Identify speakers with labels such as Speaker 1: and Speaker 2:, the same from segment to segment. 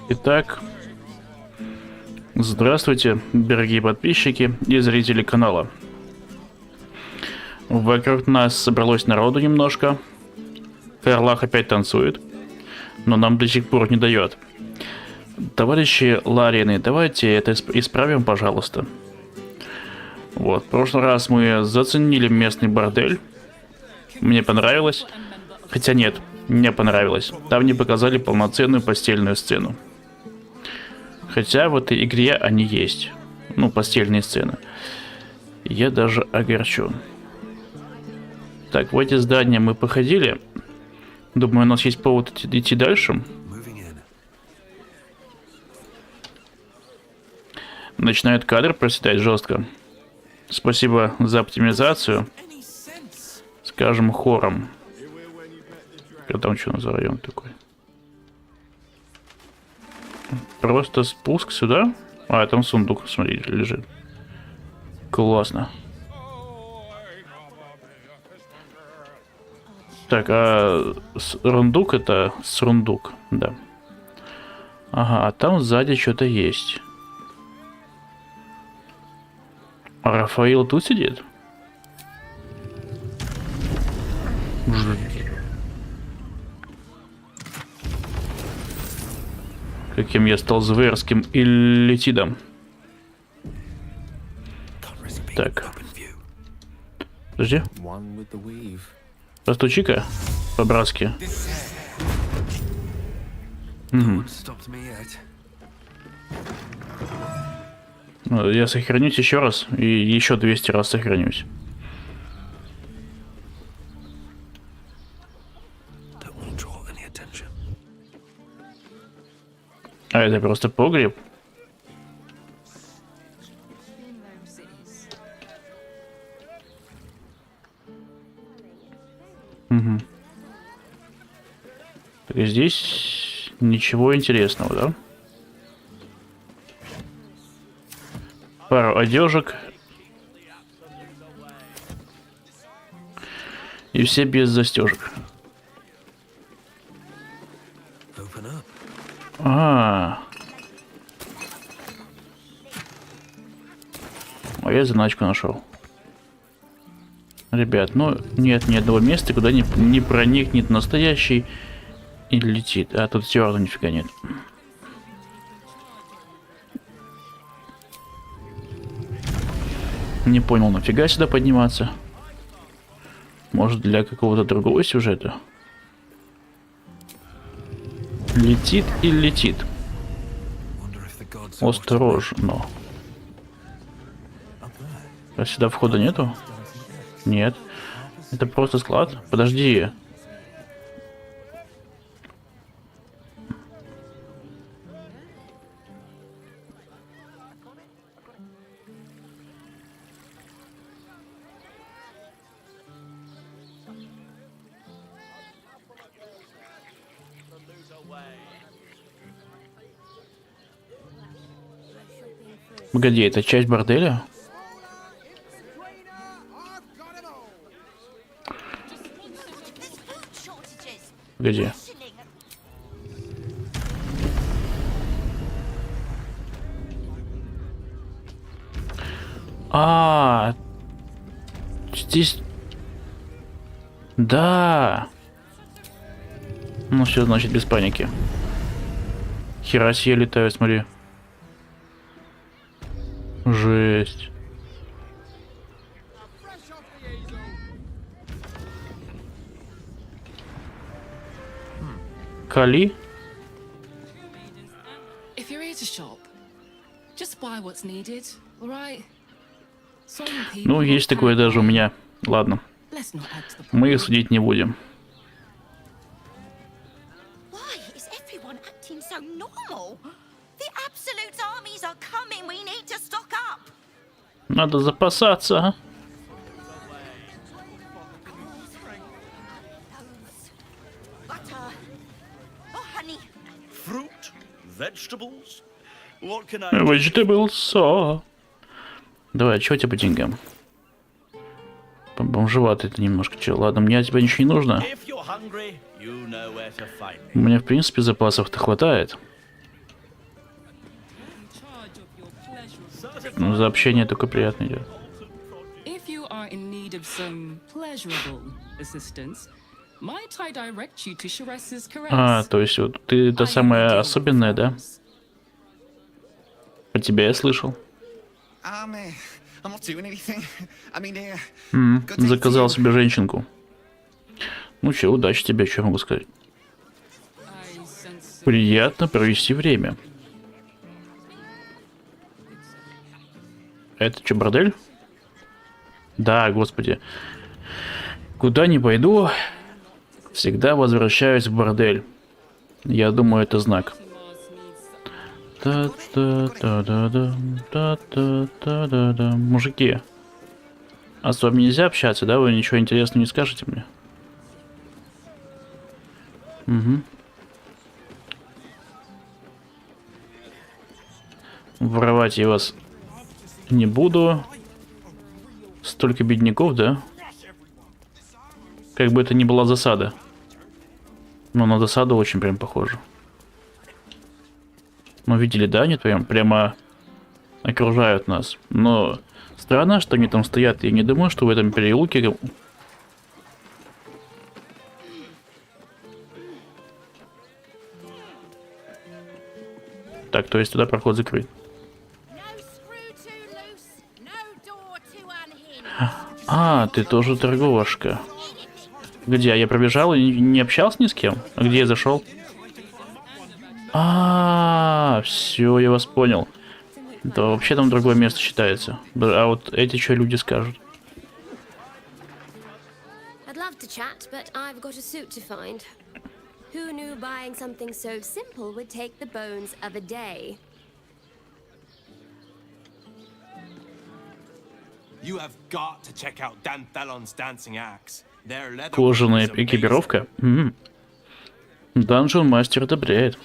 Speaker 1: Итак, здравствуйте, дорогие подписчики и зрители канала. Вокруг нас собралось народу немножко. Ферлах опять танцует, но нам до сих пор не дает. Товарищи Ларины, давайте это исправим, пожалуйста. Вот, в прошлый раз мы заценили местный бордель. Мне понравилось. Хотя нет, не понравилось. Там не показали полноценную постельную сцену. Хотя в этой игре они есть. Ну, постельные сцены. Я даже огорчен. Так, в эти здания мы походили. Думаю, у нас есть повод идти дальше. Начинает кадр проседать жестко. Спасибо за оптимизацию. Скажем хором. Там что за район такой? Просто спуск сюда. А, там сундук, смотрите, лежит. Классно. Так, а рундук это сундук, да. Ага, а там сзади что-то есть. А Рафаил тут сидит? Каким я стал зверским иллитидом. Так. Подожди. Постучи-ка по-братски. Угу. Я сохранюсь еще раз и еще 200 раз сохранюсь. А это просто погреб. Угу. И здесь ничего интересного, да? Пару одежек. И все без застежек. А я заначку нашел. Ребят, ну нет ни одного места, куда не проникнет настоящий и летит. А тут все равно нифига нет. Не понял, нафига сюда подниматься? Может, для какого-то другого сюжета? Летит и летит. Осторожно. А сюда входа нету? Нет. Это просто склад? Подожди. Погоди, это часть борделя? Погоди. А, здесь... Да. Ну все, значит, без паники. Хера себе летаю, смотри. Жесть. Кали? Ну, есть такое даже у меня. Ладно. Мы их судить не будем. Надо запасаться. Vegetables. Давай, что у тебя по деньгам? Бомжеватый ты немножко. Че, ладно, мне от тебя ничего не нужно. Мне, в принципе, запасов-то хватает. Ну, за общение только приятно идет. А, то есть вот ты та самая особенная, да? По тебе я слышал. Заказал себе женщинку. Ну че, удачи тебе, что могу сказать. Приятно провести время. Это что, бордель? Да, господи. Куда ни пойду, всегда возвращаюсь в бордель. Я думаю, это знак. Мужики, а с вами нельзя общаться, да? Вы ничего интересного не скажете мне? Угу. Воровать я вас не буду. Столько бедняков, да? Как бы это ни была засада. Но на засаду очень прям похоже. Ну, видели, да? Они прямо окружают нас. Но странно, что они там стоят. Я не думаю, что в этом переулке... Так, то есть туда проход закрыт. А, ты тоже торговашка. Где? Я пробежал и не общался ни с кем? А где я зашел? Все, я вас понял. Это вообще там другое место считается. А вот эти что люди скажут? Кожаная экипировка? Данжен мастер одобряет.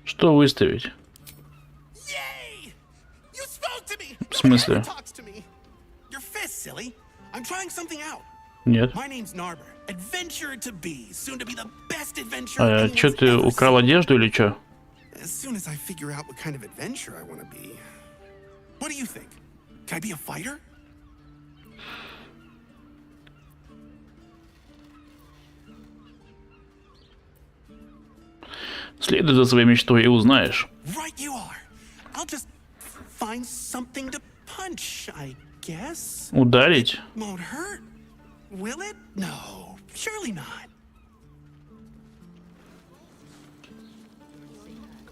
Speaker 1: Что выставить? В смысле? Нет. А что, ты украл одежду или что? Следуй за своей мечтой и узнаешь. Ударить?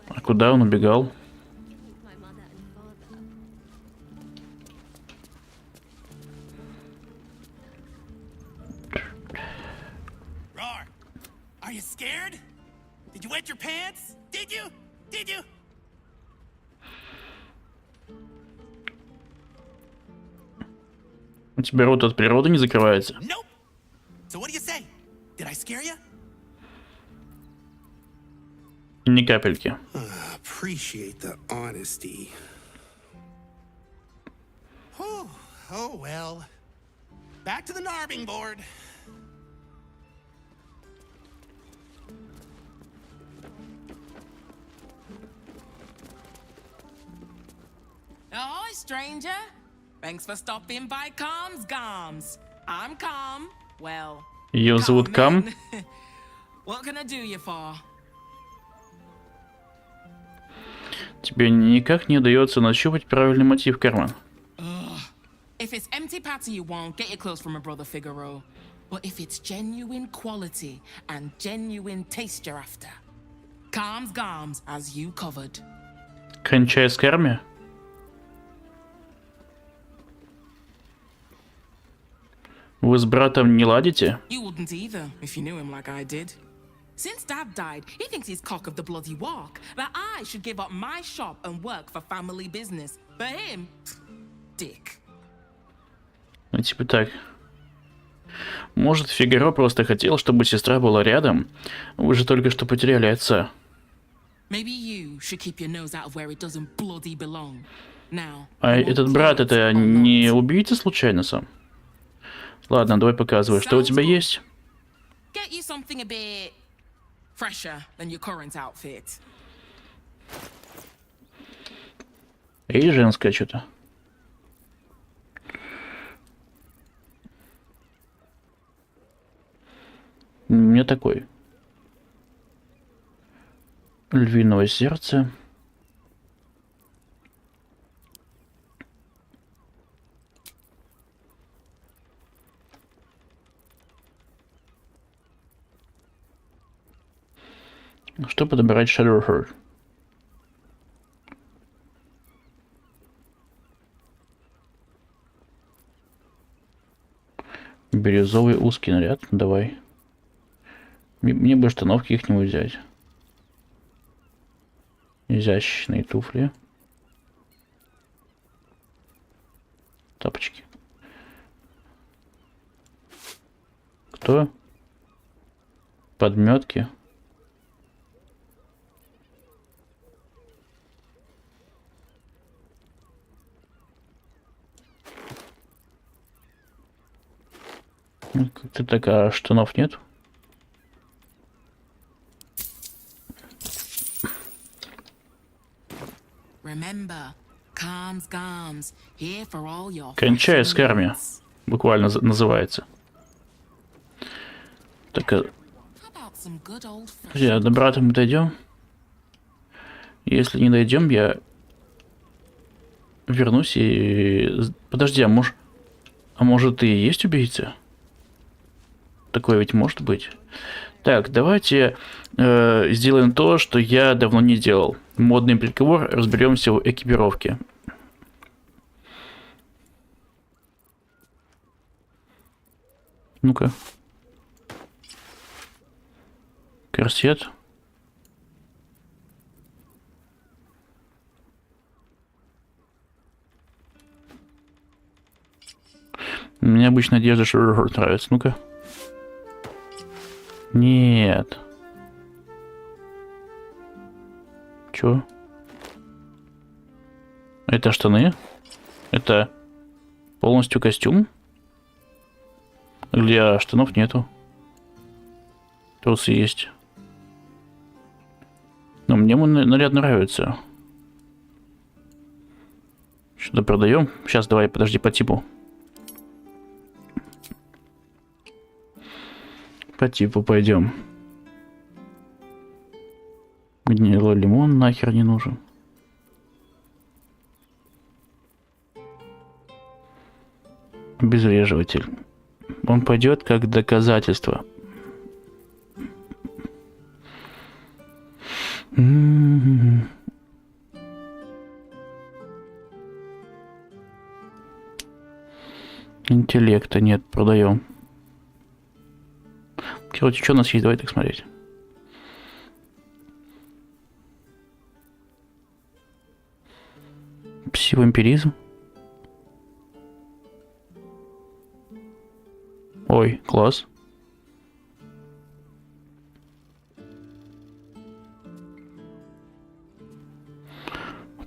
Speaker 1: А куда он убегал? У тебя рот от природы не закрывается? Ни капельки.
Speaker 2: Ahoy, stranger. Thanks for stopping by Calm's Gums. I'm Calm. Well,
Speaker 1: ее зовут Кам.
Speaker 2: What can I do you for?
Speaker 1: Тебе никак не удается нащупать правильный мотив, карман.
Speaker 2: If it's empty patty you want, get your clothes from my brother Figaro. But if it's genuine quality and genuine taste you're after, Calm's Gums has you covered.
Speaker 1: Кончай с карме? Вы с братом не ладите?
Speaker 2: You wouldn't either if you knew him like I did. Since Dad died, he thinks he's cock of the bloody walk. That I should give up my shop and work for family business. For him, dick.
Speaker 1: Ну, типа так. Может, Фигаро просто хотел, чтобы сестра была рядом? Вы же только что потеряли отца.
Speaker 2: Maybe you should keep your nose out of where it doesn't bloody belong. Now.
Speaker 1: А этот брат, это не убийца случайно сам? Ладно, давай показывай, что у тебя есть.
Speaker 2: Get you something a bit fresher than your current outfit.
Speaker 1: И женское что-то. У меня такой. Львиное сердце. Что подобрать Shadowheart? Бирюзовый узкий наряд. Давай. Мне бы штанов каких-нибудь взять. Изящные туфли. Тапочки. Кто? Подметки. Ну, как-то так, а штанов нет? Кончай с карми. Буквально называется. Так, друзья, до брата мы дойдем. Если не дойдем, я вернусь и... Подожди, а может ты и есть убийца? Такое ведь может быть. Так, давайте сделаем то, что я давно не делал. Модный приговор, разберемся в экипировке. Ну-ка. Корсет. Мне обычно одежда Shadowheart нравится. Ну-ка. Нет. Чё? Это штаны? Это полностью костюм? Для штанов нету. Трусы есть. Но мне наряд нравится. Что-то продаем? Сейчас, давай, подожди, по типу. По типу пойдем. Гнилой лимон нахер не нужен. Обезвреживатель. Он пойдет как доказательство. Интеллекта нет, продаем. Короче, что у нас есть? Давай так смотреть. Псевампиризм. Ой, класс.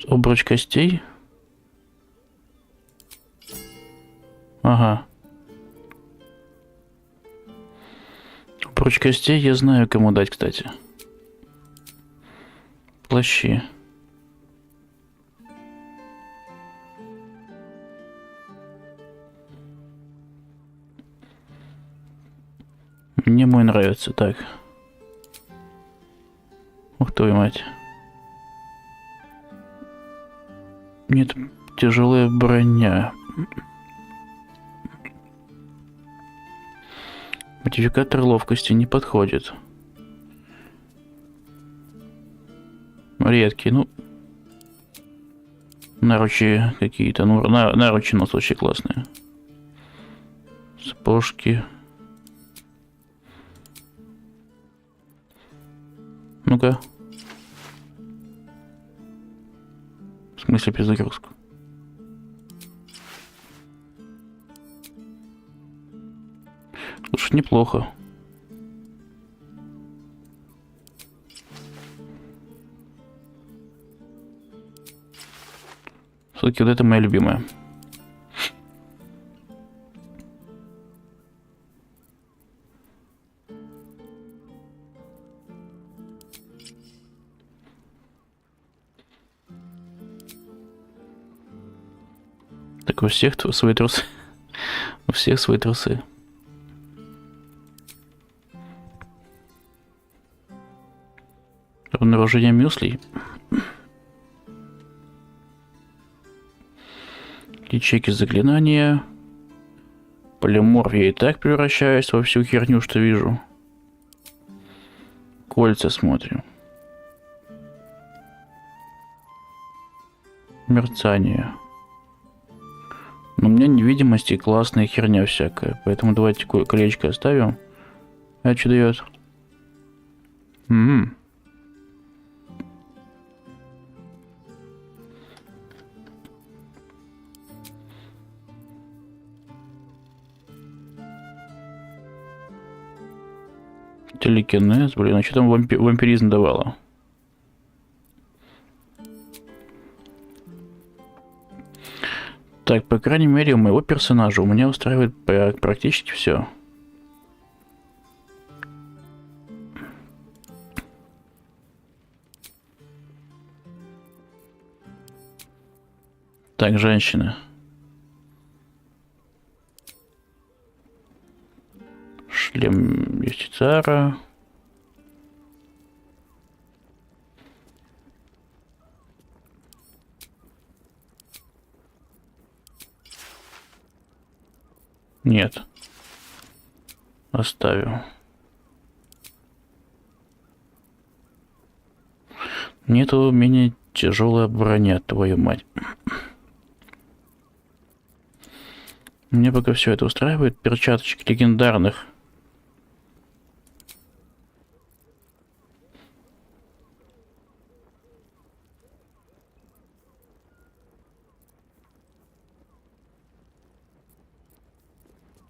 Speaker 1: Обруч костей. Ага. Обруч костей я знаю, кому дать, кстати. Плащи. Мне мой нравится, так. Ух твою мать. Нет, тяжелая броня. Модификатор ловкости не подходит. Редкий, ну. Наручи какие-то. Ну, наручи у нас очень классные. Сапожки. Ну-ка. В смысле перезагрузку? Слушай, неплохо. Все-таки вот это моя любимая. Так у всех свои трусы. У всех свои трусы. Обнаружение мюслей. Ячейки заклинания. Полиморф я и так превращаюсь во всю херню, что вижу. Кольца смотрим. Мерцание. Но у меня невидимость и классная херня всякая. Поэтому давайте колечко оставим. А что дает? Телекинез, блин, а что там вампиризм давало? Так, по крайней мере, у моего персонажа у меня устраивает практически все. Так, женщина. Шлем юстициара. Нет. Оставим. Нету умения тяжелая броня, твою мать. Мне пока все это устраивает. Перчаточки легендарных.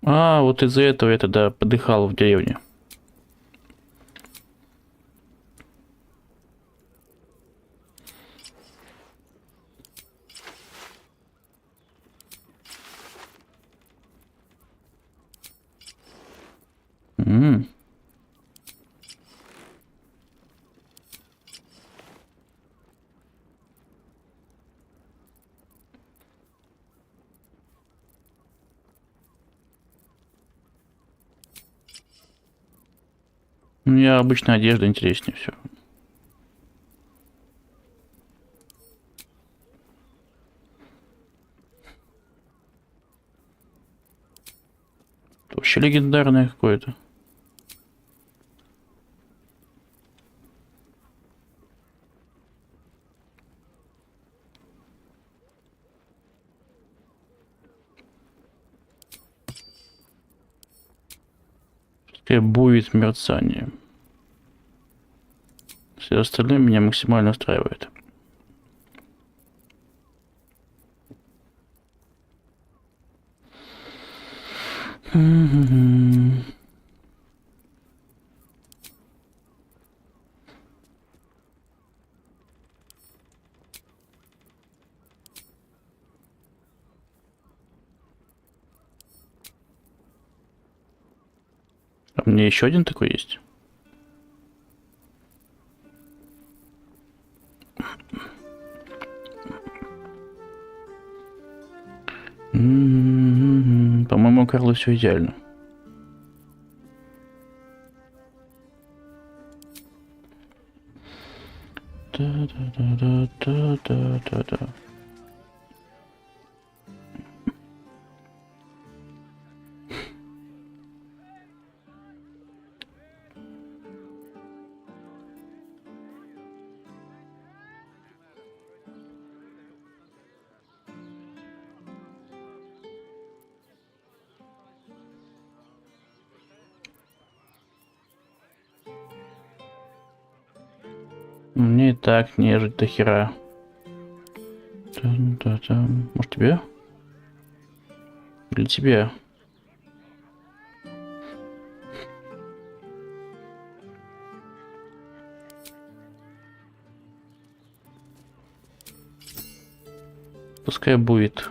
Speaker 1: А, вот из-за этого я тогда подыхал в деревне. У меня обычная одежда интереснее все. Вообще легендарное какое-то. Будет мерцание. Все остальное меня максимально устраивает. А мне еще один такой есть. По-моему, у Карла все идеально. Да-да-да-да-да-да-да. Мне и так нежить до хера. Может тебе? Или тебе? Пускай будет.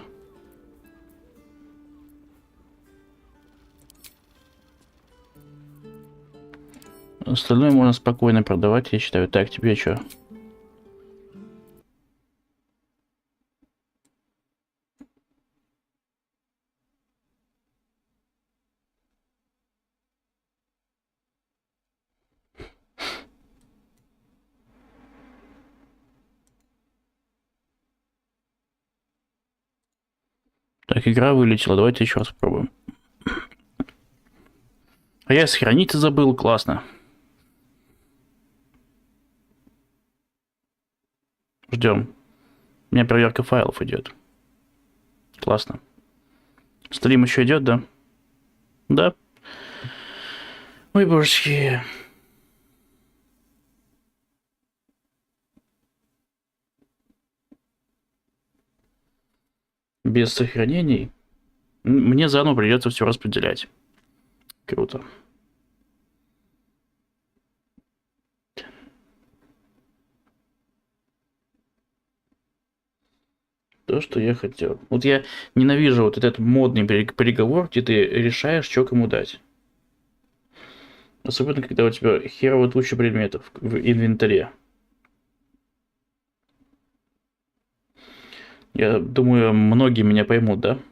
Speaker 1: Остальное можно спокойно продавать, я считаю. Так, тебе что? Так, игра вылетела. Давайте еще раз попробуем. А я сохранить забыл. Классно. Ждем. У меня проверка файлов идет. Классно. Стрим еще идет, да? Да. Ой, божечки. Без сохранений. Мне заново придется все распределять. Круто. То, что я хотел. Вот я ненавижу вот этот модный переговор, где ты решаешь, что кому дать. Особенно, когда у тебя херово туча предметов в инвентаре. Я думаю, многие меня поймут, да? —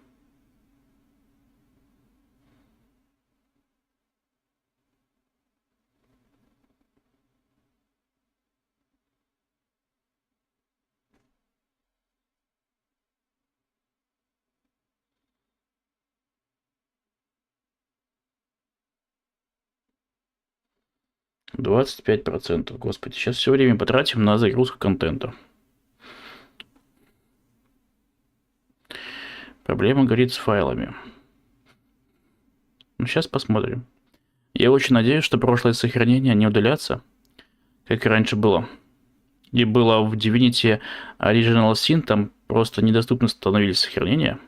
Speaker 1: 25%. Господи, сейчас все время потратим на загрузку контента. Проблема горит с файлами. Ну, сейчас посмотрим. Я очень надеюсь, что прошлые сохранения не удалятся, как и раньше было. И было в Divinity Original Sin, там просто недоступны становились сохранения.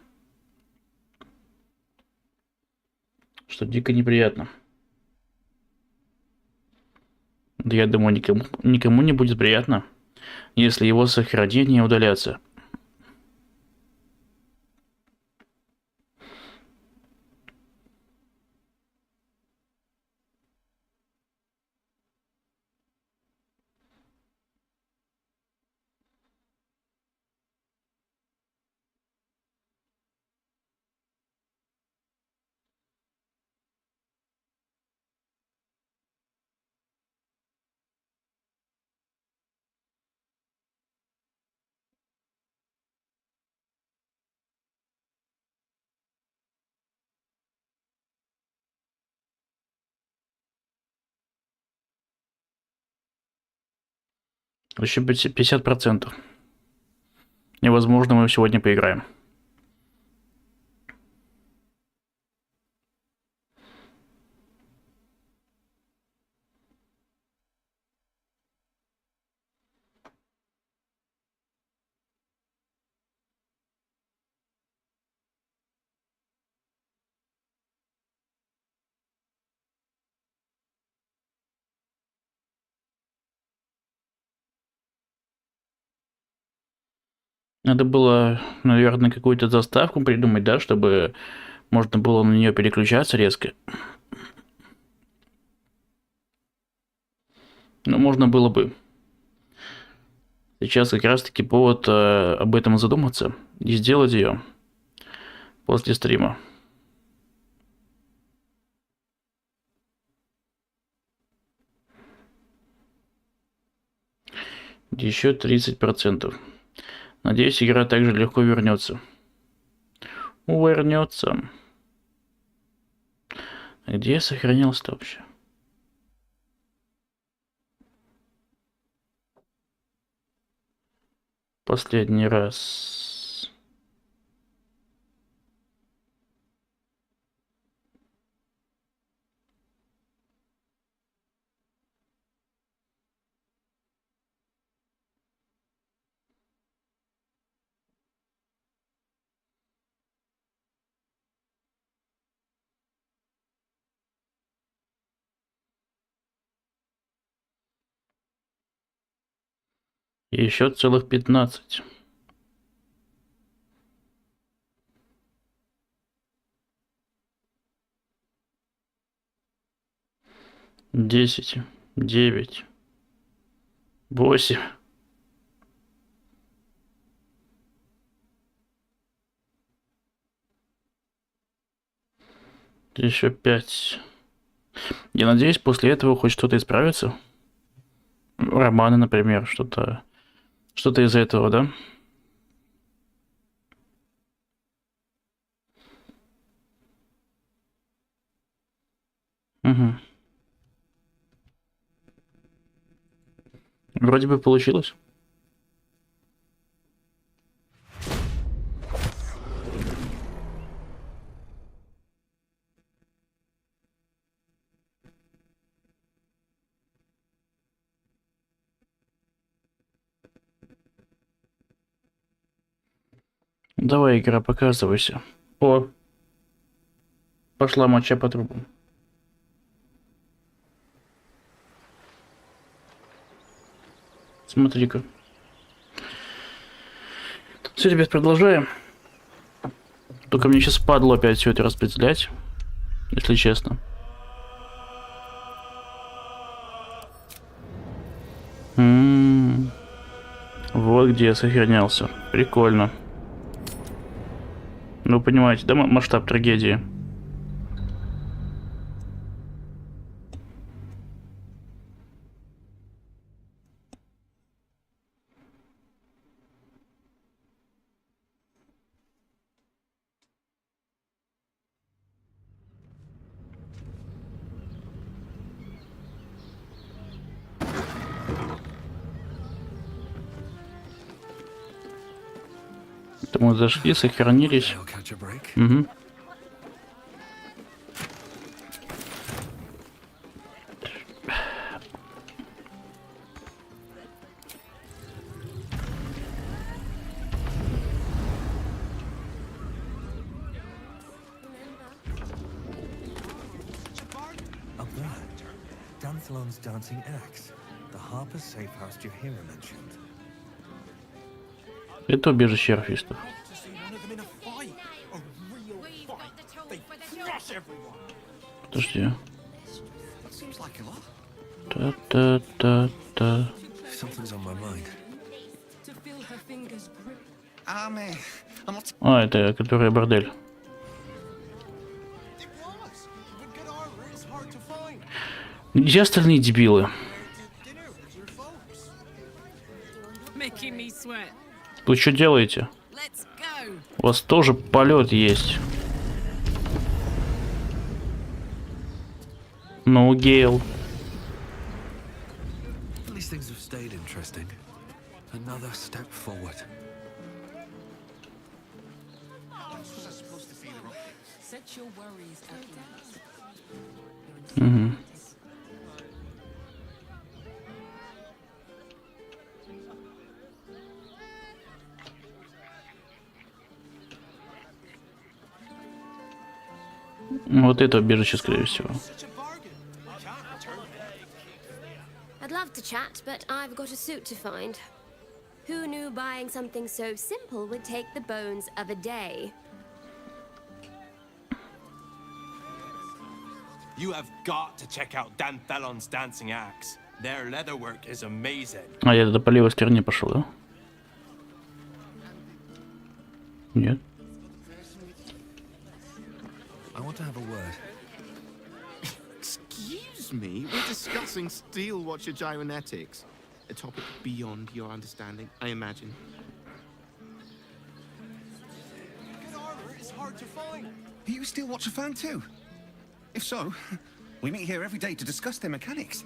Speaker 1: Что дико неприятно. Да я думаю, никому не будет приятно, если его сохранения удалятся. Еще 50%. Невозможно, мы сегодня поиграем. Надо было, наверное, какую-то заставку придумать, да, чтобы можно было на нее переключаться резко. Ну, можно было бы. Сейчас как раз-таки повод об этом задуматься и сделать ее после стрима. Еще 30%. Надеюсь, игра также легко вернется. Вернется. Где я сохранился-то вообще? Последний раз. И еще целых 15. Десять, 9, 8. Еще 5. Я надеюсь, после этого хоть что-то исправится. Романы, например, что-то из этого, да? Угу. Вроде бы получилось. Давай, игра, показывайся. О, пошла моча по трубам. Смотри-ка. Все, ребят, продолжаем. Только мне сейчас падло опять все это распределять, если честно. Вот где я сохранялся. Прикольно. Ну, понимаете, да, масштаб трагедии? Это мы зашли, сохранились. Угу.
Speaker 3: Dancing axe. The Harper's safe house Jahira mentioned.
Speaker 1: Это убежище орфистов. Подожди. Та-та-та-та. А, это которая бордель. Где остальные дебилы? Вы что делаете? У вас тоже полет есть. Ну, Гейл. Угу. Вот это убежище, скорее всего.
Speaker 4: I'd love to chat, but I've got a suit to find. Who knew buying something so simple would take the bones of a day?
Speaker 5: You have got to check out Dan Thelon's dancing axe. Their leatherwork is amazing.
Speaker 1: А я до по левой стороне пошел, да? Нет.
Speaker 3: I want to have a word.
Speaker 6: Excuse me, we're discussing steel watcher gyromatics. A topic beyond your understanding, I imagine.
Speaker 3: It's hard to find. Are you a steel watcher fan too? If so, we meet here every day to discuss their mechanics.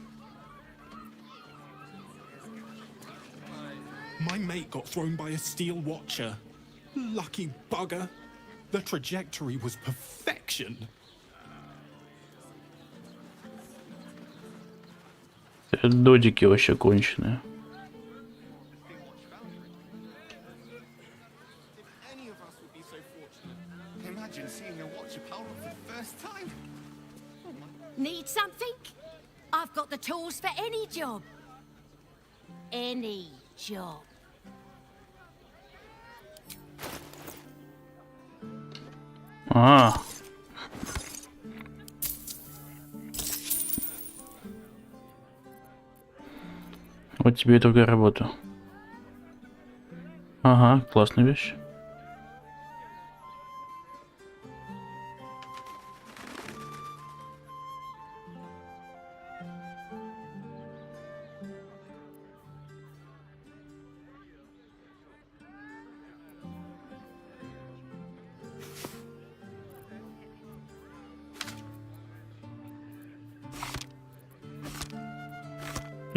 Speaker 7: My mate got thrown by a steel watcher. Lucky bugger. The trajectory was perfection.
Speaker 1: Додики вообще конченые.
Speaker 3: Imagine seeing a watcher power up for the first time.
Speaker 4: Need something? I've got the tools for any job. Any
Speaker 8: job.
Speaker 1: А. Вот тебе и другая работа. Ага, классная вещь.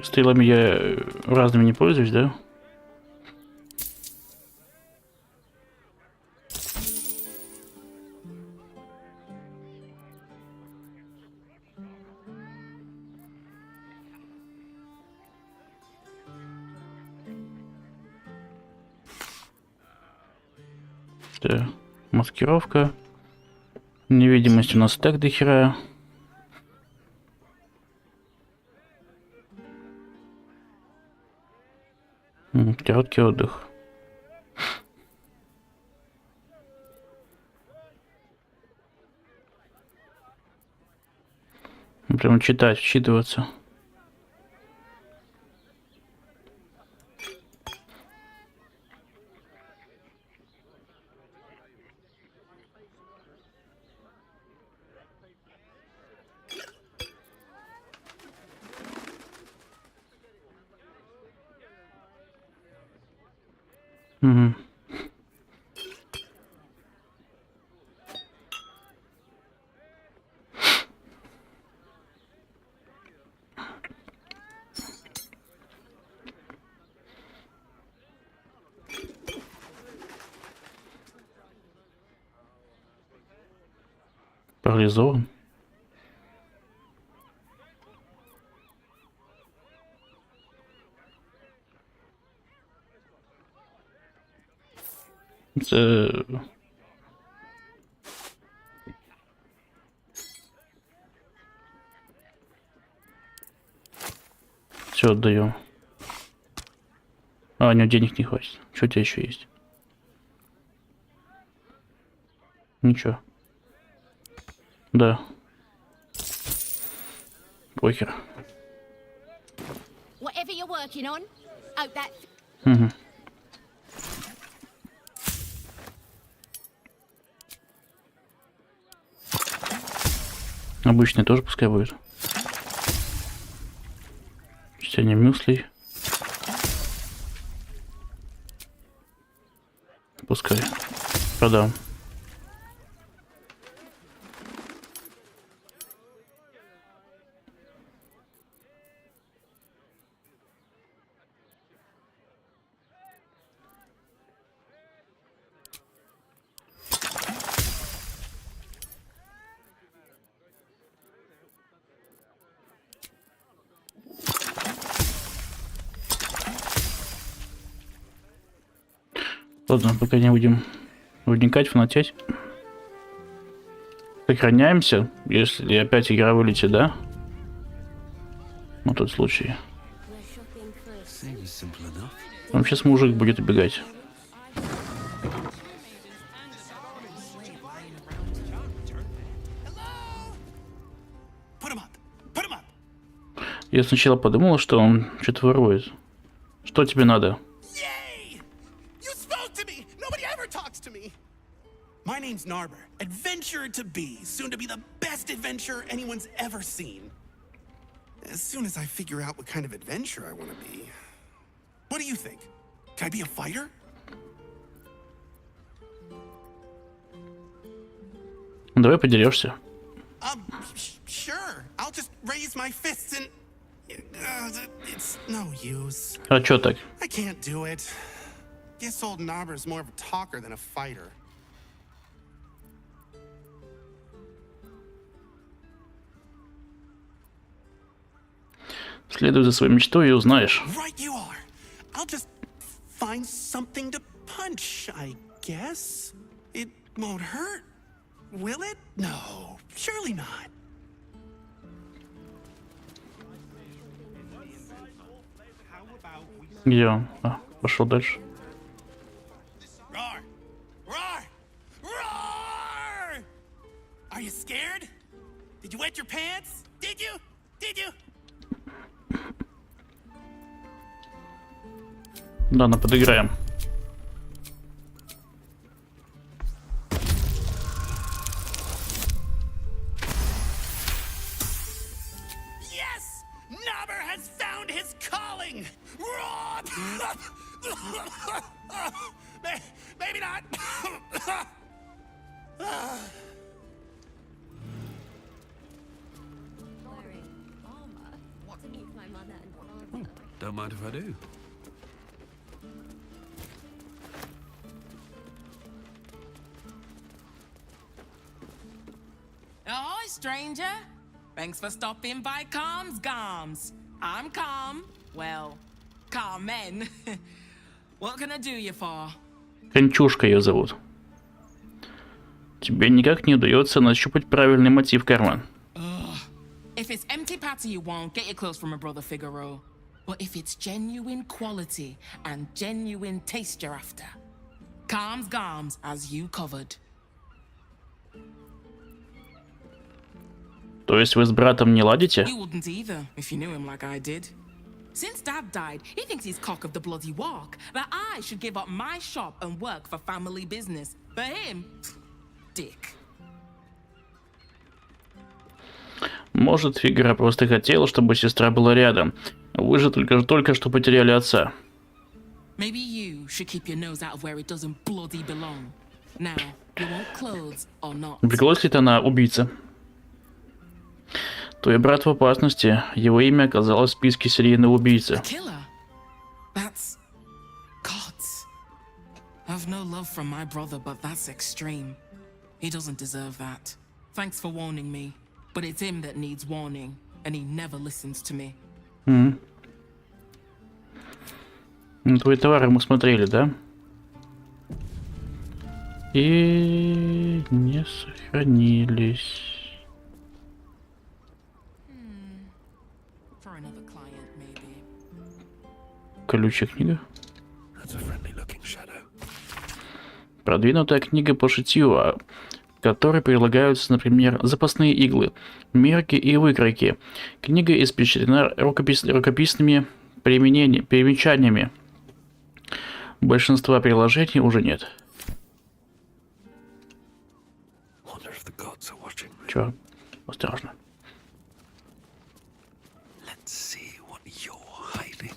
Speaker 1: Стрелами я разными не пользуюсь, да? Да. Маскировка. Невидимость у нас так до хера. Короткий отдых. Прям читать, вчитываться. Угу. Парализован. Все отдаем. А, у него денег не хватит. Что у тебя еще есть? Ничего. Да. Похер.
Speaker 8: Whatever you're working on, hope that.
Speaker 1: Угу. Обычный тоже пускай будет. Чтение мюслей. Пускай. Продам. Ладно, пока не будем вникать, фанатеть. Сохраняемся, если опять игра вылетит, да? На тот случай. Там сейчас мужик будет убегать. Я сначала подумал, что он что-то ворует. Что тебе надо?
Speaker 9: My name's Narber, adventurer to be, soon to be the best adventurer anyone's ever seen. As soon as I figure out what kind of adventurer I want to be. What do you think? Can I be a fighter?
Speaker 1: Давай поделишься.
Speaker 9: Sure. I'll just raise my fists and... it's no use.
Speaker 1: А чё так?
Speaker 9: I can't do it. Guess old Narber's more of a talker than a fighter.
Speaker 1: Следуй за своей мечтой и узнаешь.
Speaker 9: Right you are. I'll just find something to punch, I guess. It won't hurt, will it? No, surely not.
Speaker 1: Где он? А, пошел дальше.
Speaker 5: Roar! Roar! Roar! Are you scared? Did you wet your pants? Did you? Did you?
Speaker 1: Ладно, подыграем.
Speaker 5: Yes! Nobber has found his calling! Roar! Maybe not.
Speaker 4: Wearing armor to meet my mother and father.
Speaker 10: Don't mind if I do.
Speaker 2: Ahoy, stranger. Thanks for stopping by Calm's Garms. I'm Calm. Well, Carmen. What can I do you for?
Speaker 1: Кончушка ее зовут. Тебе никак не удается нащупать правильный мотив, Кармен.
Speaker 2: If it's empty patter you want, get your clothes from a brother Figaro. But if it's genuine quality and genuine taste you're after, Calm's Garms has you covered.
Speaker 1: То есть вы с братом не ладите?
Speaker 2: You wouldn't either if you knew him like I did. Since Dad died, he thinks he's cock of the bloody walk, that I should give up my shop and work for family business. For him, dick.
Speaker 1: Может, Фигара просто хотела, чтобы сестра была рядом. Вы же только что потеряли отца.
Speaker 2: Maybe you should keep your nose out of where it doesn't bloody belong. Now, you want clothes or not?
Speaker 1: Напряглась ли она убийца? Твой брат в опасности. Его имя оказалось в списке серийного убийцы.
Speaker 2: Killer? That's... Gods. I've no love from my brother, but that's extreme. He doesn't deserve that. Thanks for warning me. But it's him that needs warning, and he never listens to me.
Speaker 1: Твои товары мы смотрели, да? И не сохранились.
Speaker 2: For another client, maybe.
Speaker 1: Колючая книга.
Speaker 10: That's a friendly looking shadow.
Speaker 1: Продвинутая книга по шитью, к которой прилагаются, например, запасные иглы, мерки и выкройки. Книга испещрена рукописными примечаниями. Большинства приложений уже нет.
Speaker 10: Wonder if the gods are watching me.
Speaker 1: Чё? Осторожно.
Speaker 10: Let's see what you're hiding.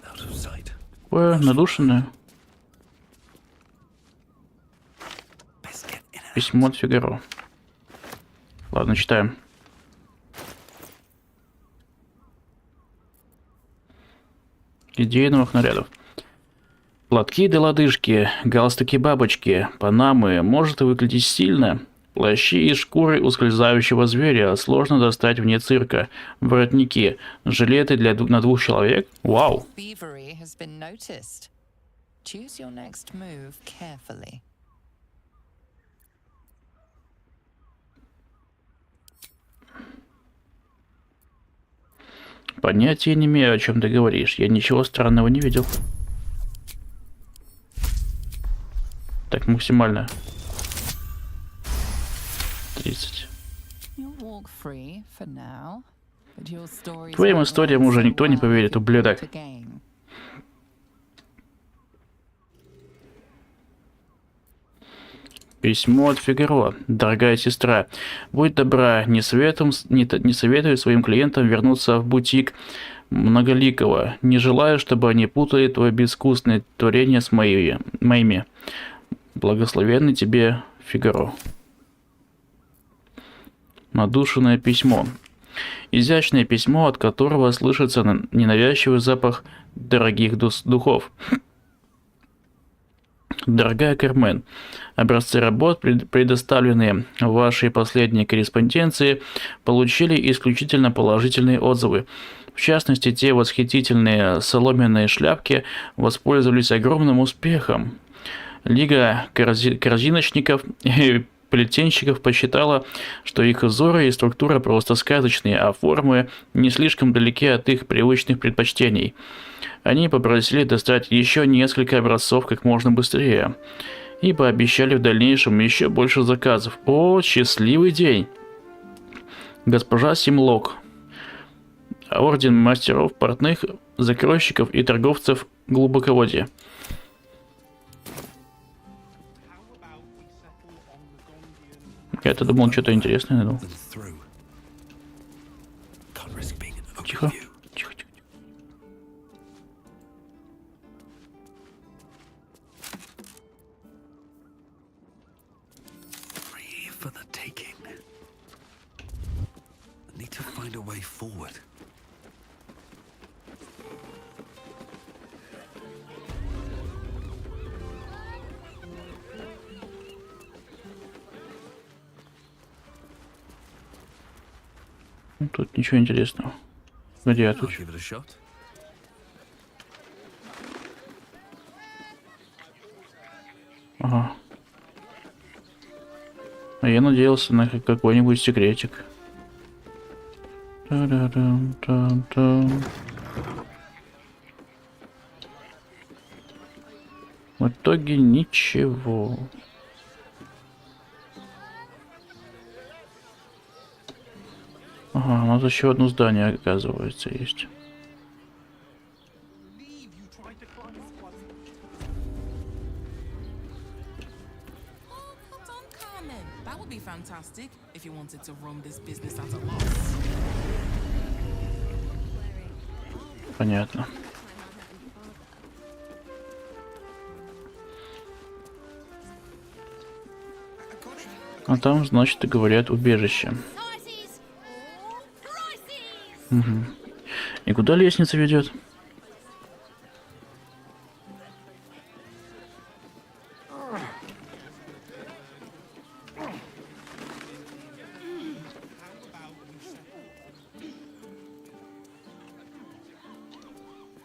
Speaker 10: Out of sight.
Speaker 1: Такое надушенное.
Speaker 10: Best get in and out.
Speaker 1: Письмо от Фигаро. Ладно, читаем. Идеи новых нарядов. Платки да лодыжки, галстуки-бабочки, панамы может выглядеть стильно. Плащи из шкуры ускользающего зверя сложно достать вне цирка. Воротники, жилеты на 2 человек. Вау!
Speaker 11: Thievery has been noticed. Choose your next move carefully.
Speaker 1: Понятия не имею, о чем ты говоришь. Я ничего странного не видел. Так, максимально. 30.
Speaker 11: You'll walk free for now, but your stories
Speaker 1: Твоим
Speaker 11: won't
Speaker 1: историям
Speaker 11: run
Speaker 1: уже
Speaker 11: so
Speaker 1: никто не
Speaker 11: well
Speaker 1: поверит,
Speaker 11: if you
Speaker 1: ублюдок.
Speaker 11: do it again.
Speaker 1: Письмо от Фигаро. Дорогая сестра, будь добра, не советую своим клиентам вернуться в бутик Многоликого. Не желаю, чтобы они путали твое безвкусное творение с моими. Благословенный тебе Фигаро. Надушенное письмо. Изящное письмо, от которого слышится ненавязчивый запах дорогих духов. Дорогая Кармен, образцы работ, предоставленные в вашей последней корреспонденции, получили исключительно положительные отзывы. В частности, те восхитительные соломенные шляпки воспользовались огромным успехом. Лига корзиночников и плетенщиков посчитала, что их узоры и структура просто сказочные, а формы не слишком далеки от их привычных предпочтений. Они попросили достать еще несколько образцов как можно быстрее и пообещали в дальнейшем еще больше заказов. О, счастливый день! Госпожа Симлок. Орден мастеров, портных, закройщиков и торговцев глубоководья. Я-то думал, что-то интересное найду. Тихо. Тихо, тихо.
Speaker 10: For the taking. I need to find a way forward.
Speaker 1: Тут ничего интересного. Где я тут?
Speaker 10: Give it a shot.
Speaker 1: Ага. А я надеялся на какой-нибудь секретик. Та-да-дам-там-там. В итоге ничего. Ага, у нас еще одно здание, оказывается, есть.
Speaker 2: That would be fantastic if you wanted to run this business at a loss.
Speaker 1: Понятно. А там, значит, и говорят убежище. Угу. И куда лестница ведет?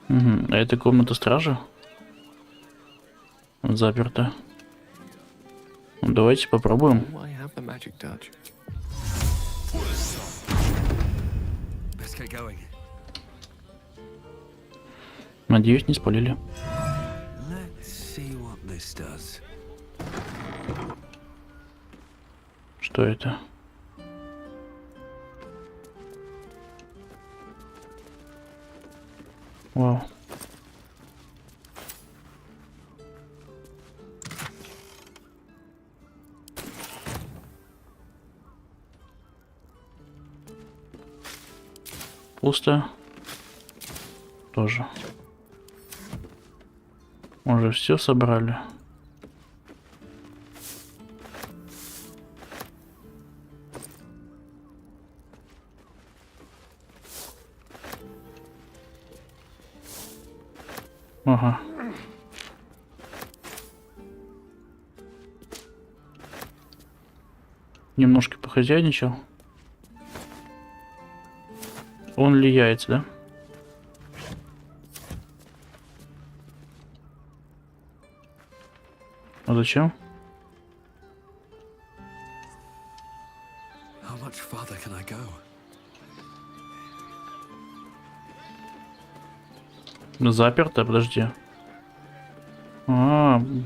Speaker 1: Угу. А это комната стражи? Заперта. Ну, давайте попробуем. Надеюсь, не спалили. Что это? Вау. Пусто. Тоже. Уже все собрали. Ага. Немножко похозяйничал. Он ли яйца, да? А зачем? Заперто, подожди. Ну,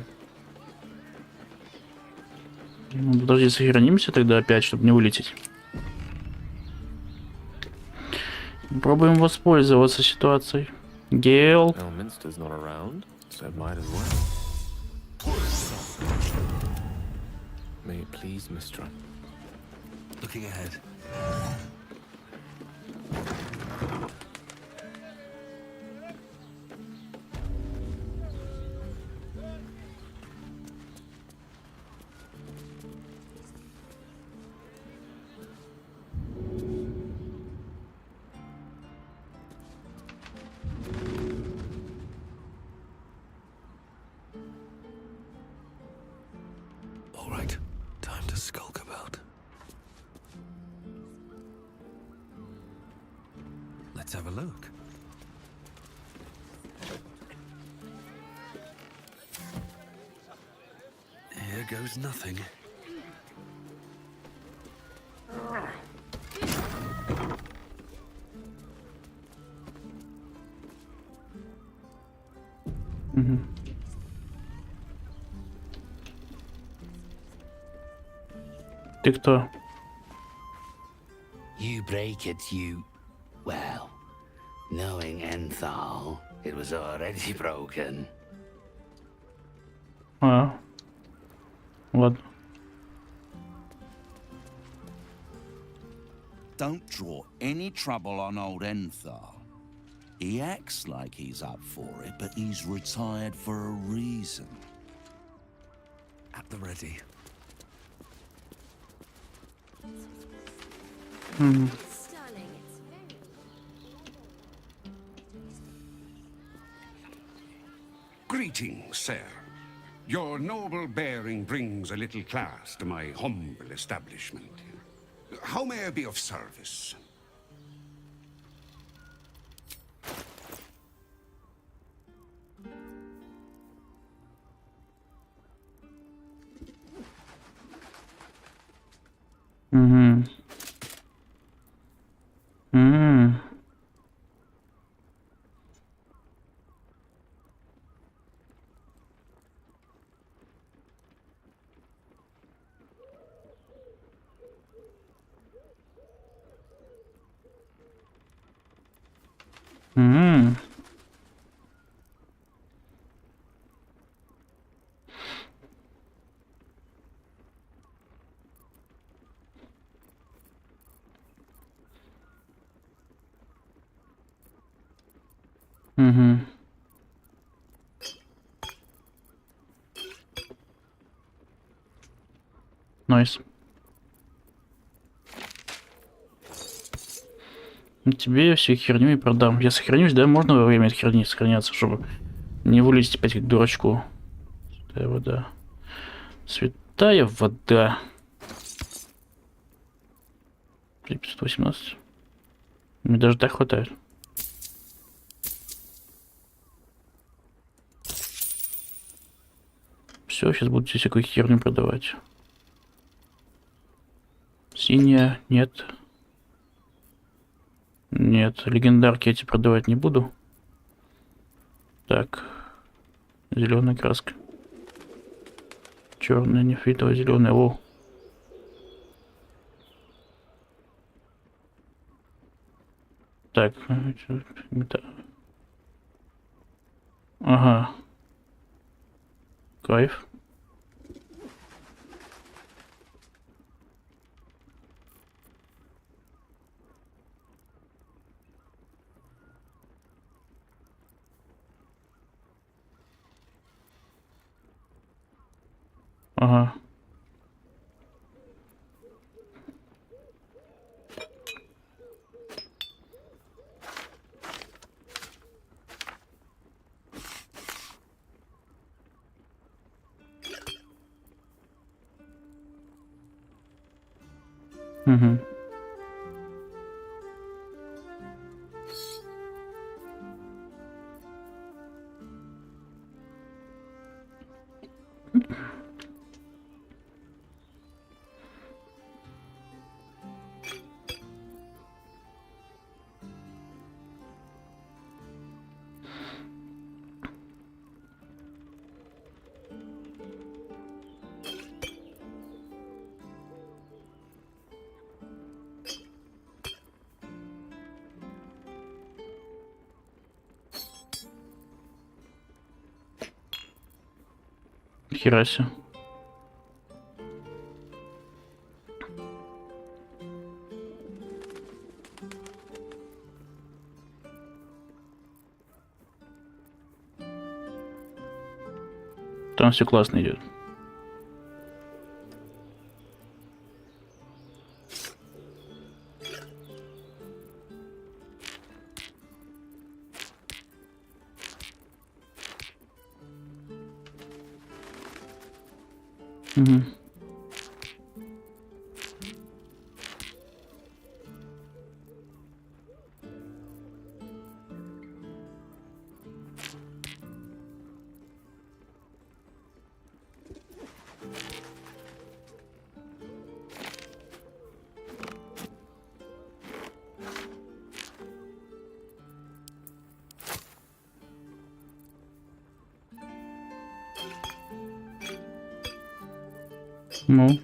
Speaker 1: подожди, сохранимся тогда опять, чтобы не улететь. Пробуем воспользоваться ситуацией. Гейл.
Speaker 10: Let's have a look. goes nothing.
Speaker 1: Ты кто?
Speaker 12: You break it, you... Well, knowing Enthal, it was already broken.
Speaker 1: А, ладно.
Speaker 13: Don't draw any trouble on old Enthal. He acts like he's up for it, but he's retired for a reason.
Speaker 10: At the ready.
Speaker 4: Stunning, it's very...
Speaker 14: Greetings, sir. Your noble bearing brings a little class to my humble establishment. How may I be of service?
Speaker 1: Угу. Угу. Найс. Тебе всю херню и продам. Я сохранюсь, да? Можно во время этой херни сохраняться, чтобы не вылезть опять как дурачку. Святая вода. Святая вода. 518. Мне даже так хватает. Все, сейчас будут здесь всякую херню продавать. Синяя, нет. Нет, легендарки эти продавать не буду. Так. Зеленая краска. Черная, нефритовая, зеленая. О. Так. Ага. Кайф. Ага. Угу. Хераси. Там все классно идет. Угу. Ну.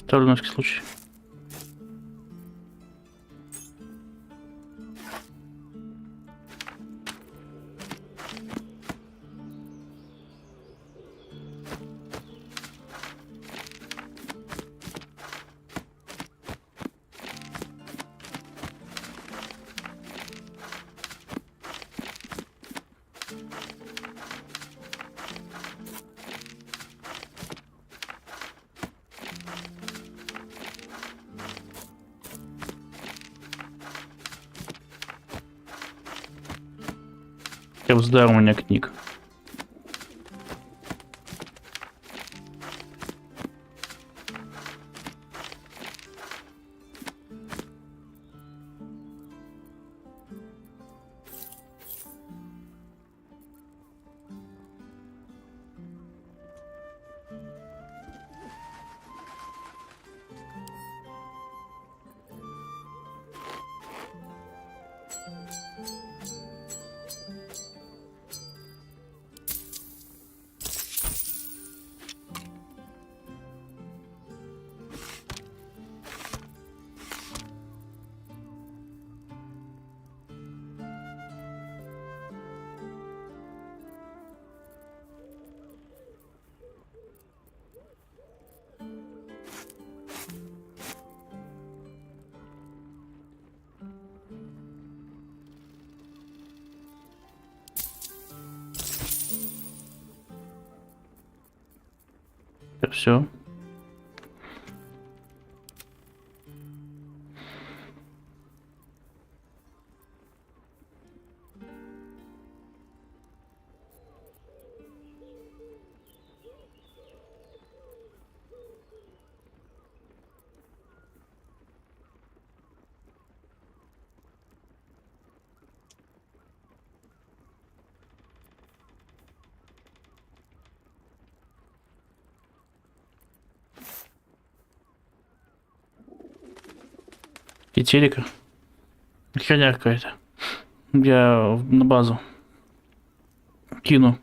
Speaker 1: Ставлю на всякий случай. Я вздал у меня книг. Все. И телека. Херня какая-то. Я на базу кину.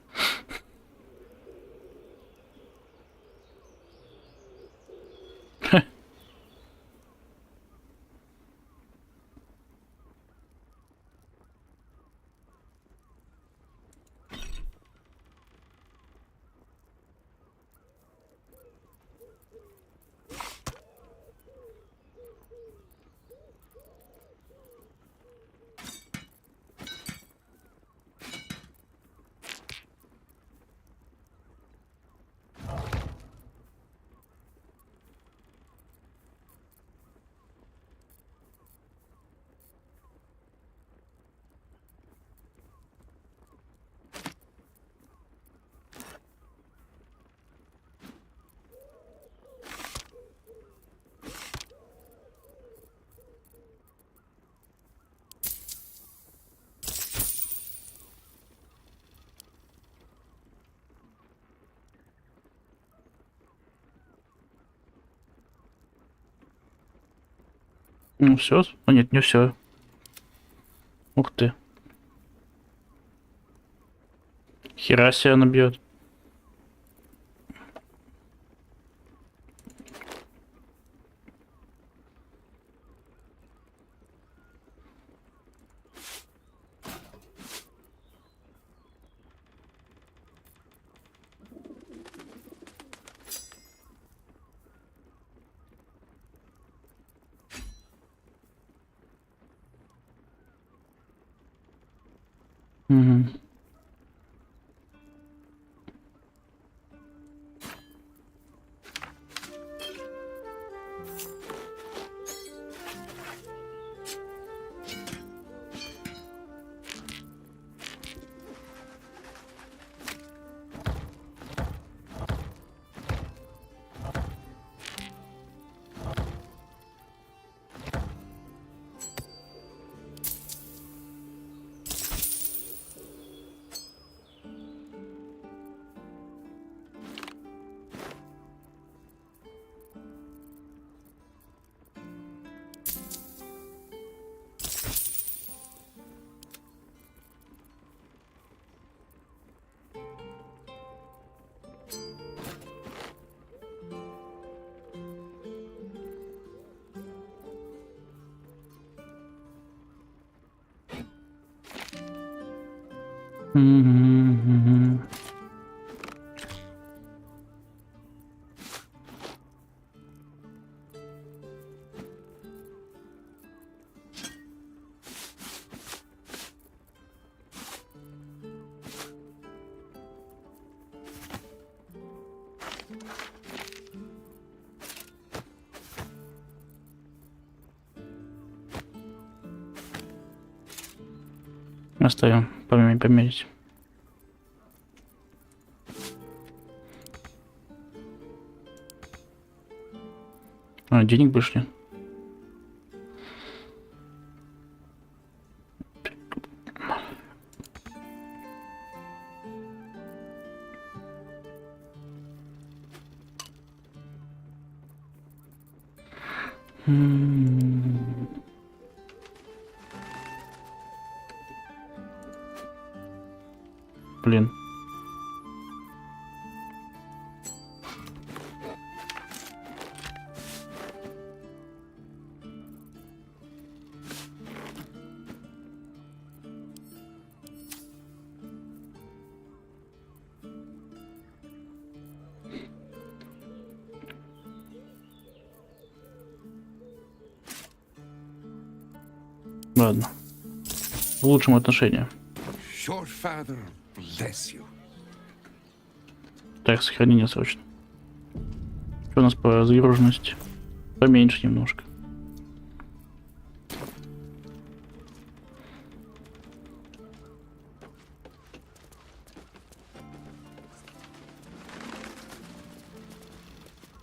Speaker 1: Ну все. А нет, не все. Ух ты. Хера себе она бьет. Угу. Оставим померить. А, денег больше нет. Блин. Ладно. В лучшем отношении.
Speaker 14: Your father bless you.
Speaker 1: Так, сохранение срочно. Что у нас по загруженности? Поменьше немножко.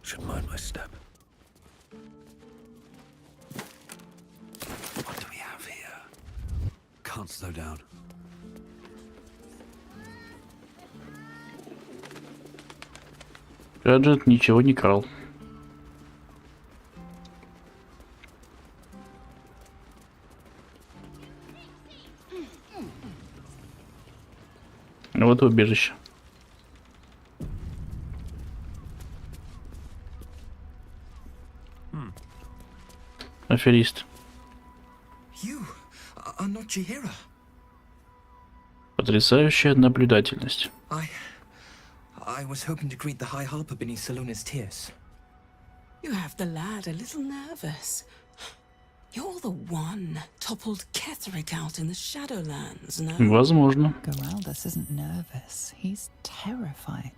Speaker 10: Should mind my step. What do we have here? Can't slow down.
Speaker 1: Гаджет ничего не крал. Вот и убежище. Аферист. Потрясающая наблюдательность.
Speaker 15: I was hoping to greet the High Harper beneath Salona's tears.
Speaker 2: You have the lad a little nervous. You're the one toppled Ketherick out in the Shadowlands, no?
Speaker 1: Возможно.
Speaker 11: Geraldus isn't nervous. He's terrified.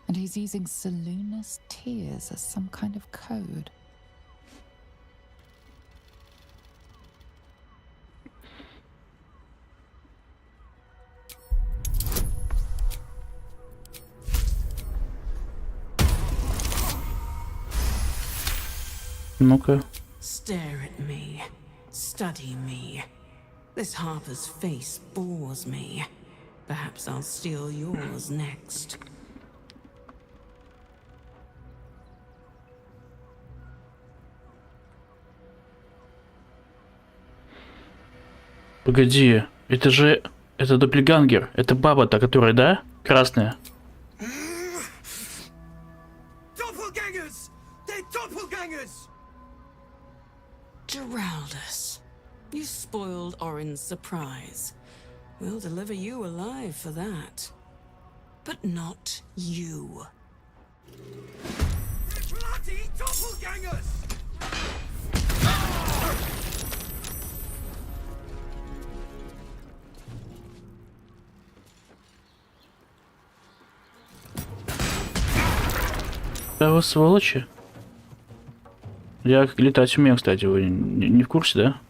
Speaker 11: And he's using Salona's tears as some kind of code.
Speaker 1: Ну-ка.
Speaker 2: Stare at me. Study me. This Harper's face bores me. Perhaps I'll steal yours next.
Speaker 1: Погоди, это же... Это доppelganger. Это баба-то, которая, да? Красная.
Speaker 15: Doppelgangers! They're doppelgangers!
Speaker 2: Geraldus, you spoiled Orin's surprise. We'll deliver you alive for that. But not you.
Speaker 15: They're bloody doppelgangers!
Speaker 1: Да вы сволочи. Я летать умею, кстати, вы не в курсе, да?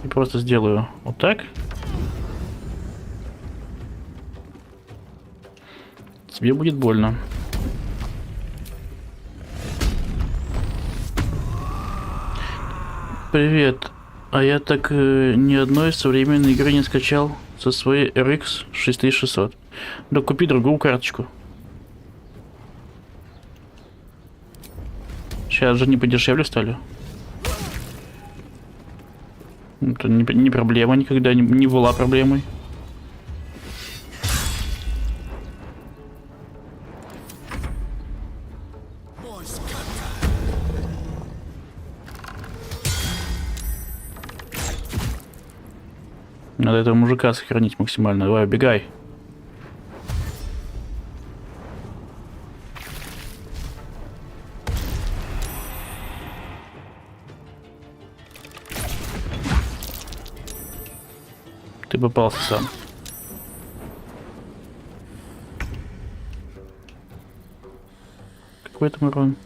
Speaker 1: И просто сделаю вот так. Тебе будет больно. Привет. А я так ни одной современной игры не скачал со своей RX 6600. Да купи другую карточку. Сейчас же не подешевле стали. Это не проблема никогда, не была проблемой. Надо этого мужика сохранить максимально. Давай, убегай. Ты попался сам. Какой там урон?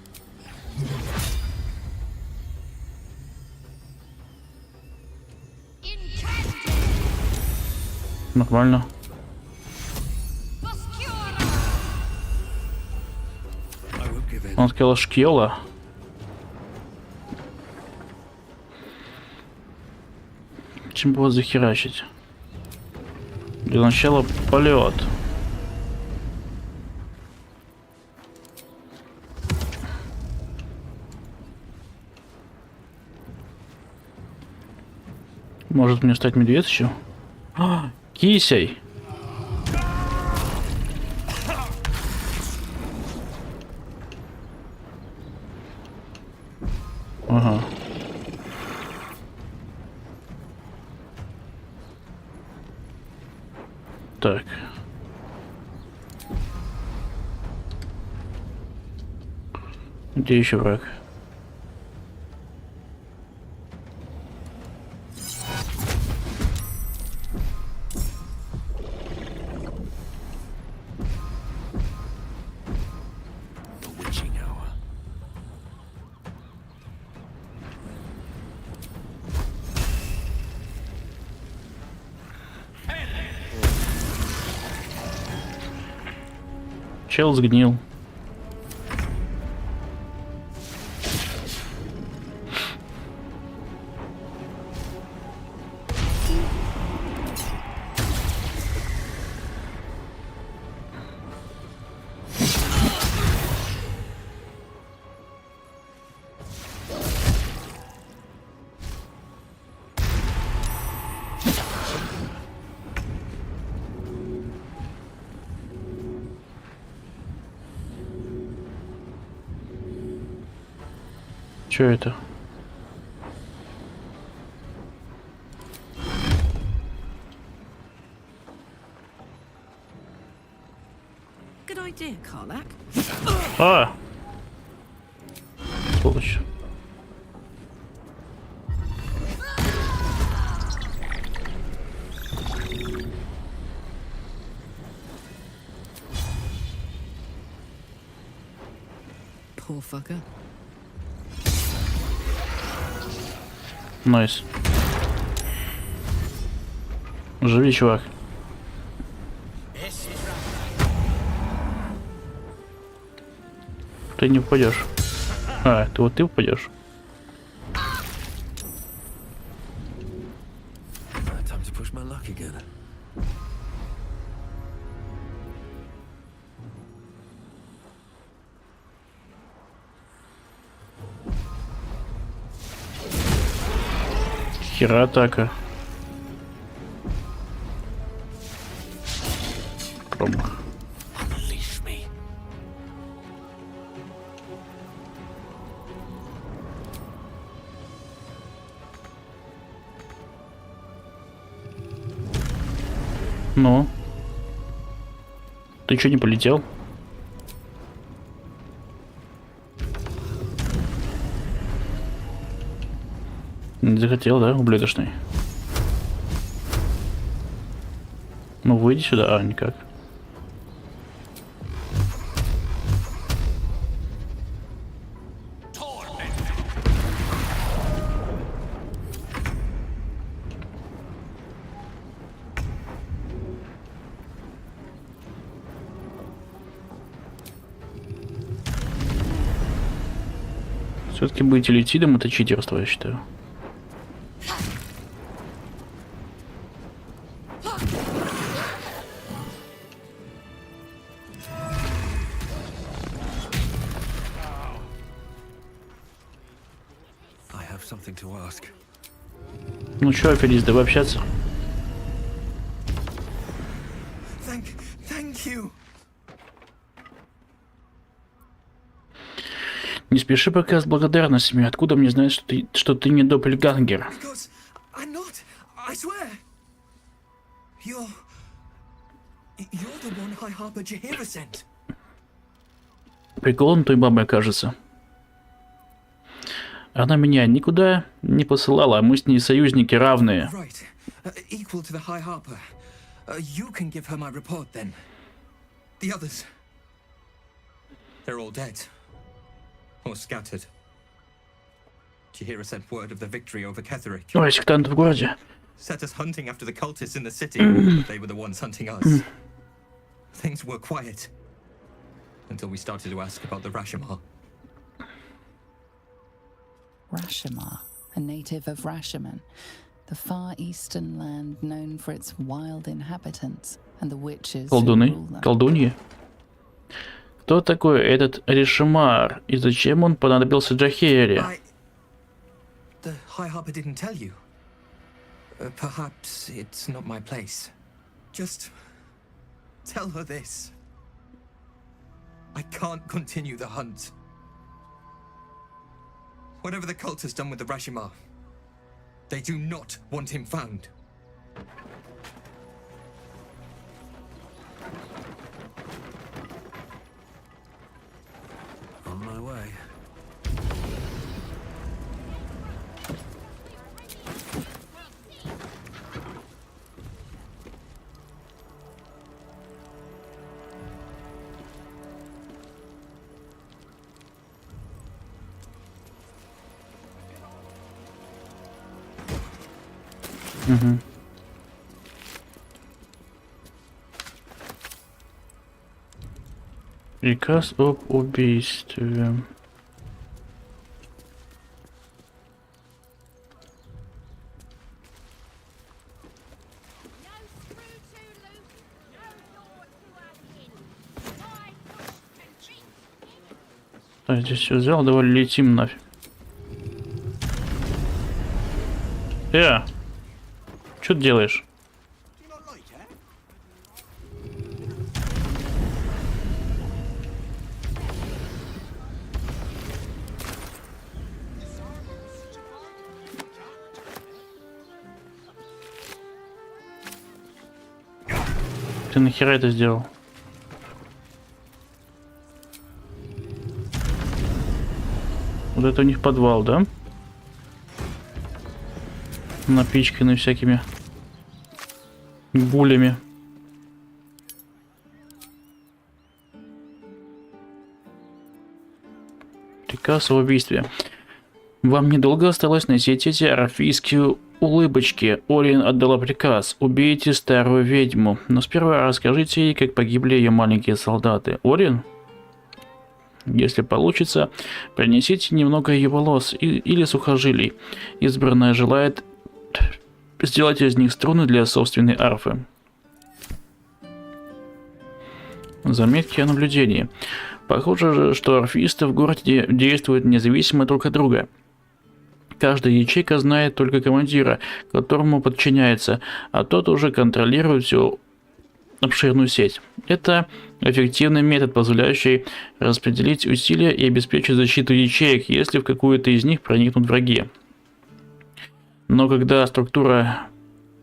Speaker 1: Нормально. Он сказал шкела. Чем бы его захерачить? Для начала полет. Может мне стать медведью? Кисей! Ага. Так. Где еще враг? Чел сгнил. Что это? А! Сволочь.
Speaker 16: Poor fucker.
Speaker 1: Найс. Живи, чувак. Ты не упадешь. А, ты упадешь. Хера атака. Промах. Ну? Ты что, не полетел? Не захотел, да, ублюдочный? Ну, выйди сюда. А, никак. Все-таки быть иллитидом — это читерство, я считаю. Ну чё, Фелис, давай общаться.
Speaker 15: Thank you.
Speaker 1: Не спеши пока с благодарностями. Откуда мне знать, что ты не доппельгангер?
Speaker 15: You're the one High Harper Jahira sent.
Speaker 1: Прикол той бабы, кажется. Она меня никуда не посылала, а мы с ней союзники равные.
Speaker 15: Right. Equal to the High Harper. You can give her my report then. The others. They're all dead. Or scattered. Jahira sent word of the victory over Ketheric.
Speaker 1: Ой, сектант в городе.
Speaker 15: Set us hunting after the cultists in the city, but they were the ones hunting us. Things were quiet. Until we started to ask about the Rashomar.
Speaker 11: Rashomar, a native of Rashomon, the far eastern land known for its wild inhabitants and the witches who
Speaker 1: Колдуны,
Speaker 11: rule them.
Speaker 1: колдуньи. Кто такой этот Рашомар и зачем он понадобился Джахире?
Speaker 15: The High Harper didn't tell you. Perhaps it's not my place. Just tell her this. I can't continue the hunt. Whatever the cult has done with the Rashomar, they do not want him found.
Speaker 10: On my way.
Speaker 1: Угу. Приказ об убийстве. Так, здесь все взял, давай летим нафиг. Что ты делаешь? Ты нахера это сделал? Вот это у них подвал, да? Напичканы всякими булями. Приказ об убийстве. Вам недолго осталось носить эти орфийские улыбочки. Орин отдала приказ. Убейте старую ведьму. Но сперва расскажите ей, как погибли ее маленькие солдаты. Орин? Если получится, принесите немного ее волос или сухожилий. Избранная желает сделать из них струны для собственной арфы. Заметки о наблюдении. Похоже, что орфисты в городе действуют независимо друг от друга. Каждая ячейка знает только командира, которому подчиняется, а тот уже контролирует всю обширную сеть. Это эффективный метод, позволяющий распределить усилия и обеспечить защиту ячеек, если в какую-то из них проникнут враги. Но когда структура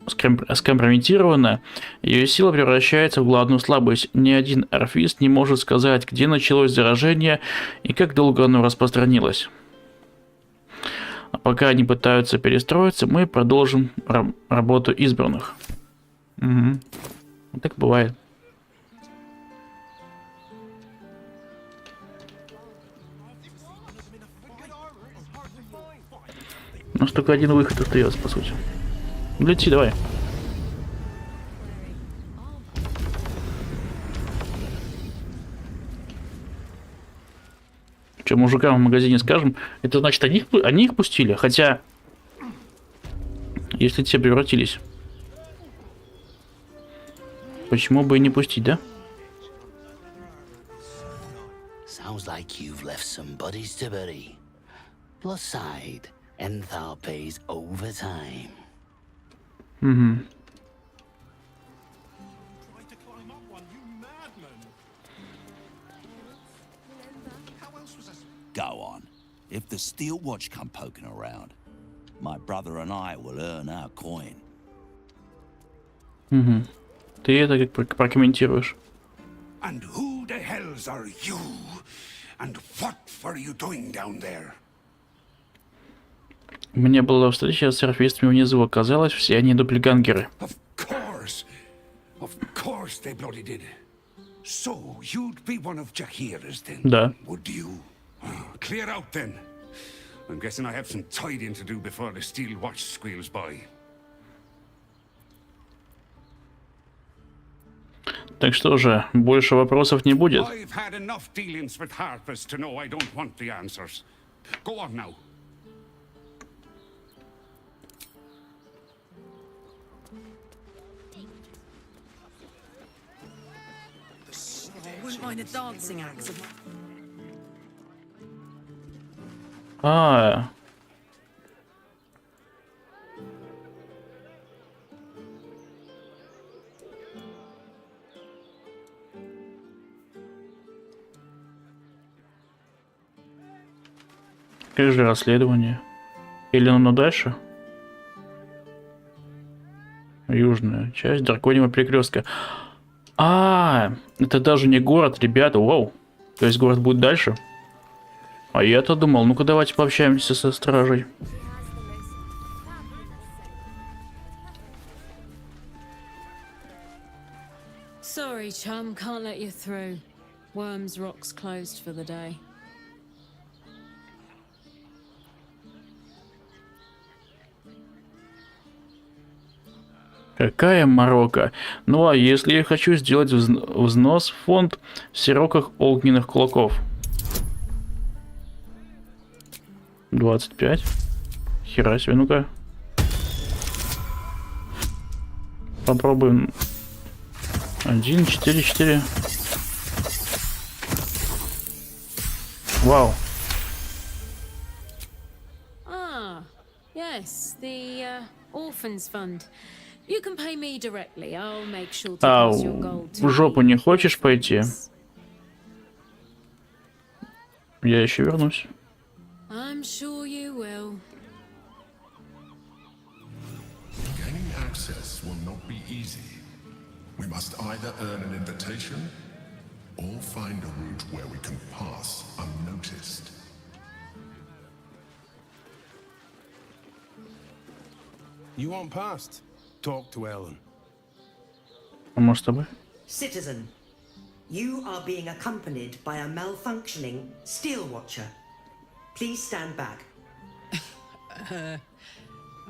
Speaker 1: скомпрометирована, ее сила превращается в главную слабость. Ни один орфист не может сказать, где началось заражение и как долго оно распространилось. А пока они пытаются перестроиться, мы продолжим работу избранных. Угу. Так бывает. У нас только один выход остается, по сути. Лети, давай. Че, мужикам в магазине скажем? Это значит, они их пустили? Хотя, если те превратились, почему бы и не пустить, да?
Speaker 12: Sounds like you've left some buddies to bury. Plus side, Enthal pays overtime.
Speaker 1: Угу.
Speaker 13: Go on. If the Steel Watch come poking around, my brother and I will earn our coin.
Speaker 1: Угу. Ты это как прокомментируешь?
Speaker 14: And who the hells are you? And what were you doing down there?
Speaker 1: У меня была встреча с серфистами внизу. Оказалось, все они дубльгангеры.
Speaker 14: Of course they bloody did. So you'd be one of Jahira's then?
Speaker 1: Да.
Speaker 14: Would you? Clear out then. I'm guessing I have some tidying to do before the steel watch squeals by.
Speaker 1: Так что же, больше вопросов не будет.
Speaker 14: I've had enough dealings with Harpers to know I don't want the answers. Go on now.
Speaker 16: I wouldn't mind a dancing act.
Speaker 1: А, как же расследование? Или оно дальше? Южная часть драконьего перекрестка. А, это даже не город, ребята, вау. То есть город будет дальше? А я-то думал, ну-ка давайте пообщаемся со стражей.
Speaker 17: Sorry, chum, can't let you through. Worms Rock's closed for the day.
Speaker 1: Какая морока. Ну а если я хочу сделать взнос в фонд в сироках огненных кулаков? 25. Хера себе, ну-ка. Попробуем. 1, 4, 4. Вау.
Speaker 17: Ah, yes, the Orphans Fund. You can pay me directly. I'll make sure to pass your gold to
Speaker 1: в жопу не хочешь пойти? Я еще вернусь.
Speaker 17: I'm sure you will.
Speaker 18: Gaining access will not be easy. We must either earn an invitation or find a route where we can pass unnoticed.
Speaker 19: You want past? Talk to Ellen.
Speaker 1: А может, с тобой?
Speaker 20: Citizen, you are being accompanied by a malfunctioning steel watcher. Please stand back.
Speaker 16: I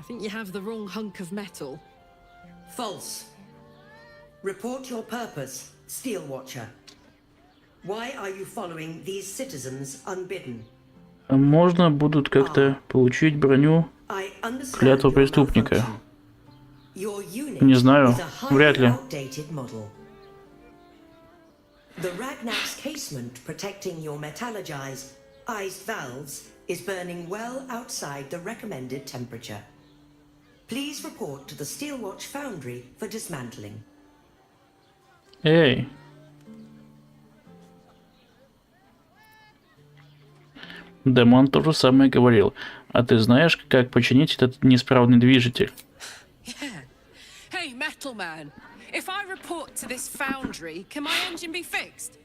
Speaker 16: think you have the wrong hunk of metal.
Speaker 20: False. Report your purpose, steel watcher. Why are you following these citizens unbidden?
Speaker 1: А можно будут как-то получить броню клятву преступника? Не знаю, вряд ли.
Speaker 20: The Ragnar's casement protecting your metallurgized iced valves is burning well outside the recommended temperature. Please report to the Steelwatch Foundry for dismantling.
Speaker 1: Эй. Демон то же самое говорил. А ты знаешь, как починить этот неисправный движитель?
Speaker 2: Hey, Metal Man. If I report to this foundry, can my engine be fixed?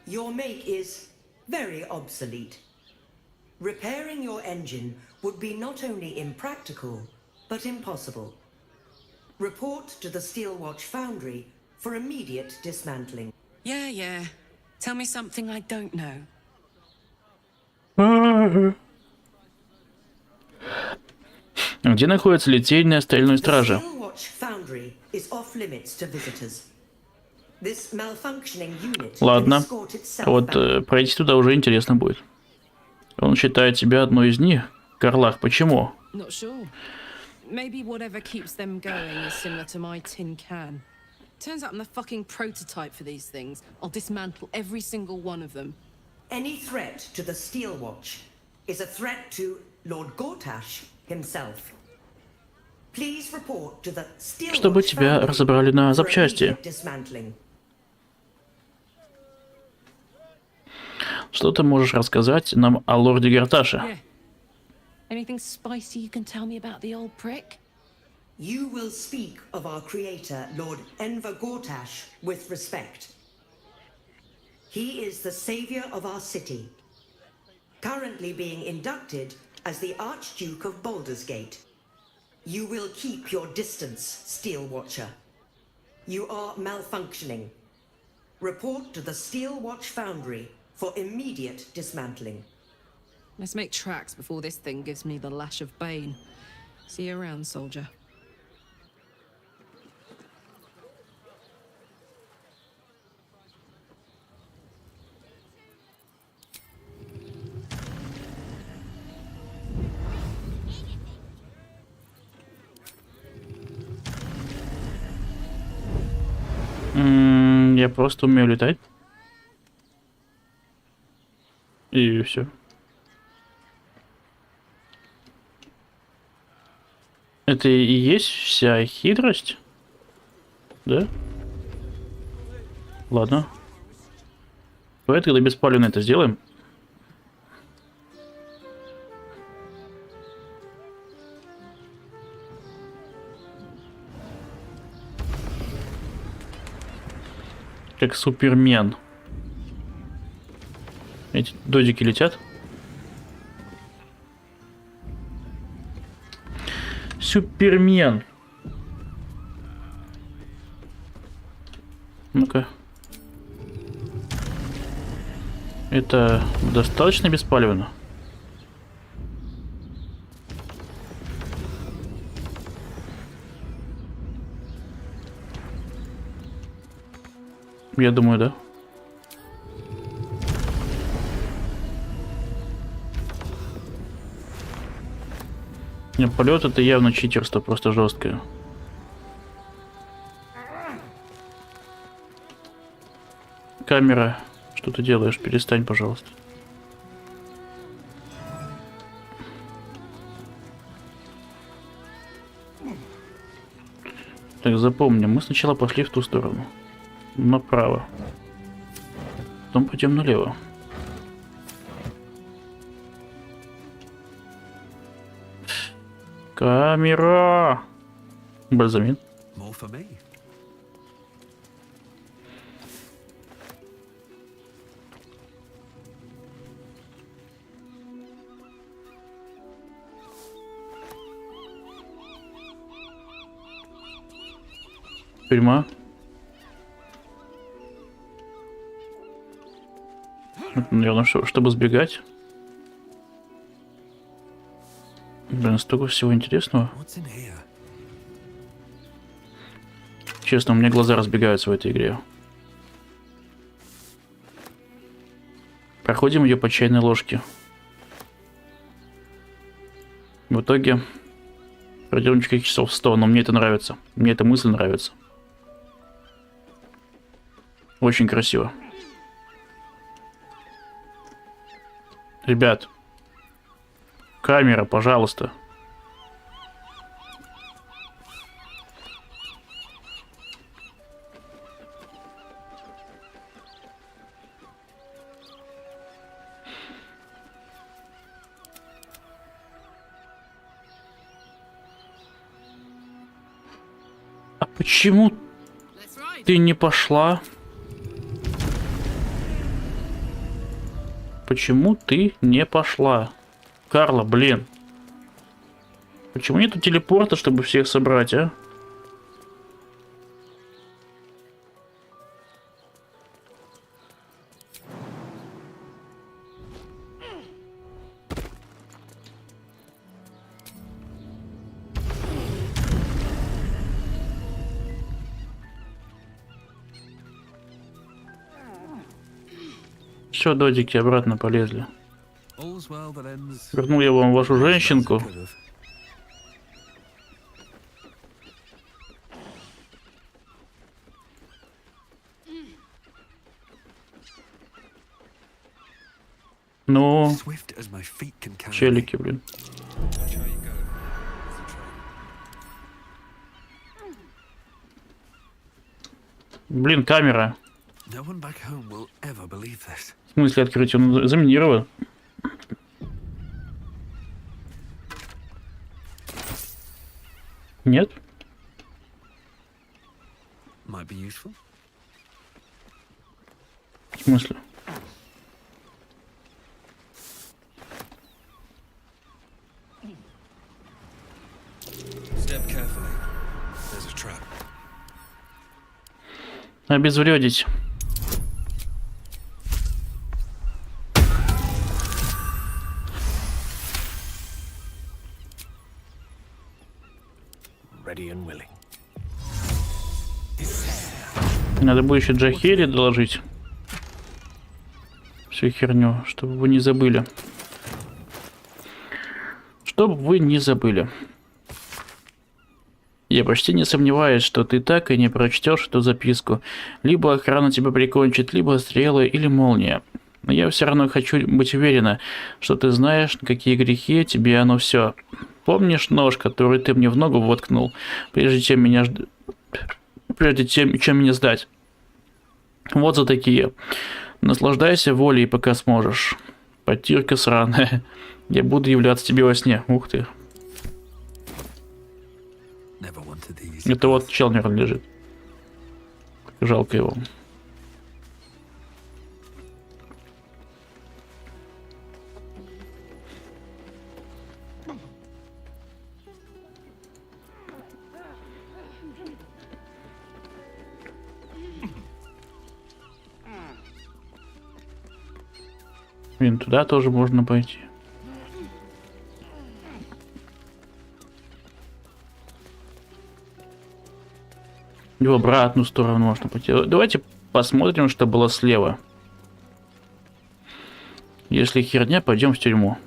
Speaker 20: Your make is very obsolete. Repairing your engine would be not only impractical, but impossible. Report to the Steelwatch Foundry for immediate dismantling.
Speaker 2: Yeah. Tell me something I don't know.
Speaker 1: Где находится литейная стальной стража? Ладно. Вот пройти туда уже интересно будет. Он считает себя одной из них. Карлах, почему?
Speaker 16: Not sure. Maybe whatever keeps them going is similar to my tin can. Turns out I'm the fucking prototype for these things. I'll dismantle every single one of them.
Speaker 20: Any threat to the Steelwatch is a threat to Lord Gortash himself. Please report to the Steelwatch
Speaker 1: Чтобы тебя разобрали на запчасти. Что ты можешь рассказать нам о лорде Горташе?
Speaker 16: Anything spicy you can tell me about the old prick?
Speaker 20: You will speak of our creator, Lord Enver Gortash, with respect. He is the savior of our city, currently being inducted as the Archduke of Baldur's Gate. You will keep your distance, Steel Watcher. You are malfunctioning. Report to the Steel Watch Foundry for immediate dismantling.
Speaker 16: Let's make tracks before this thing gives me the lash of Bane. See you around, soldier.
Speaker 1: Я просто умею летать. И все. Это и есть вся хитрость? Да? Ладно. Давай тогда беспалевно это сделаем. Как Супермен. Эти додики летят. Супермен. Ну-ка. Это достаточно беспалевно? Я думаю, да. Нет, полет это явно читерство, просто жесткое. Камера, что ты делаешь? Перестань, пожалуйста. Так, запомни, мы сначала пошли в ту сторону. Направо. Потом пойдем налево. Камера! Бальзамин. Тюрьма. Наверное, чтобы сбегать. Блин, столько всего интересного. Честно, у меня глаза разбегаются в этой игре. Проходим ее по чайной ложке. В итоге пройдем несколько часов 100, но мне это нравится. Мне эта мысль нравится. Очень красиво. Ребят, камера, пожалуйста. А почему ты не пошла? Почему ты не пошла? Карла, блин. Почему нету телепорта, чтобы всех собрать, а? Все, додики обратно полезли. Вернул я вам вашу женщинку. Ну, челики, блин. Блин, камера. В смысле открыть? Он заминирован. Нет?
Speaker 10: Might be useful.
Speaker 1: В смысле?
Speaker 10: Step carefully. There's a trap.
Speaker 1: Обезвредить.
Speaker 10: Ready and willing.
Speaker 1: Надо будет еще Джахери доложить всю херню, чтобы вы не забыли. Чтобы вы не забыли. Я почти не сомневаюсь, что ты так и не прочтешь эту записку. Либо охрана тебя прикончит, либо стрелы или молния. Но я все равно хочу быть уверена, что ты знаешь, на какие грехи тебе оно все. Помнишь нож, который ты мне в ногу воткнул, прежде чем меня сдать? Вот за такие. Наслаждайся волей, пока сможешь. Потирка сраная. Я буду являться тебе во сне. Ух ты. Это вот чел, наверное, лежит. Жалко его. Блин, туда тоже можно пойти. И в обратную сторону можно пойти. Давайте посмотрим, что было слева. Если херня, пойдем в тюрьму.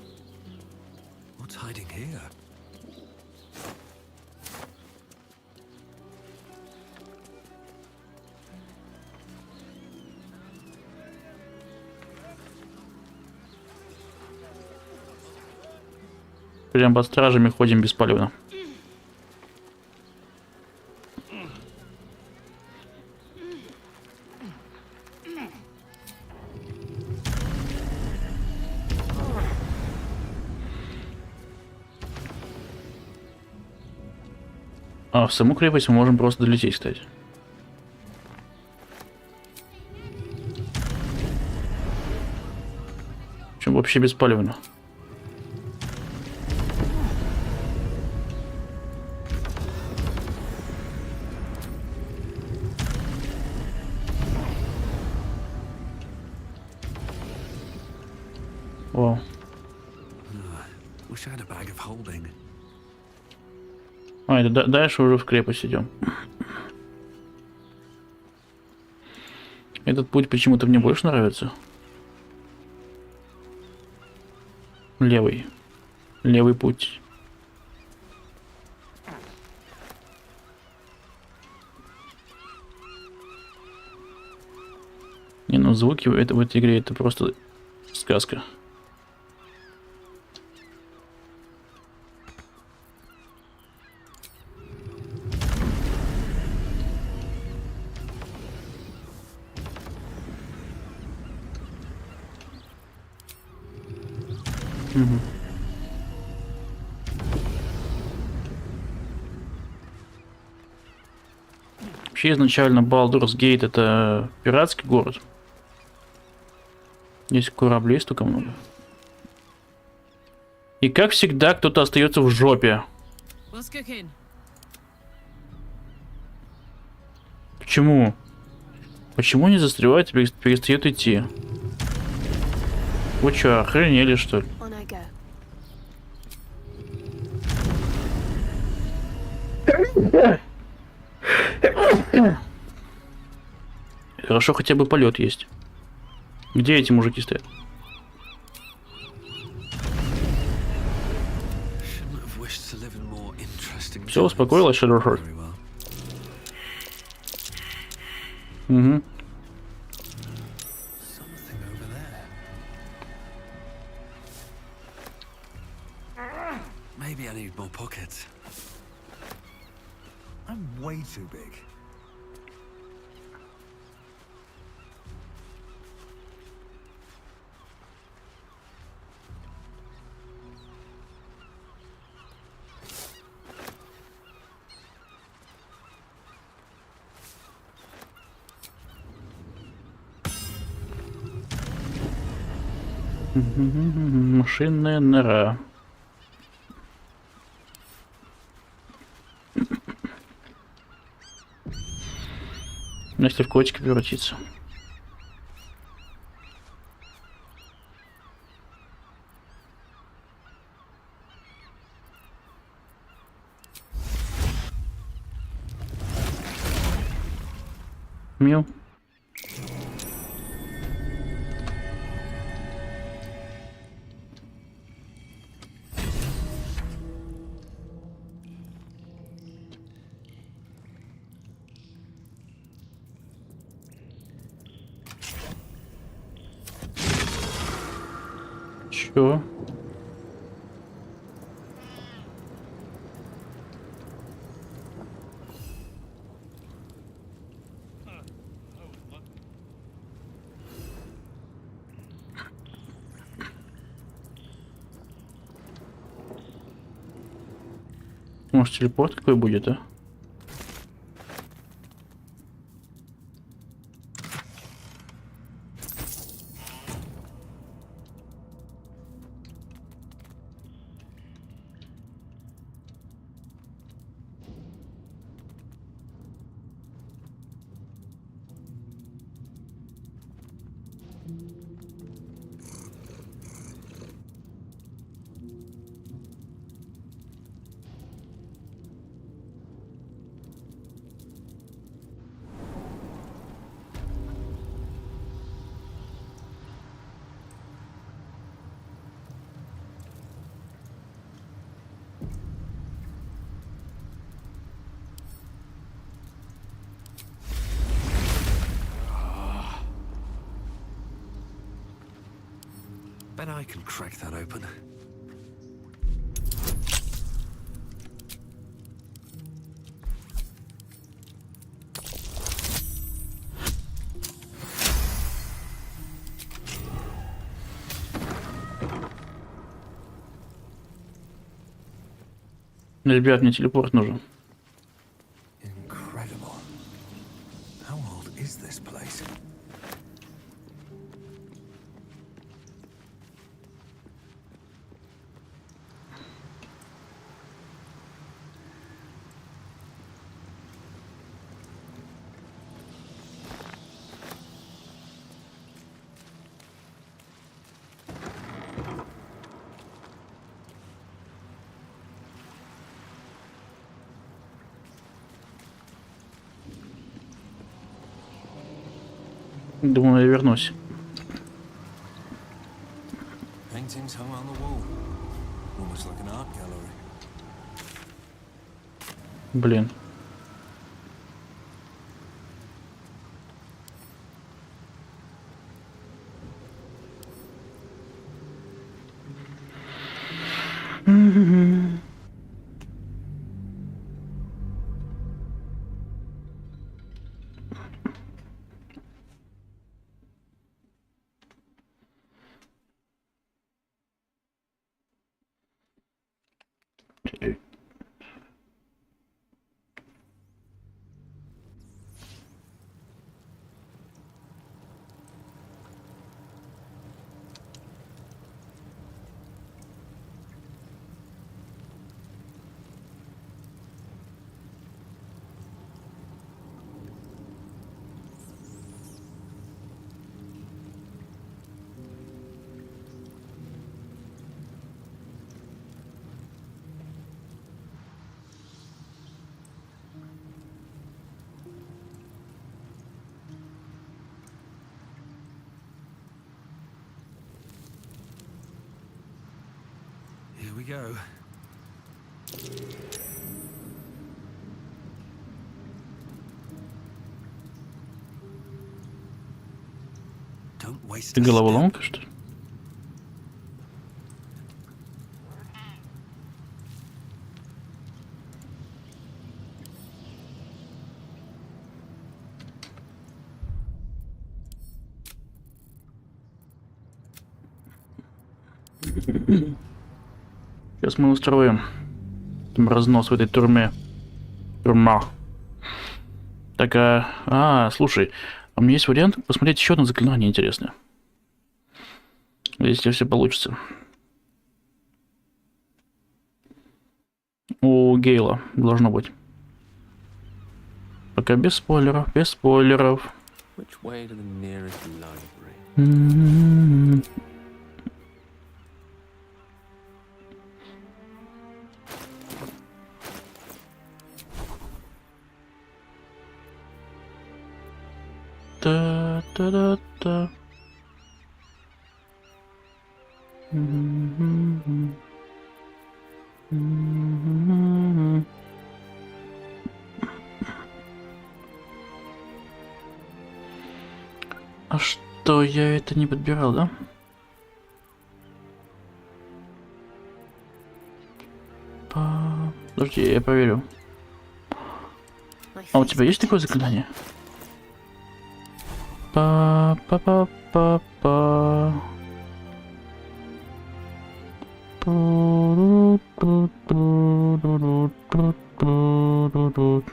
Speaker 1: Прям под стражами ходим беспалевно. А в саму крепость мы можем просто долететь, кстати. Причем вообще беспалевно. Вау. А, это дальше уже в крепость идем. Этот путь почему-то мне больше нравится. Левый. Левый путь. Не, ну звуки в этой игре это просто сказка. Угу. Вообще изначально BALDURS Gate это пиратский город. Здесь кораблей столько много. И как всегда кто-то остается в жопе. Почему? Почему не застревает и перестает идти? Вы что, охренели что ли? Хорошо, хотя бы полет есть. Где эти мужики стоят? Все, успокоилась, Shadowheart. Угу.
Speaker 10: Maybe I need more pockets. I'm way too big.
Speaker 1: Машинная нора. Если в котика превратиться. Мяу. Чё? Может, телепорт какой будет, а?
Speaker 10: Bet I can crack that open.
Speaker 1: Ребят, мне телепорт нужен.
Speaker 10: Incredible. How old is this place?
Speaker 1: Думаю, я вернусь.
Speaker 10: Paintings hung on the wall. Almost like an art gallery.
Speaker 1: Блин.
Speaker 10: Here we go. Don't waste
Speaker 1: Ты головоломка, что ли? Сейчас мы устроим там разнос в этой тюрьме. Тюрьма. Так, слушай, а у меня есть вариант посмотреть еще одно заклинание интересное. Если все получится. У Гейла должно быть. Пока без спойлеров, без спойлеров.
Speaker 10: Which way to the nearest library?
Speaker 1: Та-та-та-та. А что, я это не подбирал, да? Подожди, я проверю. А у тебя есть такое заклинание? Па-па-па-па-па.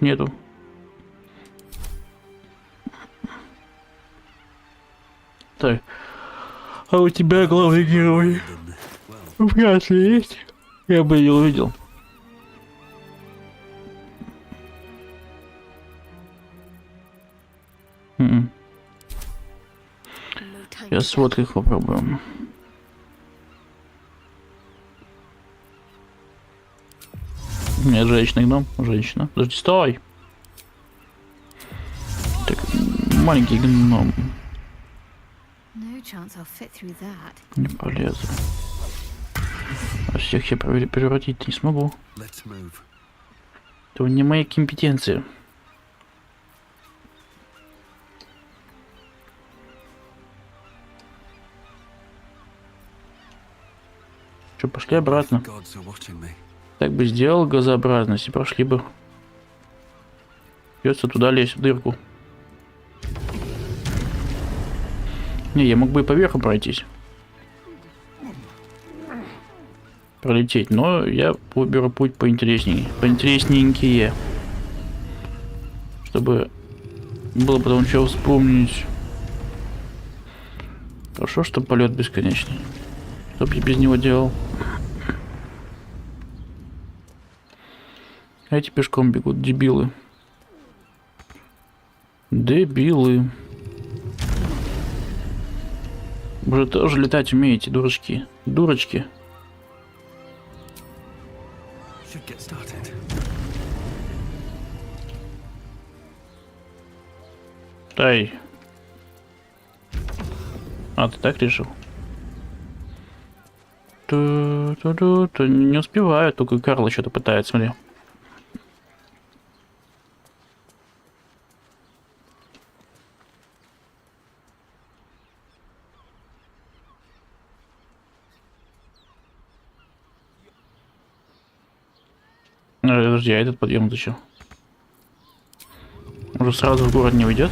Speaker 1: Нету. Так. А у тебя главный герой? Вряд ли есть. Я бы ее увидел. Сейчас вот их попробуем. Нет, женщина, гном. Женщина. Подожди, стой! Так, маленький гном. Не полезу. А всех я превратить не смогу. Это не мои компетенции. Что, пошли обратно. Так бы сделал газообразность и прошли бы. Придется туда лезть, в дырку. Не, я мог бы и по верху пройтись. Пролететь, но я выберу путь поинтереснее. Поинтересненькие. Чтобы было потом что вспомнить. Хорошо, что полет бесконечный. Что бы я без него делал? А эти пешком бегут, дебилы. Дебилы. Вы же тоже летать умеете, дурачки. Дурочки. Ай. А, ты так решил? Не успеваю, только Карл что-то пытается, смотри. Подожди, а этот подъем зачем? Уже сразу в город не уйдет?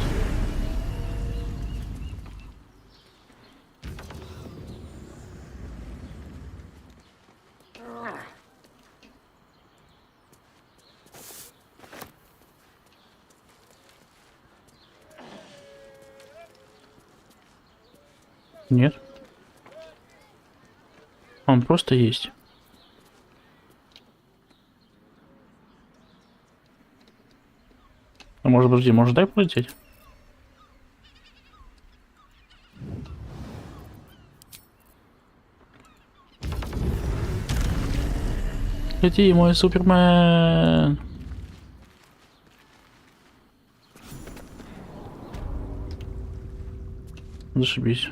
Speaker 1: Нет. Он просто есть. А может, подожди, может дай полететь? Лети, мой Супермен! Зашибись.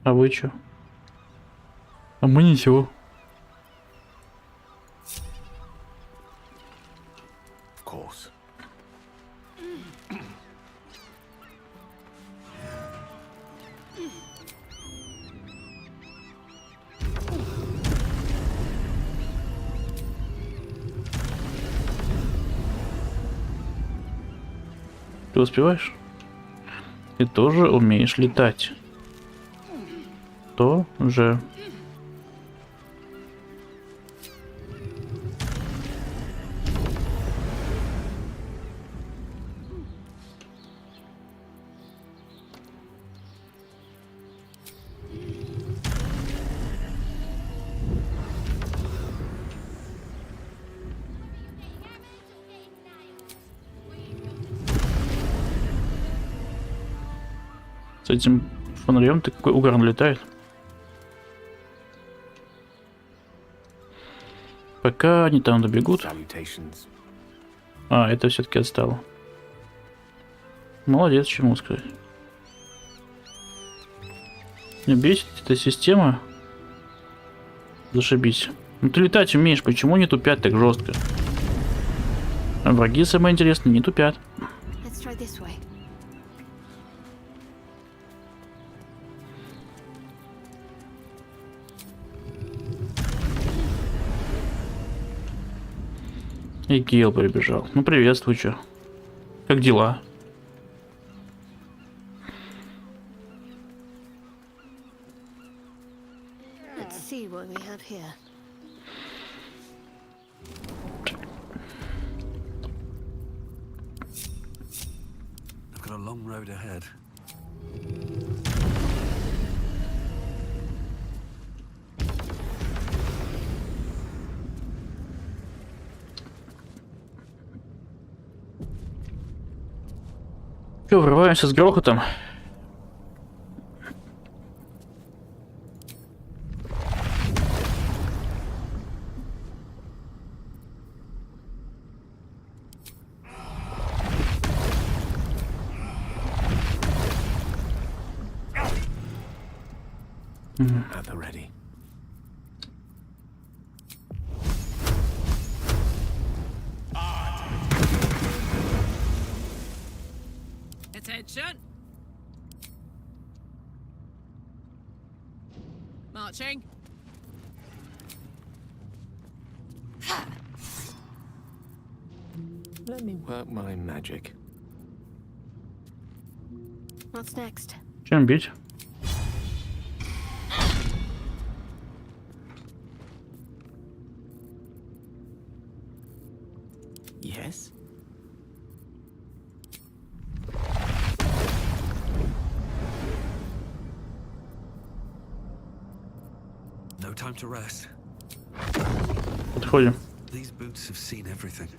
Speaker 1: А вы чё? А мы ничего. Ты успеваешь? Ты тоже умеешь летать. Тоже. С этим фонарем такой угарно летает. Пока они там добегут. А, это все-таки отстало. Молодец, чему сказать. Меня бесит эта система. Зашибись. Ну ты летать умеешь, почему не тупят так жестко? А враги, самое интересное, не тупят. И Гейл прибежал. Ну приветствую, чё. Как дела?
Speaker 4: Let's see what we have here.
Speaker 10: I've got a long road ahead.
Speaker 1: Чё, врываемся с грохотом?
Speaker 10: At the ready.
Speaker 2: Attention. Marching.
Speaker 10: Let me work my magic.
Speaker 4: What's next?
Speaker 1: Чем бить?
Speaker 10: Yes. No time to rest.
Speaker 1: Подходим.
Speaker 10: These boots have seen everything.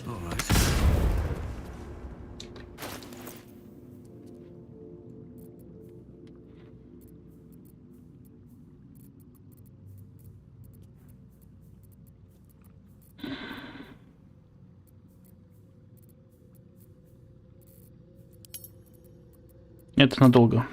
Speaker 10: All right.
Speaker 1: Это надолго.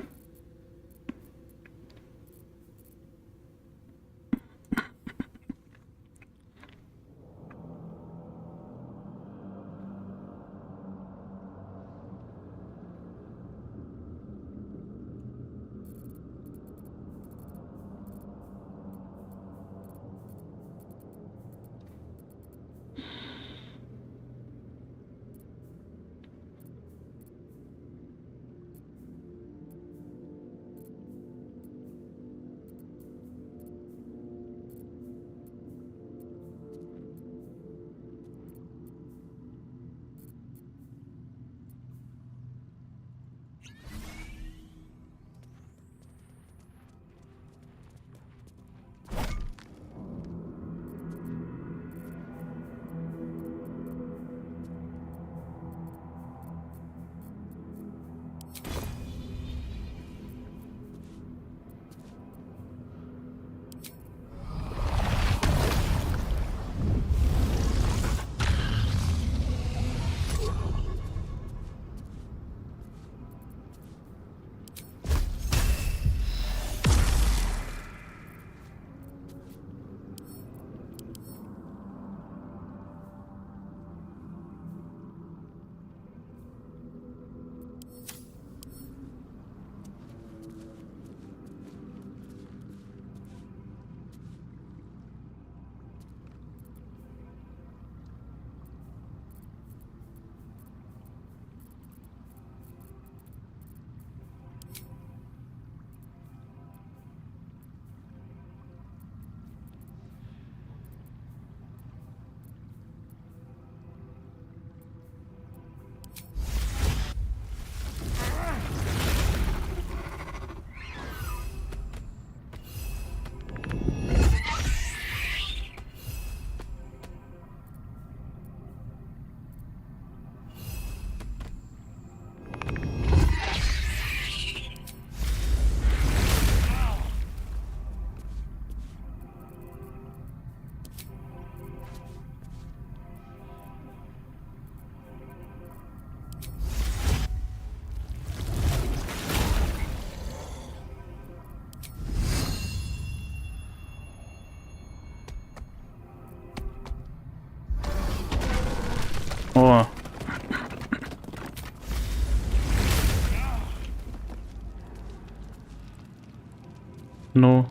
Speaker 1: Ну.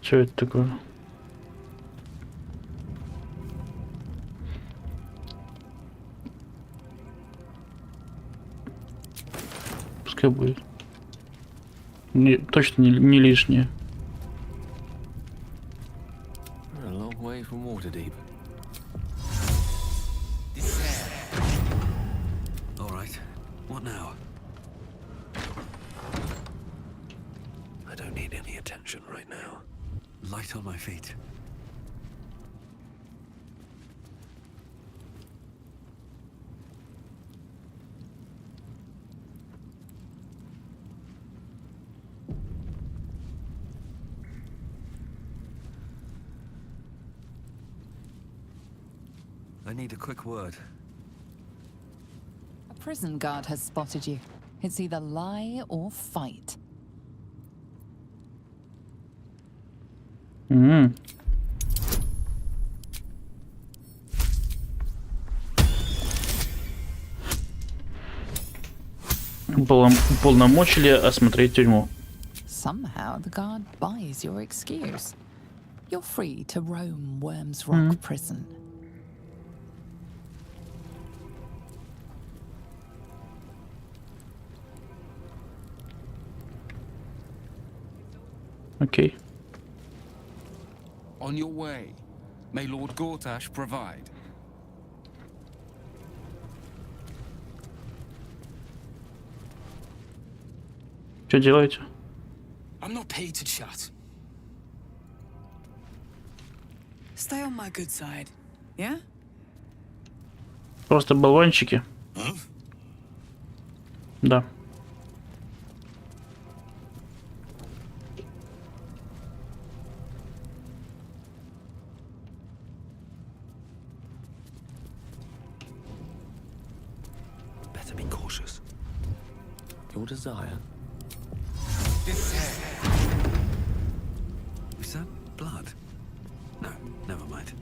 Speaker 1: Что это такое? Пускай будет. Точно не лишнее.
Speaker 10: A long way from Waterdeep. All right. What now? I don't need any attention right now. Light on my feet. I need a quick word.
Speaker 11: A prison guard has spotted you. It's either lie or fight.
Speaker 1: Уполномочили осмотреть тюрьму.
Speaker 11: Somehow the guard buys your excuse. You're free to roam Worm's Rock prison.
Speaker 1: Окей.
Speaker 13: On your way. May Lord Gortash provide.
Speaker 1: Что делаете?
Speaker 5: I'm not paid to chat. Stay on my good side, yeah?
Speaker 1: Просто болванчики. Да.
Speaker 10: Better be cautious. Your desire. Is that blood? No, never mind.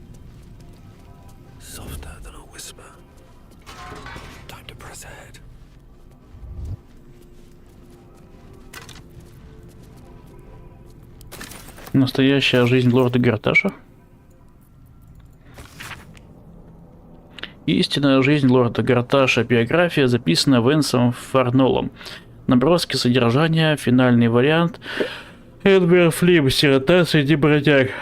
Speaker 10: Softer than a whisper. Time to press ahead.
Speaker 1: Настоящая жизнь лорда Горташа. Истинная жизнь лорда Горташа. Биография записана Венсом Фарнолом. Наброски содержания. Финальный вариант. Эдвер Флим. Сирота среди бродяг.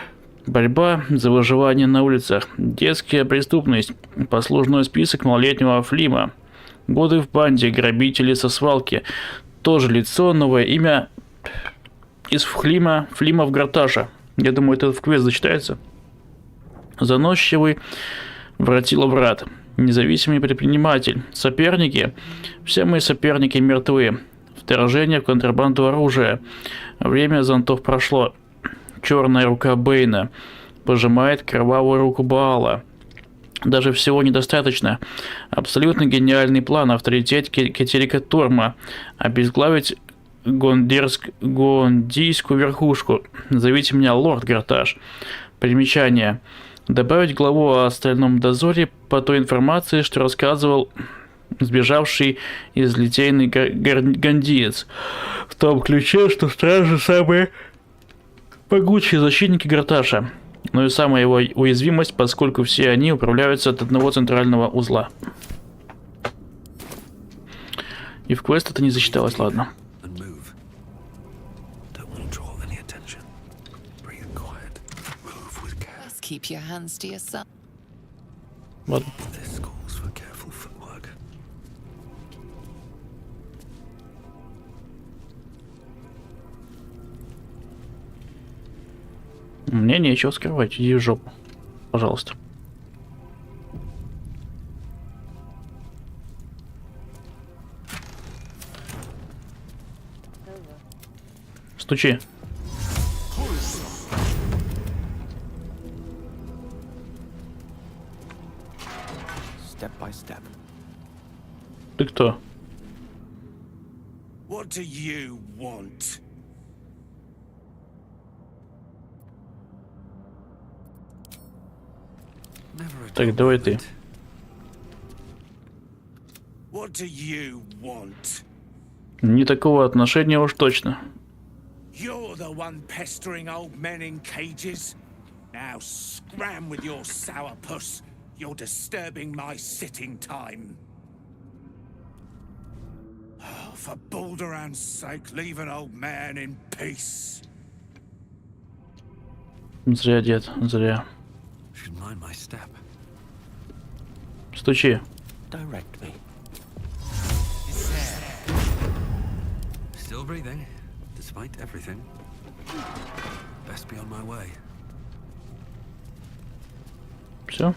Speaker 1: Борьба за выживание на улицах. Детская преступность. Послужной список малолетнего Флима. Годы в банде. Грабители со свалки. Тоже лицо. Новое имя из Флима в Горташа. Я думаю, это в квест зачитается. Заносчивый воротила брат. Независимый предприниматель. Соперники. Все мои соперники мертвы. Вторжение в контрабанду оружия. Время зонтов прошло. Черная рука Бэйна пожимает кровавую руку Баала. Даже всего недостаточно. Абсолютно гениальный план. Авторитет Кетерика Торма. Обезглавить гондийскую верхушку. Зовите меня лорд Горташ. Примечание. Добавить главу о остальном дозоре по той информации, что рассказывал сбежавший из литейный гондиец. В том ключе, что стражи самые могучие защитники Горташа. Но и самая его уязвимость, поскольку все они управляются от одного центрального узла. И в квест это не засчиталось, ладно.
Speaker 11: Keep your hands to yourself.
Speaker 1: Вот. Мне нечего скрывать, иди в жопу, пожалуйста. Стучи.
Speaker 10: Step by step.
Speaker 1: Ты кто?
Speaker 5: What What do you want?
Speaker 1: Так, давай ты.
Speaker 5: What do you want?
Speaker 1: Не такого отношения уж точно.
Speaker 5: You're the one pestering old men in cages. Now scram with your sourpuss. You're disturbing my sitting time. Oh, for Balduran's sake, leave an old man in peace.
Speaker 1: Зря, дед, зря.
Speaker 10: Should mind my step.
Speaker 1: Стучи.
Speaker 10: Direct me. Still breathing, despite everything. Best be on my way.
Speaker 1: Все.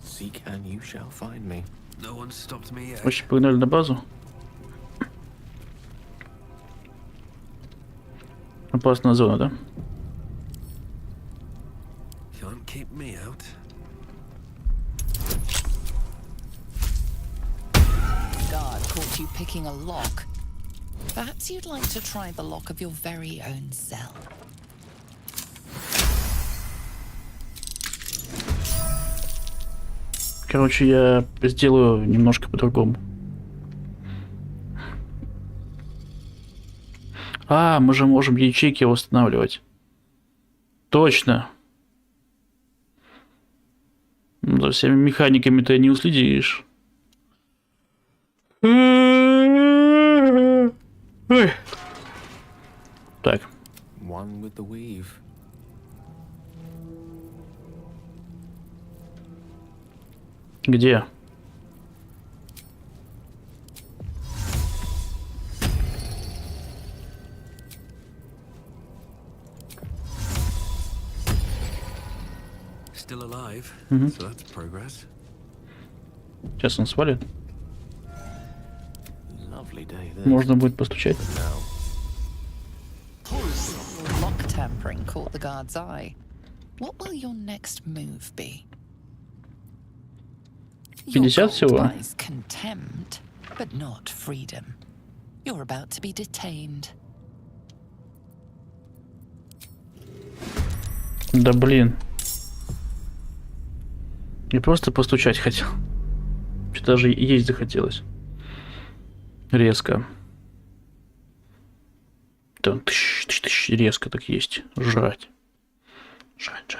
Speaker 10: Seek and you shall find me. No one stopped me yet.
Speaker 1: Очень погнали на базу. Опасная зона, да?
Speaker 10: Can't keep me out.
Speaker 11: Guard caught you picking a lock. Perhaps you'd like to try the lock of your very own cell.
Speaker 1: Короче, я сделаю немножко по-другому. А, мы же можем ячейки восстанавливать. Точно. За всеми механиками ты не уследишь. Ой. Так.
Speaker 10: One with the weave.
Speaker 1: Где?
Speaker 10: Still alive, so that's progress.
Speaker 1: Сейчас он свалит.
Speaker 10: Lovely day this.
Speaker 1: Можно будет постучать.
Speaker 11: Lock tampering caught the guard's eye. What will your next move be?
Speaker 1: 50 всего.
Speaker 11: Buys contempt, but not freedom. You're about to be detained.
Speaker 1: Да блин. Я просто постучать хотел. Что-то даже есть захотелось. Резко. Там резко так есть. Жрать. Жрать.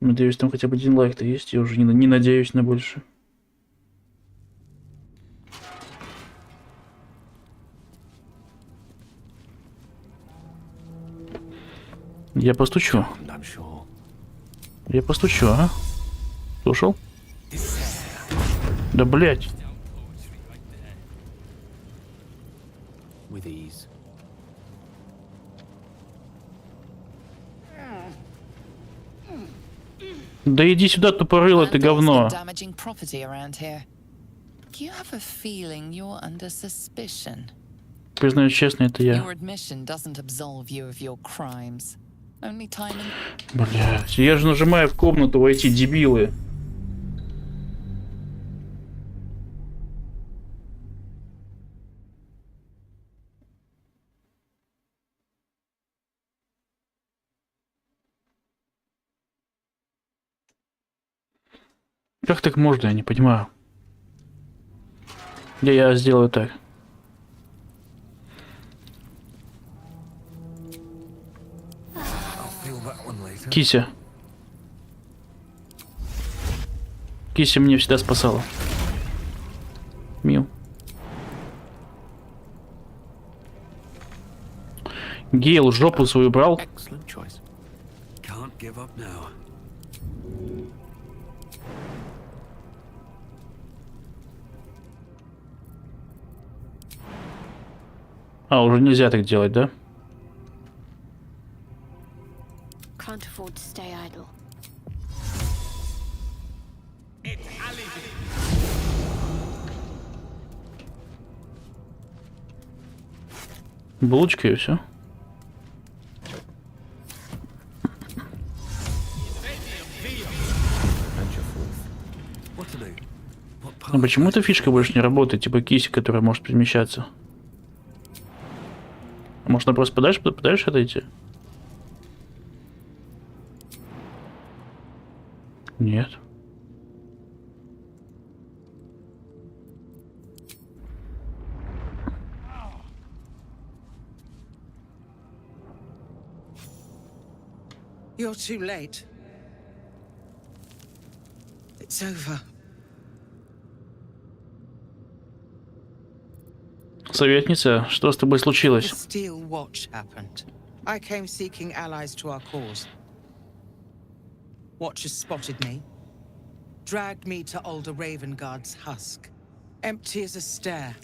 Speaker 1: Надеюсь, там хотя бы один лайк-то есть. Я уже не надеюсь на больше. Я постучу. Я постучу, а? Слушал? Да блять. Да иди сюда, тупорыло ты говно. Признаюсь честно, это я. Блять, я же нажимаю в комнату войти, дебилы. Как так можно, я не понимаю. Я сделаю так. Кися. Кися меня всегда спасала. Мил. Гейл жопу свою брал. А, уже нельзя так делать, да?
Speaker 4: Can't afford to stay idle.
Speaker 1: Булочка и все. А почему эта фишка больше не работает? Типа кисть, которая может перемещаться. А может она просто подальше отойти? Нет.
Speaker 2: You're too late. It's over.
Speaker 1: Советница, что с тобой
Speaker 2: The
Speaker 1: случилось?
Speaker 2: Steel Watch happened. I came seeking allies to our cause. Watchers spotted me, dragged me to Older Ravengard's husk, empty as a stare.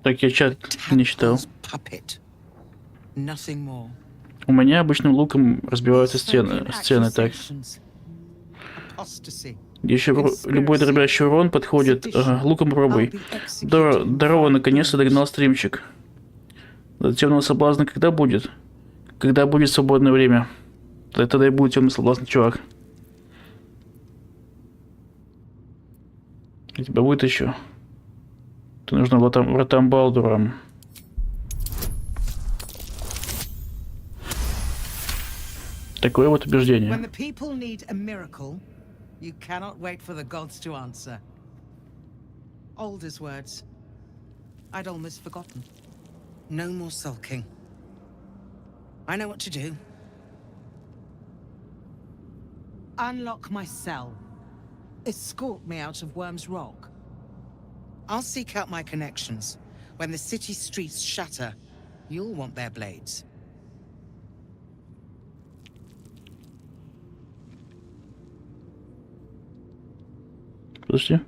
Speaker 1: Так я чат не читал.
Speaker 2: Puppet. Nothing more.
Speaker 1: У меня обычным луком разбиваются стены так.
Speaker 2: Apostasy.
Speaker 1: Еще любой дробящий урон подходит. Луком пробуй. Здорово, наконец-то догнал стримчик. До темного соблазна когда будет? Когда будет свободное время? Тогда и будет темный соблазн, чувак. У тебя будет еще. Ты нужно вратам Балдурам. Такое вот убеждение.
Speaker 2: When the people need a miracle, you cannot wait for the gods to answer. Older's words. I'd almost forgotten. No more sulking. I know what to do. Unlock my cell. Escort me out of Worm's Rock. I'll seek out my connections. When the city streets shatter, you'll want their blades.
Speaker 1: Подожди.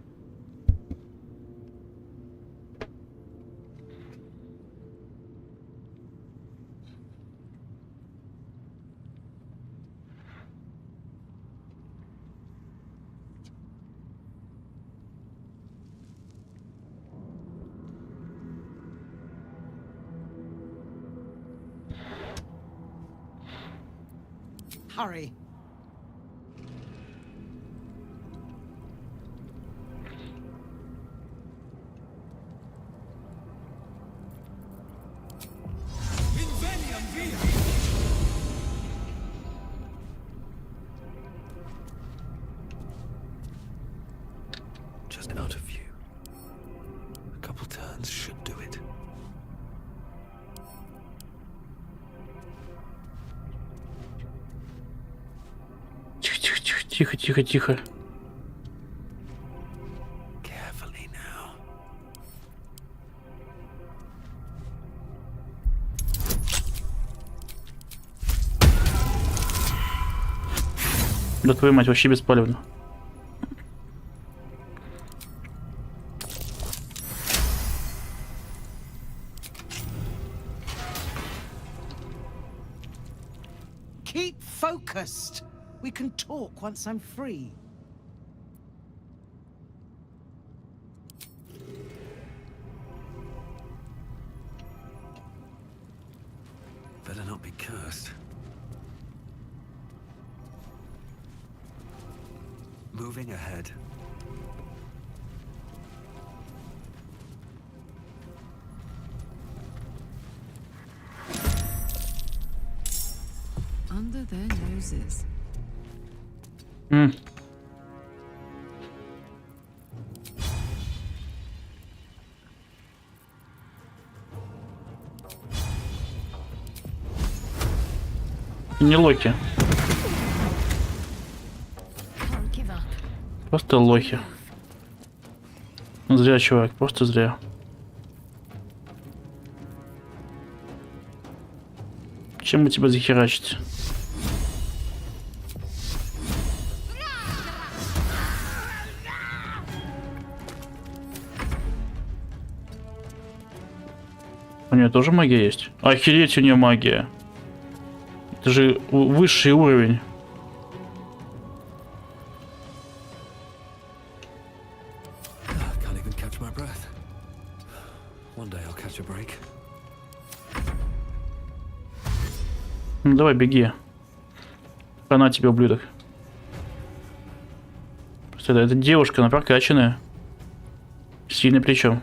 Speaker 2: Hurry.
Speaker 10: Just out of view. A couple turns should do it.
Speaker 1: Тихо.
Speaker 10: Carefully now.
Speaker 1: Да твою мать, вообще беспалевно.
Speaker 2: Keep focused. We can talk once I'm free.
Speaker 10: Better not be cursed. Moving ahead.
Speaker 16: Under their noses.
Speaker 1: Не локи. Просто лохи. Зря, чувак, просто зря. Чем бы тебя захерачить? У нее тоже магия есть? Охереть, у нее магия. Это же высший уровень.
Speaker 10: Can't even catch my breath. One day I'll catch a break.
Speaker 1: Ну давай, беги. Хана тебе, ублюдок. Это девушка, она прокачанная. Сильно причем.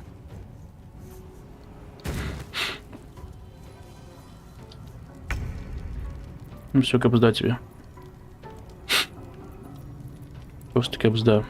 Speaker 1: Ну все, капзда тебе. Просто капзда.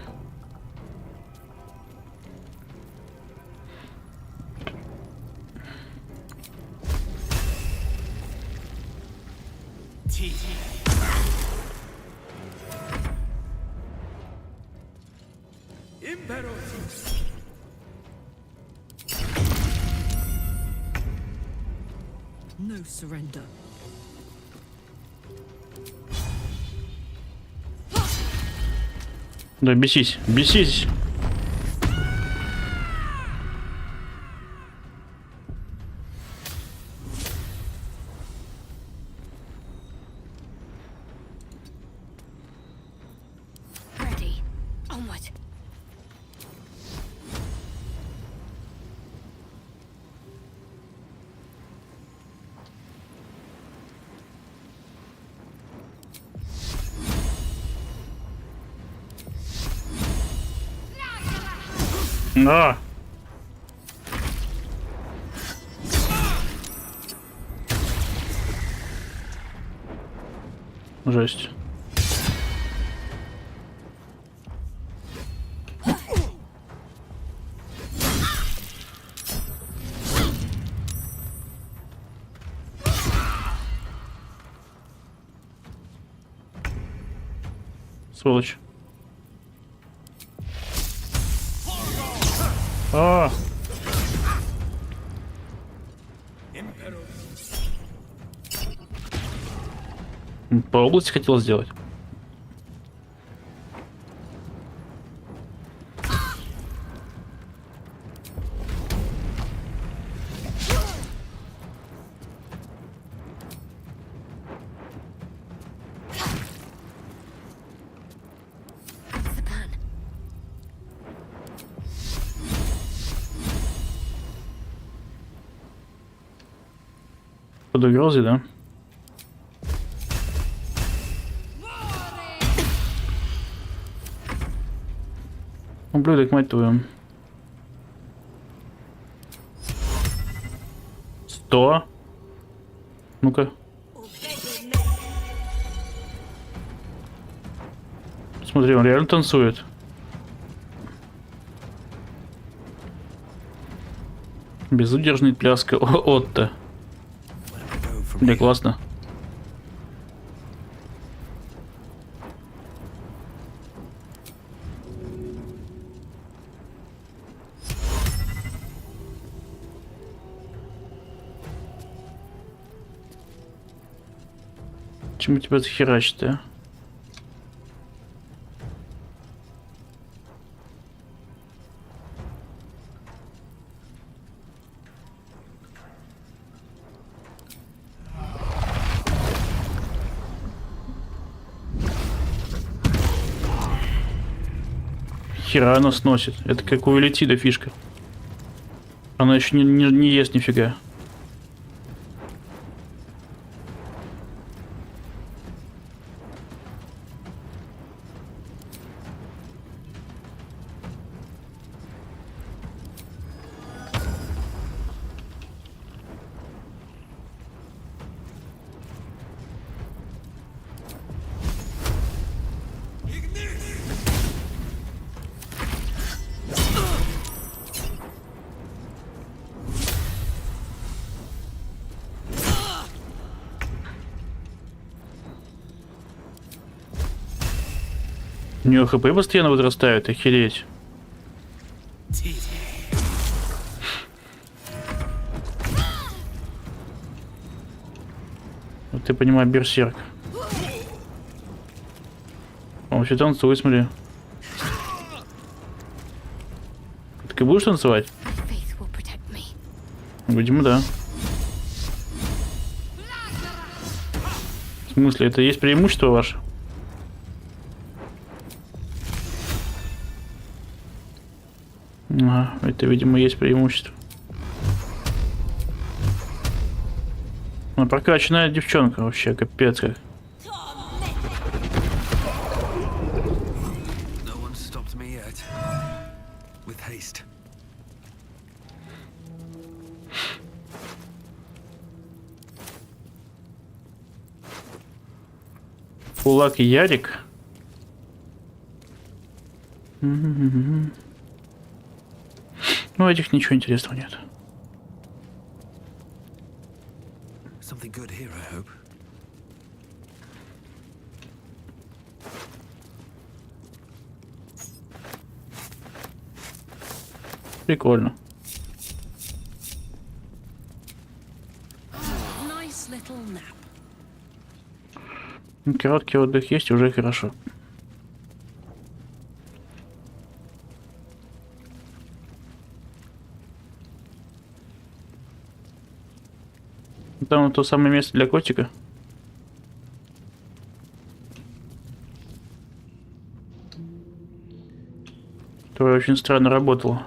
Speaker 16: No surrender.
Speaker 1: Да, бесись, бесись.
Speaker 4: Ready. Onward.
Speaker 1: А! Жесть. Сволочь. А! По области хотел сделать. Под угрозой, да? Ублюдок, мать твою. 100. Ну-ка. Смотри, он реально танцует. Безудержный пляска Отто. Да, классно. Чему тебя захерачить, а? Хера она сносит. Это как у иллитида фишка. Она еще не ест нифига. У нее хп постоянно возрастает, охереть. Вот ты понимаешь, берсерк. Он вообще танцует, смотри. Ты будешь танцевать? Видимо, да. В смысле, это есть преимущество ваше? Ага, это, видимо, есть преимущество. Она прокачанная девчонка вообще, капец как.
Speaker 10: right. With haste.
Speaker 1: Кулак и Ярик. Ну, этих ничего интересного нет.
Speaker 10: Something good here, I hope.
Speaker 1: Прикольно.
Speaker 2: Nice little nap.
Speaker 1: Короткий отдых есть, уже хорошо. Там то самое место для котика. Которое очень странно работало.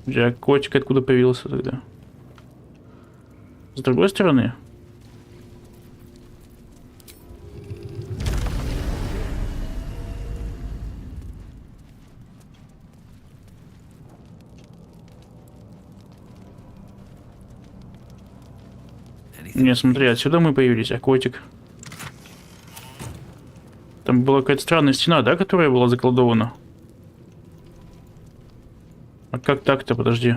Speaker 1: А котик откуда появился тогда? С другой стороны? Не, смотри, отсюда мы появились, а котик? Там была какая-то странная стена, да, которая была заколдована? А как так-то, подожди.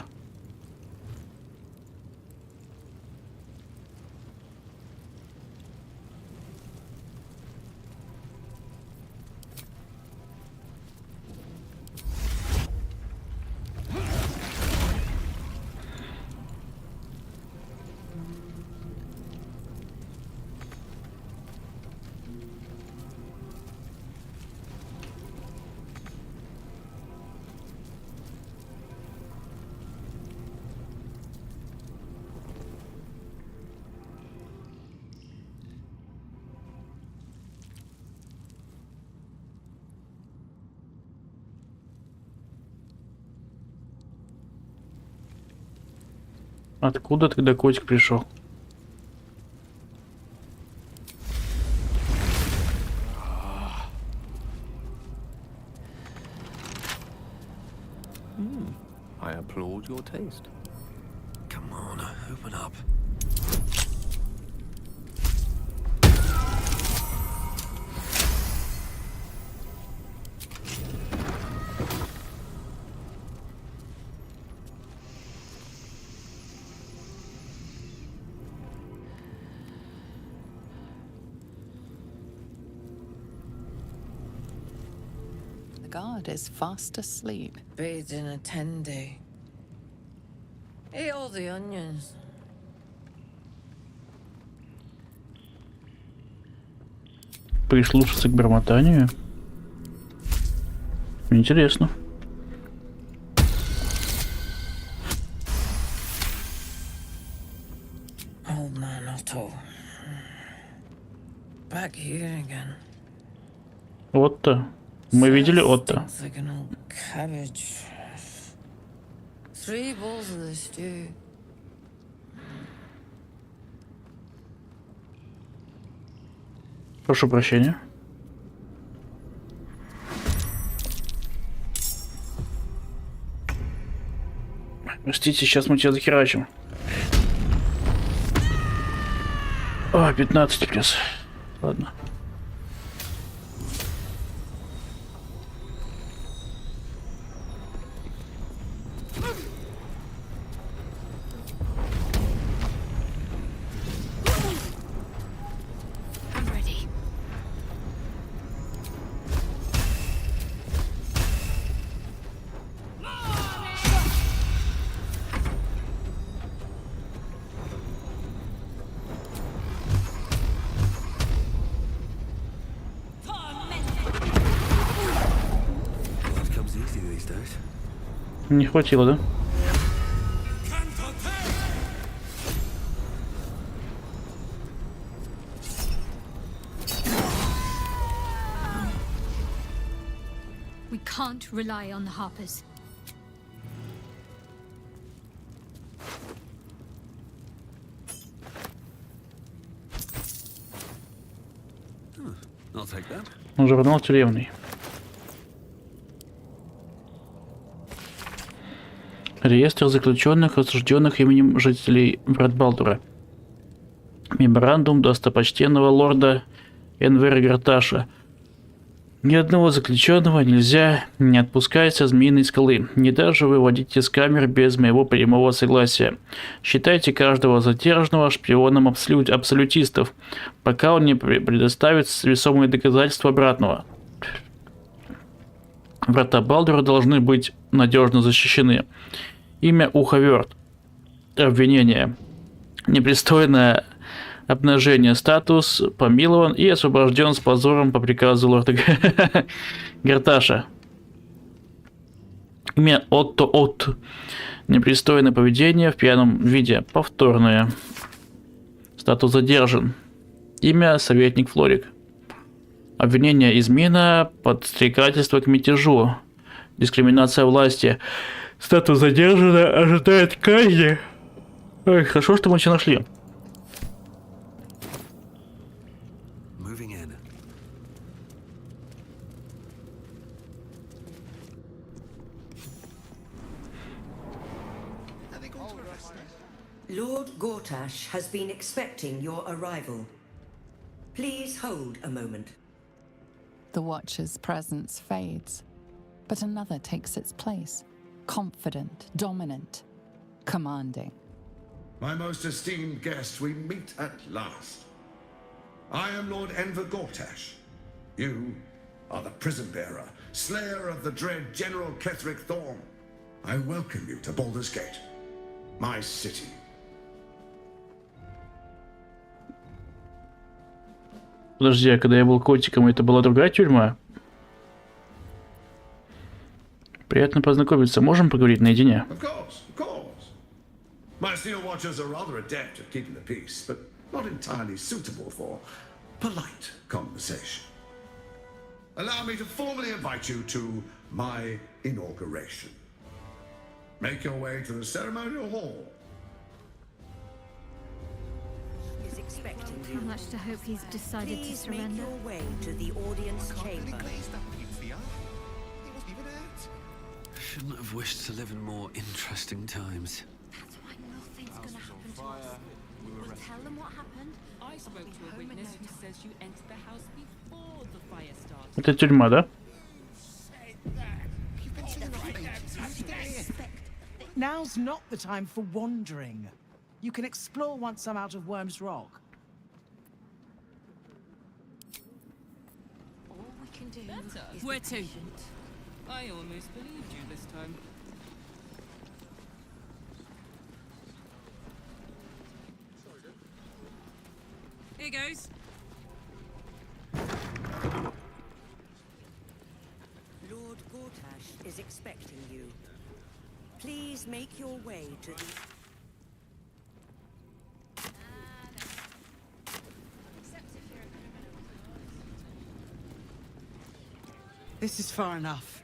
Speaker 1: Откуда тогда котик пришел?
Speaker 10: I applaud your taste. Come on, open up.
Speaker 11: The guard is fast asleep.
Speaker 21: Bathed in a tendy. Eat all the onions.
Speaker 1: Прислушаться к бормотанию. Интересно.
Speaker 21: Old man Otto. Back here again.
Speaker 1: Отто. Мы видели Отто.
Speaker 21: Stinks like an old cabbage. 3 bowls of the stew.
Speaker 1: Прошу прощения. Простите, сейчас мы тебя захерачим. О, 15 плюс. Ладно. Не хватило, да?
Speaker 8: We can't rely on the Harpers.
Speaker 10: I'll take that.
Speaker 1: Журнал тюремный. Реестр заключенных, осужденных именем жителей Балдура. Меморандум достопочтенного лорда Энвергарташа. Ни одного заключенного нельзя не отпускать со Змеиной скалы, не даже выводить из камер без моего прямого согласия. Считайте каждого задержанного шпионом абсолютистов, пока он не предоставит весомые доказательства обратного. Врата Балдура должны быть надежно защищены. Имя Уховерт. Обвинение. Непристойное обнажение. Статус помилован и освобожден с позором по приказу лорда Гарташа. Имя Отто. Непристойное поведение в пьяном виде. Повторное. Статус задержан. Имя советник Флорик. Обвинение измена, подстрекательство к мятежу. Дискриминация власти. Статус задержана, ожидает казни. Ой, хорошо, что мы все нашли.
Speaker 20: Lord Gortash has been expecting your arrival. Please hold a moment.
Speaker 11: The Watcher's presence fades, but another takes its place. Confident, dominant, commanding.
Speaker 14: My most esteemed guest, we meet at last. I am Lord Enver Gortash. You are the prison bearer, slayer of the dread General Ketheric Thorn. I welcome you to Baldur's Gate, my city.
Speaker 1: Подожди, а когда я был котиком, это была другая тюрьма? Приятно познакомиться. Можем поговорить наедине?
Speaker 14: Of course. My steel watchers are rather adept at keeping the peace, but not entirely suitable for polite conversation. Allow me to formally invite you to my inauguration. Make your way to the ceremonial hall.
Speaker 8: How much to hope he's decided to surrender?
Speaker 20: Make your way to the audience chamber.
Speaker 10: Shouldn't have wished to live in more interesting times.
Speaker 4: That's why nothing's gonna happen to us. We'll tell them what happened.
Speaker 2: I spoke to a witness who says you entered the house before the fire started.
Speaker 1: Это тюрьма, да?
Speaker 6: Now's not the time for wandering. You can explore once I'm out of Worm's Rock.
Speaker 2: All we can do is where to? I almost believed you this time. Here goes.
Speaker 20: Lord Gortash is expecting you. Please make your way to the...
Speaker 6: This is far enough.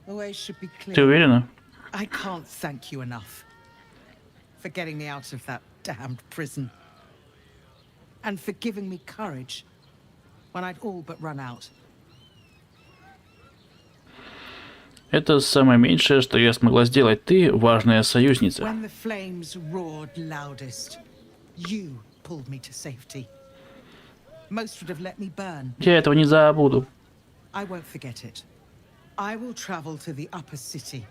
Speaker 6: The way should be clear.
Speaker 1: Ты уверена?
Speaker 6: I can't thank you enough for getting me out of that damned prison. And for giving me courage when I'd all but run out.
Speaker 1: Это самое меньшее, что я смогла сделать. Ты важная союзница.
Speaker 6: When the flames roared loudest, you pulled me to safety. Most would have let me burn.
Speaker 1: Я этого не забуду.
Speaker 6: I won't forget it. I will travel to the upper city.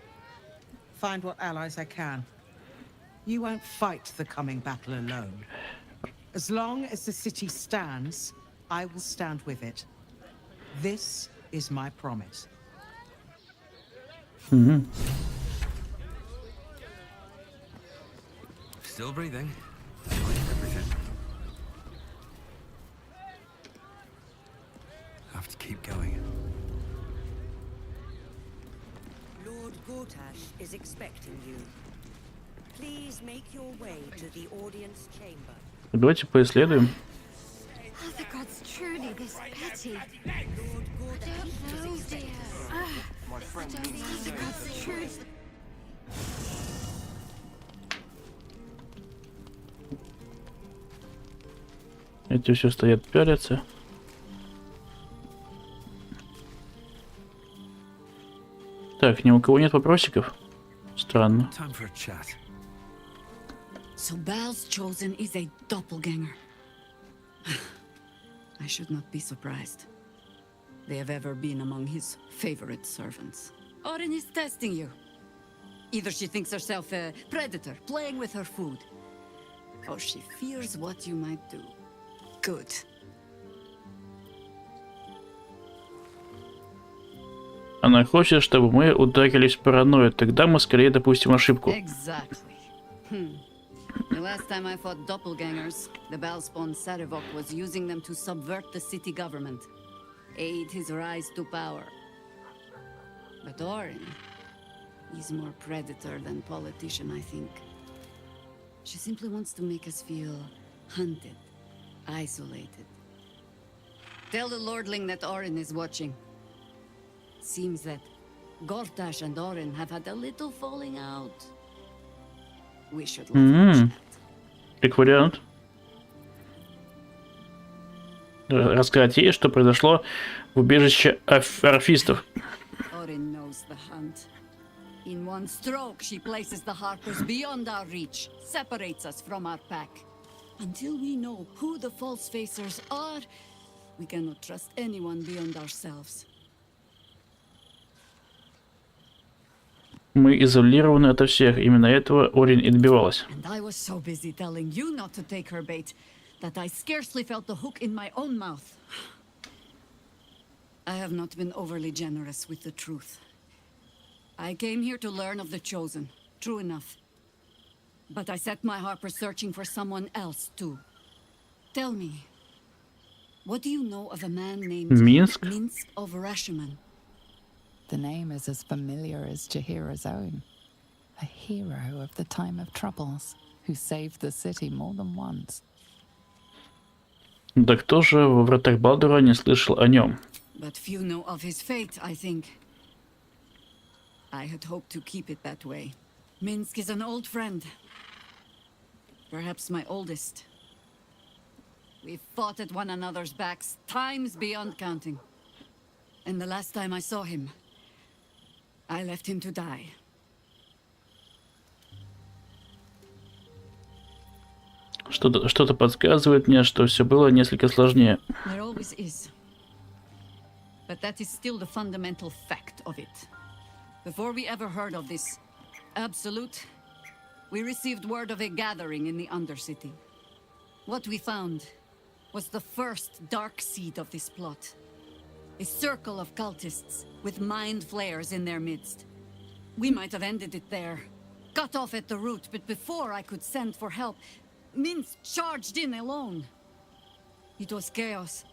Speaker 6: Find what allies I can. You won't fight the coming battle alone. As long as the city stands, I will stand with it. This is my promise.
Speaker 10: Still breathing. Everything. Have to keep going.
Speaker 20: Lord Gortash is expecting you. Please make your way to the audience chamber.
Speaker 1: Давайте поисследуем.
Speaker 4: Are the gods truly this petty? I don't know, dear. I don't think the gods truly...
Speaker 1: Эти все стоят, пялятся. Так, ни у кого нет вопросиков? Странно.
Speaker 10: Time for a chat.
Speaker 7: So Bal's chosen is a doppelganger. I should not be surprised. They have ever been among his favorite servants. Orin is testing you. Either she thinks herself a predator, playing with her food, or she fears what you might do. Good.
Speaker 1: Она хочет, чтобы мы ударились в паранойю. Тогда мы скорее допустим ошибку.
Speaker 7: Exactly. The last time I fought doppelgangers, the Balspawn Sarevok was using them to subvert the city government, aid his rise to power. But Orin, he's more predator than politician, I think. She simply wants to make us feel hunted, isolated. Tell the Lordling that Orin is watching. Seems that Gortash and Orin have had a little falling out. We should
Speaker 1: Как вариант. Рассказать ей, что произошло в убежище орфистов.
Speaker 7: Orin knows the hunt. In one stroke, she places the Harpers beyond our reach, separates us from our pack. Until we know who the false facers are, we cannot trust anyone beyond ourselves.
Speaker 1: Мы изолированы ото всех. Именно этого Орин и добивалась.
Speaker 7: And I was so busy telling you not to take her bait that I scarcely felt the hook in my own mouth. I have not been overly generous with the truth. I came here to learn of the Chosen, true enough. But I set my Harper searching for someone else too. Tell me, what do you know of a man named
Speaker 1: Minsk
Speaker 7: of Rashomon?
Speaker 11: The name is as familiar as Jaheira's own. A hero of the time of troubles, who saved the city more than once.
Speaker 1: Да кто же во вратах Балдура не слышал о нем?
Speaker 7: But few know of his fate, I think. I had hoped to keep it that way. Minsk is an old friend. Perhaps my oldest. We've fought at one another's backs, times beyond counting. And the last time I saw him, I left him to die.
Speaker 1: Что-то подсказывает мне, что все было несколько сложнее.
Speaker 7: There always is. But that is still the fundamental fact of it. Before we ever heard of this absolute, we received word of a gathering in the Undercity. What we found was the first dark seed of this plot. A circle of cultists with mind flayers in their midst. We might have ended it there, cut off at the root, but before I could send for help, Minsk charged in alone. It was chaos.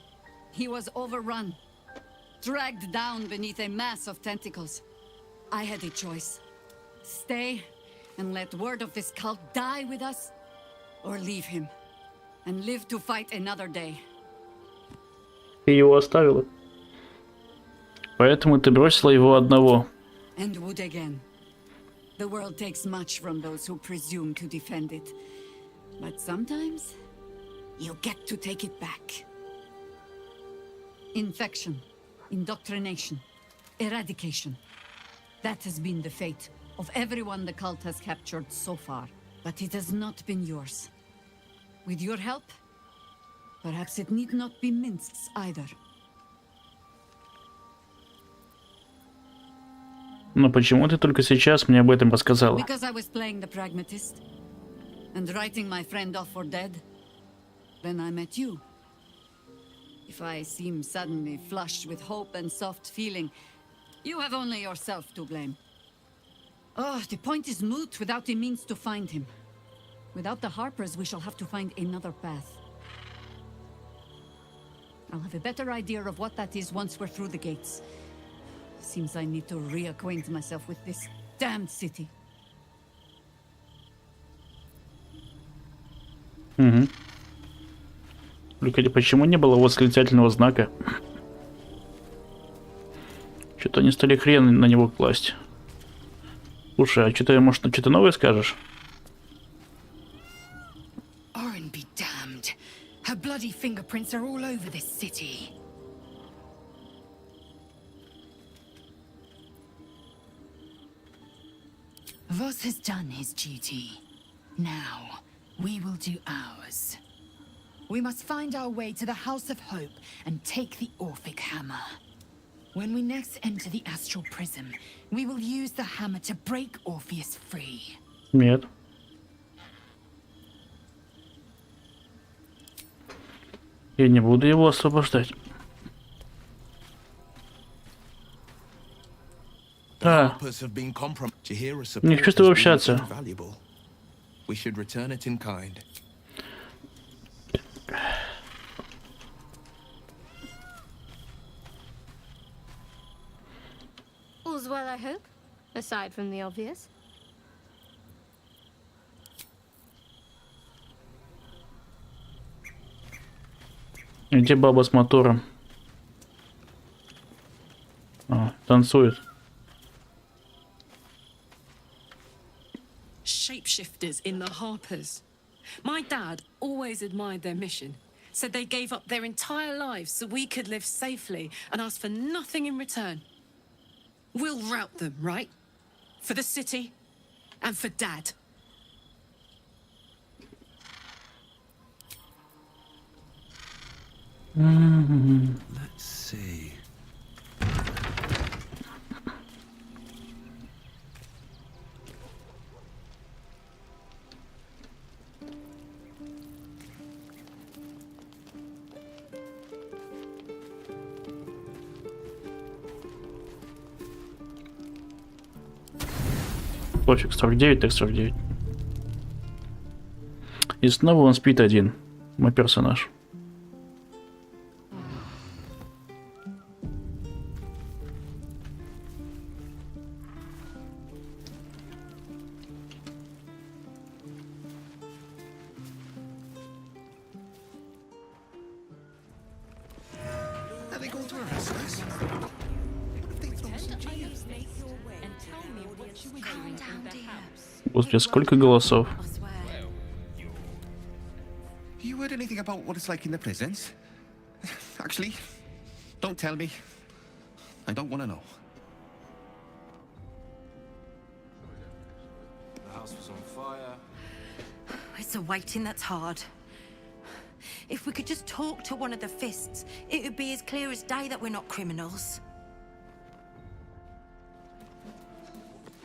Speaker 7: He was overrun, dragged down beneath a mass of tentacles. I had a choice. Stay and let word of this cult die with us, or leave him and live to fight another day.
Speaker 1: Ты его оставила. Поэтому ты бросила его одного.
Speaker 7: And would again. The world takes much from those who presume to defend it. But sometimes, you get to take it back. Infection, indoctrination, eradication. That has been the fate of everyone the cult has captured so far. But it has not been yours. With your help, perhaps it need not be Minsk's either.
Speaker 1: Но почему ты только сейчас мне об этом рассказала?
Speaker 7: Because I was playing the pragmatist and writing my friend off for dead. Then I met you. If I seem suddenly flushed with hope and soft feeling, you have only yourself to blame. Oh, the point is moot without the means to find him. Without the Harpers, we shall have to find another path. I'll have a better idea of what that is once we're through the gates. Seems I need to reacquaint myself with this damned city.
Speaker 1: Угу. Только почему не было восклицательного знака? Что-то они стали хрен на него класть. Слушай, а что-то, может, что-то новое скажешь?
Speaker 2: Orin be damned. Her bloody fingerprints are all over this city.
Speaker 3: Voss has done his duty. Now, we will do ours. We must find our way to the House of Hope and take the Orphic Hammer. When we next enter the Astral Prism, we will use the hammer to break Orpheus free.
Speaker 1: Нет. Я не буду его освобождать. А, не хочу с тобой общаться.
Speaker 22: We should return it in kind.
Speaker 4: All's well, I hope, aside from the obvious.
Speaker 1: Где баба с мотором? А, танцует.
Speaker 16: Shapeshifters in the Harpers. My dad always admired their mission. Said they gave up their entire lives so we could live safely and asked for nothing in return. We'll rout them, right? For the city and for Dad.
Speaker 10: Let's see.
Speaker 1: Пофиг, 49, так 49. И снова он спит один. Мой персонаж.
Speaker 9: Are they going to arrest us? What if they throw us in jail?
Speaker 1: Господи, сколько голосов.
Speaker 9: You heard anything about what it's like in the prisons? Actually, don't tell me. I don't want to know.
Speaker 23: The house was on fire.
Speaker 24: It's the waiting that's hard. If we could just talk to one of the fists, it would be as clear as day that we're not criminals.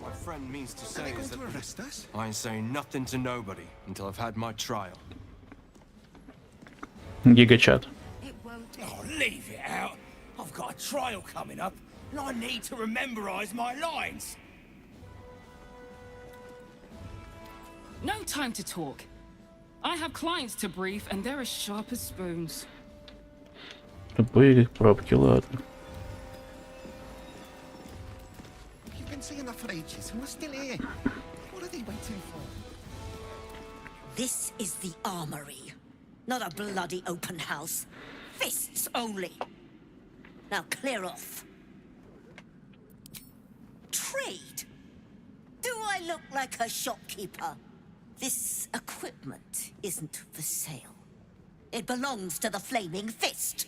Speaker 23: My friend means to say is that arrest us? I ain't saying nothing to nobody until I've had my trial.
Speaker 1: Гигачат.
Speaker 5: Oh, leave it out. I've got a trial coming up, and I need to rememberize my lines.
Speaker 2: No time to talk. I have clients to brief, and they're as sharp as spoons.
Speaker 1: Тупые как пробки, ладно.
Speaker 9: You've been saying that for ages, and we're still here. What are they waiting for?
Speaker 24: This is the armory, not a bloody open house. Fists only. Now clear off. Trade? Do I look like a shopkeeper? This equipment isn't for sale. It belongs to the Flaming Fist.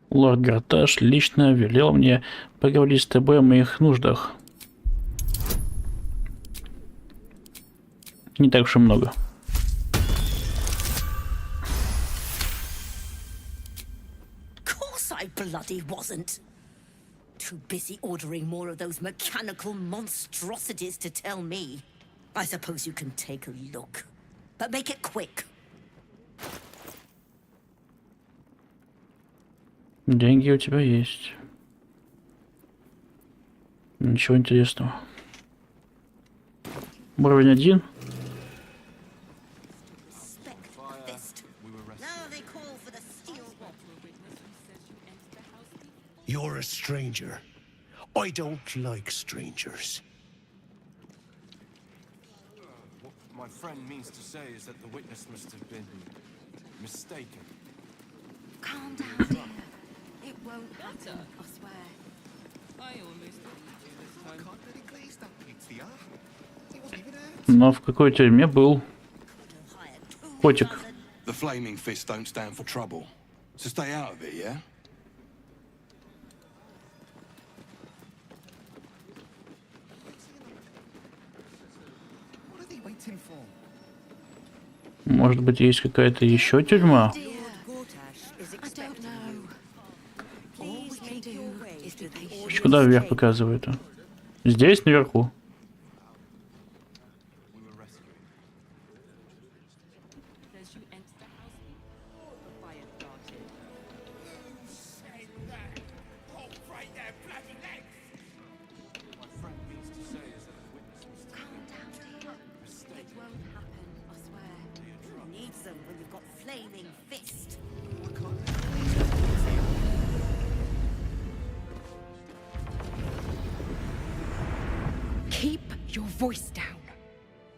Speaker 1: Лорд Гарташ лично велел мне поговорить с тобой о моих нуждах. Не так уж и много.
Speaker 24: Course I bloody wasn't. Too busy ordering more of those mechanical monstrosities to tell me. I suppose you can take a look, but make it quick.
Speaker 1: Деньги у тебя есть. Ничего интересного. Уровень 1.
Speaker 12: You're a stranger. I don't like strangers.
Speaker 23: What my friend means to say is that the witness must have been mistaken.
Speaker 24: Calm down, dear. It won't happen, I swear.
Speaker 2: I almost
Speaker 1: Но в какой тюрьме был котик.
Speaker 23: The Flaming Fist don't stand for trouble. So stay out of it, yeah?
Speaker 1: Может быть, есть какая-то еще тюрьма? Куда вверх показывает? Здесь, наверху.
Speaker 15: Keep your voice down.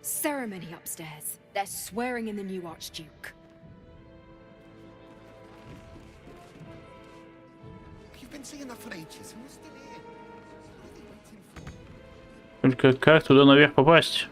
Speaker 15: Ceremony upstairs. They're swearing in the new Archduke.
Speaker 17: You've been seeing that for ages. Who's still here?
Speaker 1: Только как туда наверх попасть?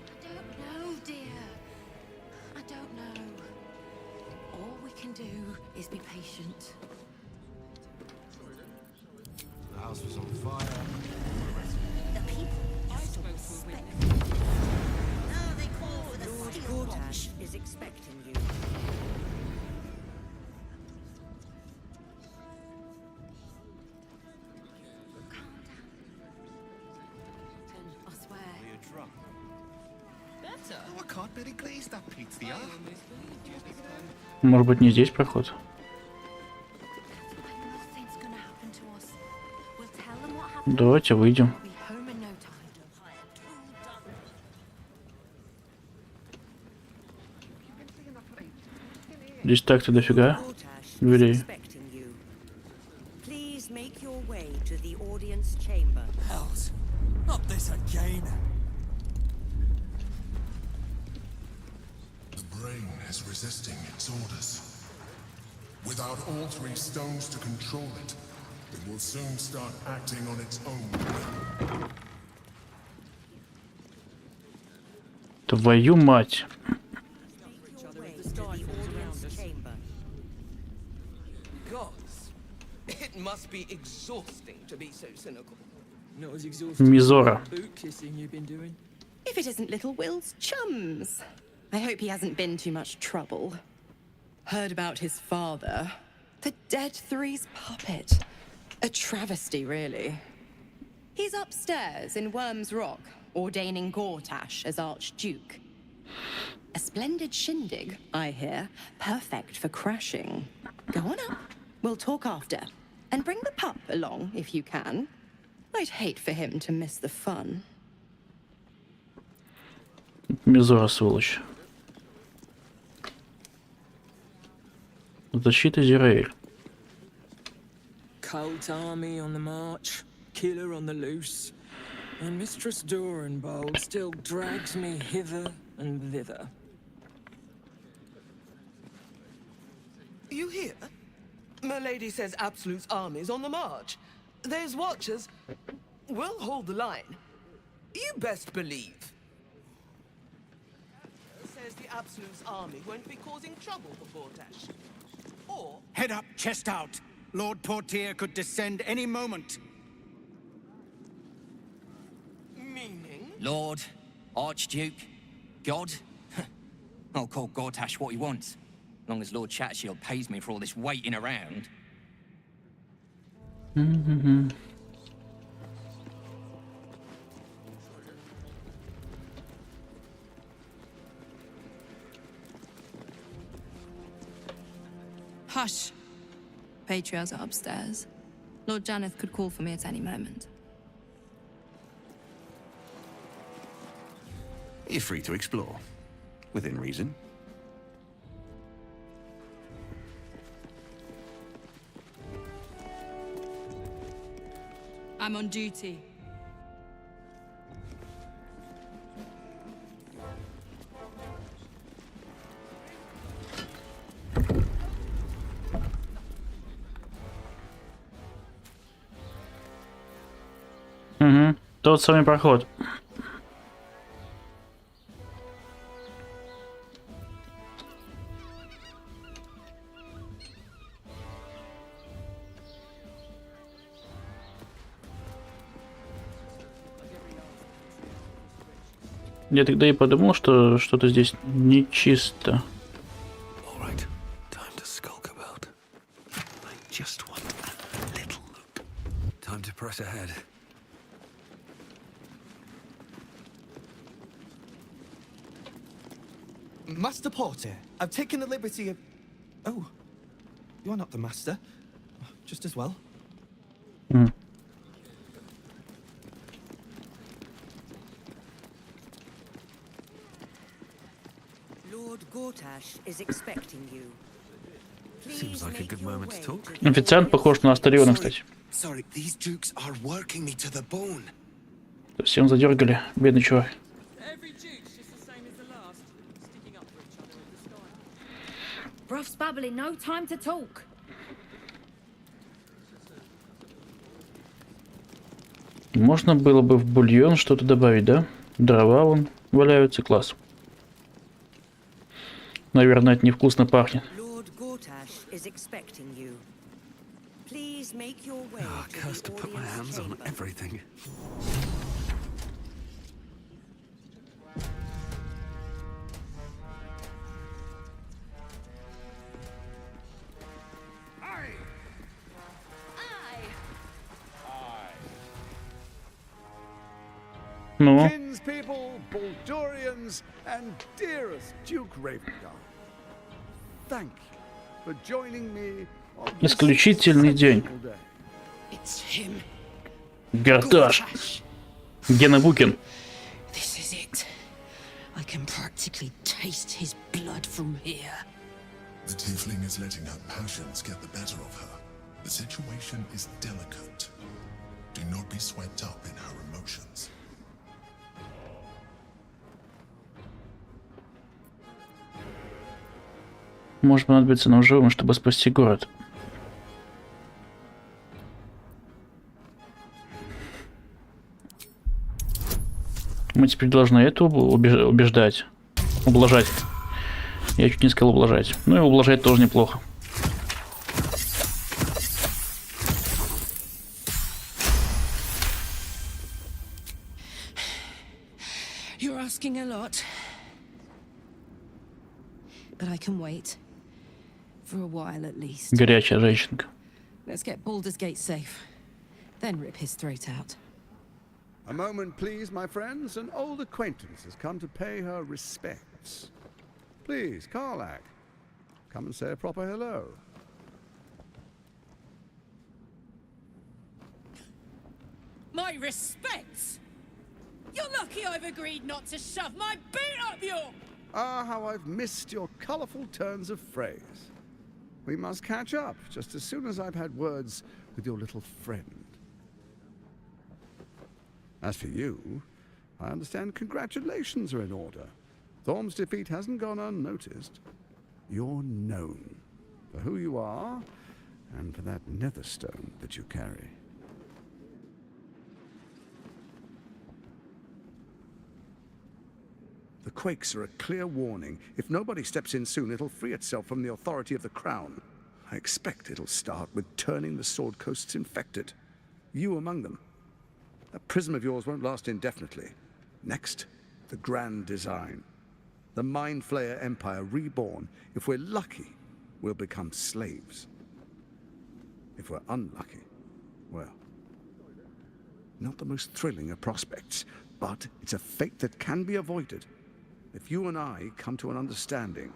Speaker 1: Может быть, не здесь проход? Давайте выйдем. Здесь так-то дофига дверей.
Speaker 18: Resisting its orders. Without all three stones to control it, it will soon start acting on its own will.
Speaker 1: Твою мать.
Speaker 19: It must be exhausting to be so cynical.
Speaker 25: Not as exhausting
Speaker 1: Mizora.
Speaker 25: as the boot kissing you've been doing.
Speaker 26: If it isn't little Will's chums. I hope he hasn't been too much trouble. Heard about his father. The Dead Three's puppet. A travesty, really. He's upstairs in Worm's Rock, ordaining Gortash as Archduke. A splendid shindig, I hear. Perfect for crashing. Go on up. We'll talk after. And bring the pup along, if you can. I'd hate for him to miss the fun.
Speaker 1: Мизора, сволочь. Защита Зираэль.
Speaker 25: Cult army on the march, killer on the loose, and Mistress Dorenbold still drags me hither and thither.
Speaker 19: You hear? My lady says Absolute's army's on the march. There's watchers. We'll hold the line. You best believe. Says the Absolute's army won't be causing trouble for Gortash. Or...
Speaker 5: Head up, chest out. Lord Portier could descend any moment.
Speaker 19: Meaning?
Speaker 27: Lord, Archduke, God. I'll call Gortash what he wants. As long as Lord Chatshield pays me for all this waiting around.
Speaker 28: Hush. Patriarchs are upstairs. Lord Janeth could call for me at any moment.
Speaker 29: You're free to explore. Within reason.
Speaker 28: I'm on duty.
Speaker 1: Угу. Тот самый проход. Я тогда и подумал, что что-то здесь нечисто.
Speaker 3: Master Porter, I've taken the liberty of... Oh, you're not the master. Just as well.
Speaker 24: Lord Gortash is expecting you.
Speaker 10: Seems like a good moment to talk.
Speaker 1: Официант похож на Астариона, кстати.
Speaker 9: Sorry, these jukes are working me to the bone.
Speaker 1: Всем задергали, бедный чувак.
Speaker 15: Bruff's babbling, no time to talk.
Speaker 1: Можно было бы в бульон что-то добавить, да? Дрова вон валяются, класс. Наверное, это невкусно пахнет.
Speaker 10: Cursed to put my hands on everything.
Speaker 1: Ну?
Speaker 6: Kinspeople, Baldurians, and dearest Duke Ravengard. Thank you for joining me on this
Speaker 1: Исключительный день.
Speaker 2: It's him.
Speaker 1: Гортаж. Гена Букин.
Speaker 2: This is it. I can practically taste his blood from here.
Speaker 18: The tiefling is letting her passions get the better of her. The situation is delicate. Do not be swept up in her emotions.
Speaker 1: Может понадобиться нам живым, чтобы спасти город. Мы теперь должны эту убеждать. Ублажать. Я чуть не сказал ублажать. Ну и ублажать тоже неплохо.
Speaker 16: You're asking a lot. But I can wait. For a while at least.
Speaker 1: Горячая женщинка.
Speaker 16: Let's get Baldur's Gate safe. Then rip his throat out.
Speaker 6: A moment, please, my friends. An old acquaintance has come to pay her respects. Please, Karlak, come and say a proper hello.
Speaker 16: My respects? You're lucky I've agreed not to shove my boot up your...
Speaker 6: Ah, how I've missed your colourful turns of phrase. We must catch up just as soon as I've had words with your little friend. As for you, I understand congratulations are in order. Thorm's defeat hasn't gone unnoticed. You're known for who you are and for that netherstone that you carry. The quakes are a clear warning. If nobody steps in soon, it'll free itself from the authority of the crown. I expect it'll start with turning the Sword Coasts infected. You among them. That prism of yours won't last indefinitely. Next, the grand design. The Mind Flayer Empire reborn. If we're lucky, we'll become slaves. If we're unlucky, well, not the most thrilling of prospects, but it's a fate that can be avoided. If you and I come to an understanding,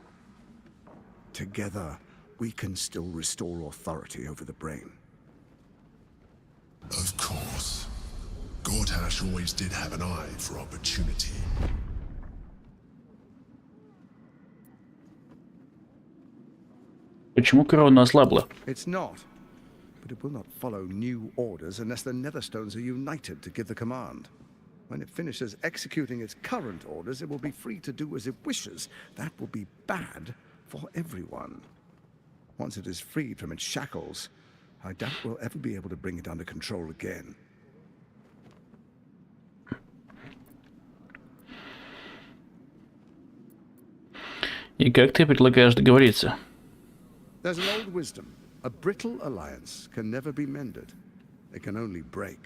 Speaker 6: together we can still restore authority over the brain.
Speaker 18: Of course. Gortash always did have an eye for opportunity.
Speaker 1: Почему корона ослабла?
Speaker 6: It's not, but it will not follow new orders unless the Netherstones are united to give the command. When it finishes executing its current orders, it will be free to do as it wishes. That will be bad for everyone. Once it is freed from its shackles, I doubt we'll ever be able to bring it under control again.
Speaker 1: И как ты предлагаешь договориться?
Speaker 6: There's an old wisdom. A brittle alliance can never be mended. It can only break.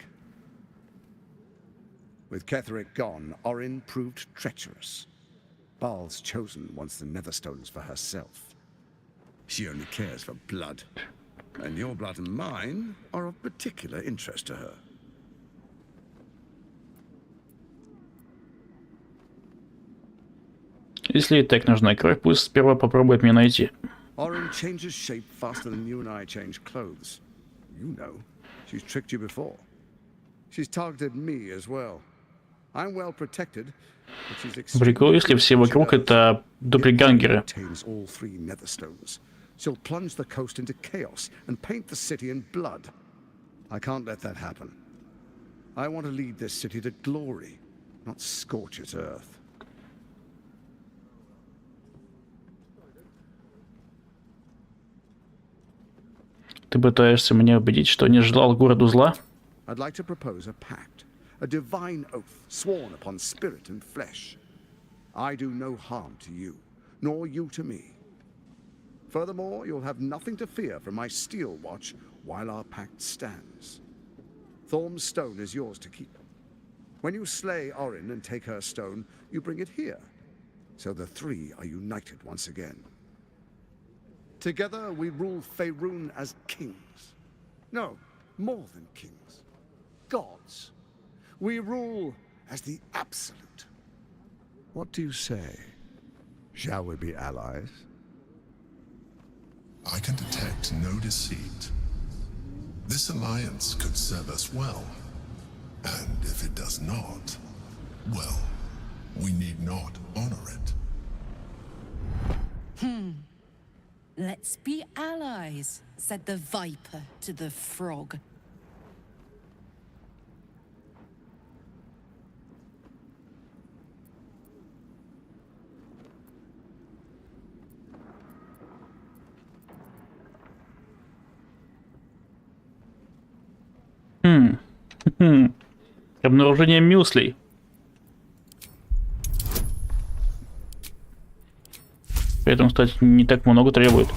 Speaker 6: With Ketheric gone, Orin proved treacherous. Baal's chosen wants the Netherstones for herself. She only cares for blood. And your blood and mine are of particular interest to her.
Speaker 1: Если ей так нужна кровь, пусть сперва попробует меня найти.
Speaker 6: Orin changes shape faster than you and I change clothes. You know, she's tricked you before. She's targeted me as well. I'm well protected, but she's
Speaker 1: Прикол, если все вокруг это дубльгангеры.
Speaker 6: all three Netherstones. She'll plunge the coast into chaos and paint the city in blood. I can't let that happen. I want to lead this city to glory, not scorch its earth.
Speaker 1: Ты пытаешься меня убедить, что не желал городу зла?
Speaker 6: I'd like to propose a pact, a divine oath sworn upon spirit and flesh. I do no harm to you, nor you to me. Furthermore, you'll have nothing to fear from my steel watch while our pact stands. Thorm's stone is yours to keep. When you slay Orin and take her stone, you bring it here, so the three are united once again. Together we rule Faerun as kings. No, more than kings. Gods. We rule as the absolute. What do you say? Shall we be allies?
Speaker 18: I can detect no deceit. This alliance could serve us well. And if it does not, well, we need not honor it.
Speaker 16: Let's be allies, said the viper to the frog.
Speaker 1: Обнаружение мюслей. При этом, кстати, не так много требует.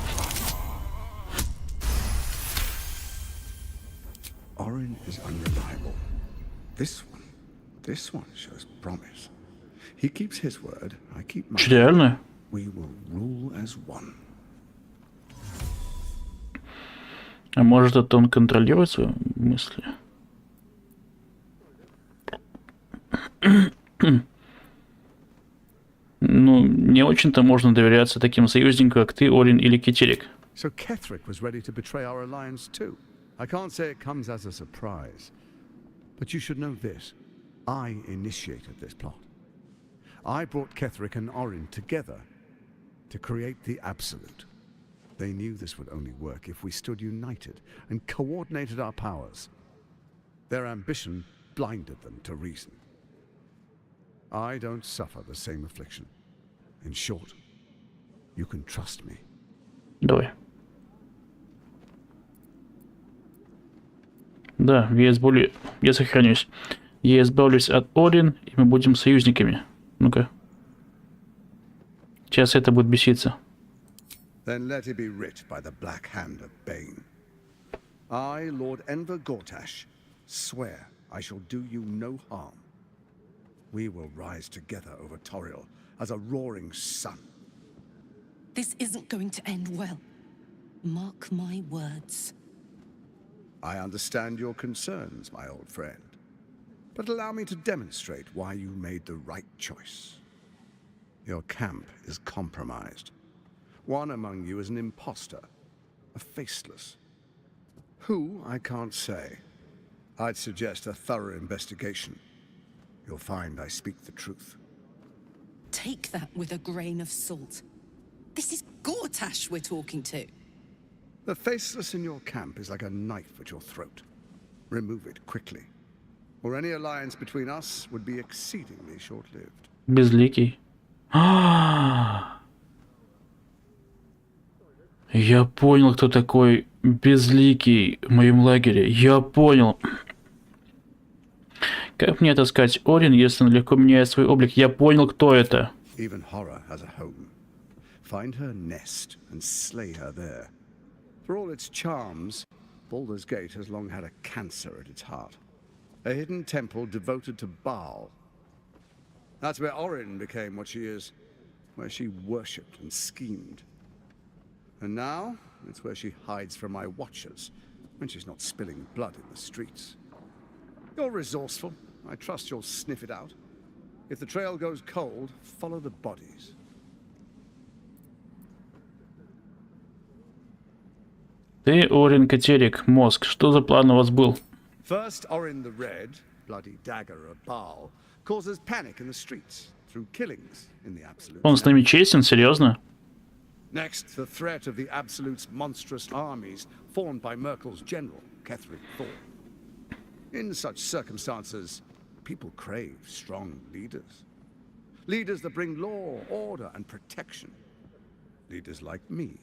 Speaker 6: Orin is unreliable. This one shows promise. He keeps his word, I keep mine.
Speaker 1: Реально?
Speaker 6: We will rule as one.
Speaker 1: А может, это он контролирует свои мысли? Ну, не очень-то можно доверяться таким союзникам, как ты, Орин или Кетерик.
Speaker 6: So Ketheric was ready to betray our alliance too. I can't say it comes as a surprise. But you should know this. I initiated this plot. I brought Ketheric and Orin together to create the absolute. They knew this would only work if we stood united and coordinated our powers. Their ambition blinded them to reason. I don't suffer the same affliction. In short, you can trust me.
Speaker 1: Давай. Да, я сохранюсь. Я избавлюсь от Орин, и мы будем союзниками. Ну-ка. Сейчас это будет беситься.
Speaker 6: Then let it be writ by the black hand of Bane. I, Lord Enver Gortash, swear I shall do you no harm. We will rise together over Toriel as a roaring sun.
Speaker 16: This isn't going to end well. Mark my words.
Speaker 6: I understand your concerns, my old friend. But allow me to demonstrate why you made the right choice. Your camp is compromised. One among you is an imposter, a faceless. Who, I can't say. I'd suggest a thorough investigation. You'll find I speak the truth.
Speaker 16: Take that with a grain of salt. This is Gortash we're talking to.
Speaker 6: The faceless in your camp is like a knife at your throat. Remove it quickly, or any alliance between us would be exceedingly short-lived.
Speaker 1: Безликий. Я понял, кто такой Безликий в моем лагере. Я понял. Как мне отыскать Орин, если он легко меняет свой облик? Я понял, кто это.
Speaker 6: Even horror has a home. Find her nest and slay her there. For all its charms, Baldur's Gate has long had a cancer at its heart. A hidden temple devoted to Baal. That's where Orin became what she is, where she worshipped and schemed. And now, it's where she hides from my watchers, when she's not spilling blood in the streets. You're resourceful. I trust you'll sniff it out. If the trail goes cold, follow the bodies.
Speaker 1: Ты, Орин Катерик, мозг. Что за план у вас был?
Speaker 6: First, Orin the Red, bloody dagger of Baal, causes panic in the streets through killings in the Absolute.
Speaker 1: Он с нами честен, серьезно?
Speaker 6: Next, the threat of the Absolute's monstrous armies formed by Merkel's general, Catherine Thorne. In such circumstances, people crave strong leaders. Leaders that bring law, order, and protection. Leaders like me,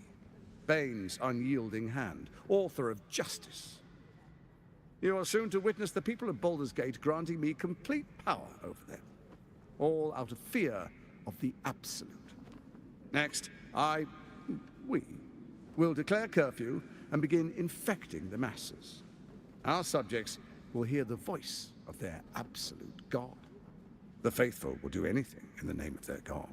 Speaker 6: Bane's unyielding hand, author of justice. You are soon to witness the people of Baldur's Gate granting me complete power over them, all out of fear of the Absolute. Next, we will declare curfew and begin infecting the masses. Our subjects will hear the voice of their absolute God. The faithful will do anything in the name of their God.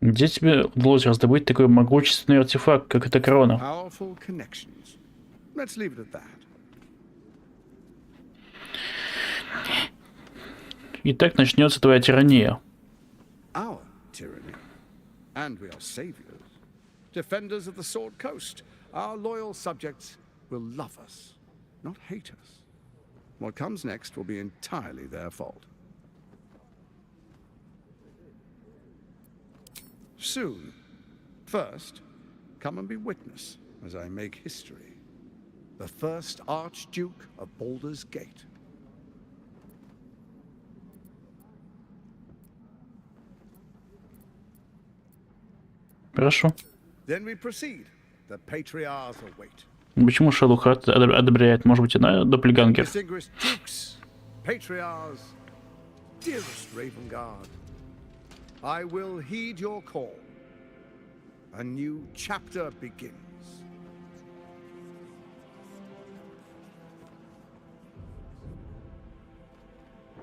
Speaker 1: Где тебе удалось раздобыть такой могущественный артефакт, как эта корона?
Speaker 6: Powerful connections. Let's leave it at that.
Speaker 1: И так начнется твоя тирания.
Speaker 6: Our tyranny. And we are saviors. Defenders of the Sword Coast. Our loyal subjects will love us, not hate us. What comes next will be entirely their fault. Soon. First, come and be witness as I make history. The first Archduke of Baldur's Gate.
Speaker 1: Хорошо.
Speaker 6: Then we proceed. The patriarchs await.
Speaker 1: Почему Шалухат одобряет? Может быть, она доppelganger?
Speaker 6: Distinguished dukes, patriarchs, dearest Ravengard, I will heed your call. A new chapter begins.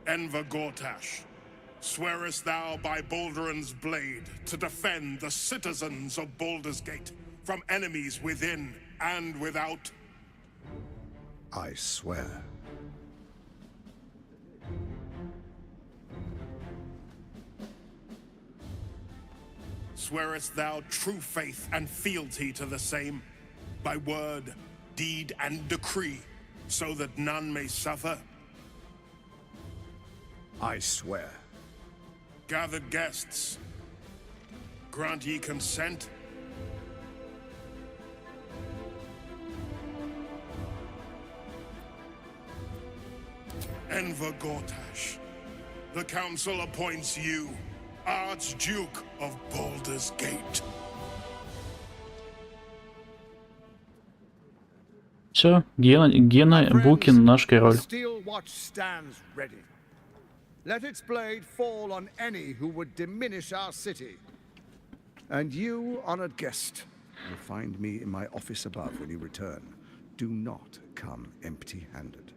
Speaker 4: Enver Gortash, swearest thou by Balduran's blade to defend the citizens of Baldur's Gate from enemies within and without?
Speaker 6: I swear.
Speaker 4: Swearest thou true faith and fealty to the same, by word, deed, and decree, so that none may suffer?
Speaker 6: I swear.
Speaker 4: Gathered guests, grant ye consent? Enver Gortash, the council appoints you Archduke of Baldur's Gate.
Speaker 1: Все, Гена Букин наш король.
Speaker 6: Steel watch stands ready. Let its blade fall on any who would diminish our city. And you, honored guest, will find me in my office above when you return. Do not come empty-handed.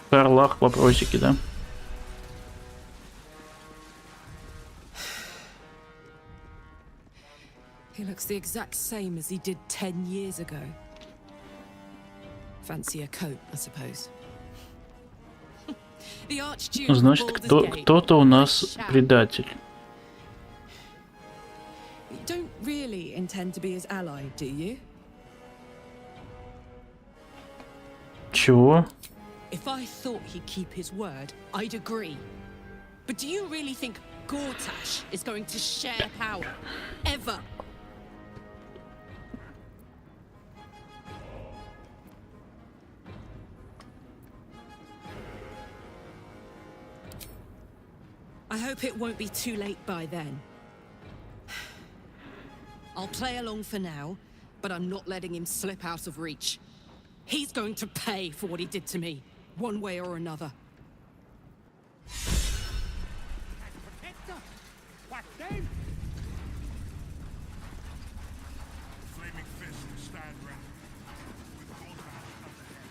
Speaker 1: Карлах, вопросики, да?
Speaker 16: He looks the exact same as he did 10 years ago. Fancy a coat, I suppose. The Archduke of
Speaker 1: Значит,
Speaker 16: Baldur's Gate.
Speaker 1: кто-то у нас предатель.
Speaker 16: You don't really intend to be his ally, do you?
Speaker 1: Чего?
Speaker 16: If I thought he'd keep his word, I'd agree. But do you really think Gortash is going to share power? Ever? I hope it won't be too late by then. I'll play along for now, but I'm not letting him slip out of reach. He's going to pay for what he did to me. one way or another.
Speaker 4: What name? Flaming fist stand ready. With Gortash at the head.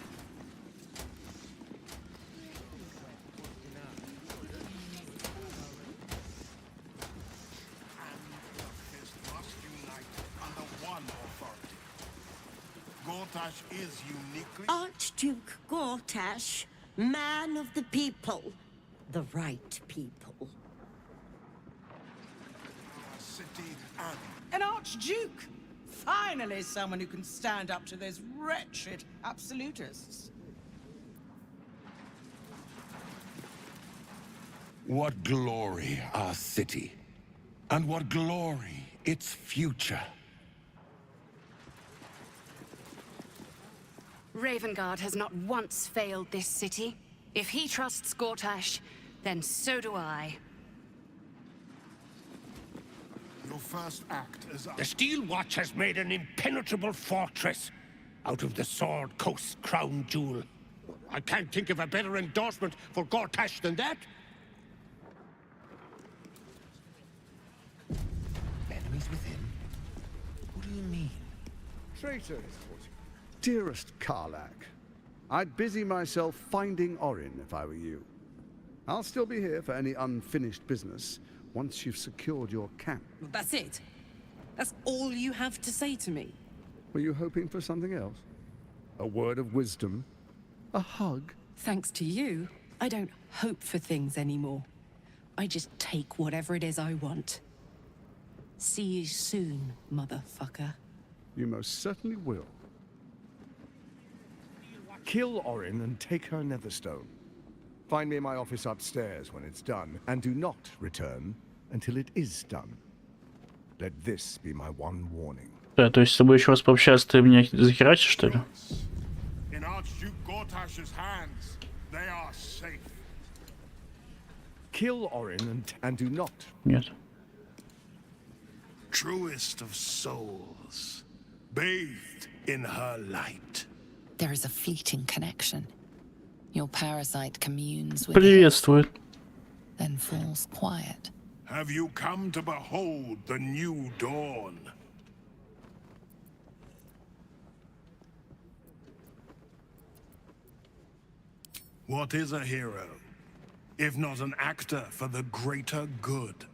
Speaker 4: And the fist must unite under one authority. Gortash is uniquely...
Speaker 24: Archduke Gortash, man of the people. The right people.
Speaker 4: City and...
Speaker 7: An archduke! Finally someone who can stand up to those wretched absolutists.
Speaker 8: What glory our city, and what glory its future.
Speaker 15: Ravengard has not once failed this city. If he trusts Gortash, then so do I.
Speaker 4: Your first act is...
Speaker 11: The Steel Watch has made an impenetrable fortress out of the Sword Coast crown jewel. I can't think of a better endorsement for Gortash than that.
Speaker 6: Enemies within? What do you mean? Traitors. Dearest Karlak, I'd busy myself finding Orin if I were you. I'll still be here for any unfinished business once you've secured your camp.
Speaker 16: That's it? That's all you have to say to me?
Speaker 6: Were you hoping for something else? A word of wisdom? A hug?
Speaker 16: Thanks to you, I don't hope for things anymore. I just take whatever it is I want. See you soon, motherfucker.
Speaker 6: You most certainly will. Kill Orin and take her Netherstone. Find me in my office upstairs when it's done, and do not return until it is done. Let this be my one warning.
Speaker 1: Да, то есть с тобой еще раз пообщаться, ты меня захерачишь, что ли?
Speaker 4: In Archduke Gortash's hands, they are safe.
Speaker 6: Kill Orin and do not.
Speaker 1: Нет.
Speaker 4: Truest of souls, bathed in her light.
Speaker 2: There is a fleeting connection. Your parasite communes with
Speaker 1: Приветствует.
Speaker 2: it, then falls quiet.
Speaker 4: Have you come to behold the new dawn? What is a hero, if not an actor for the greater good?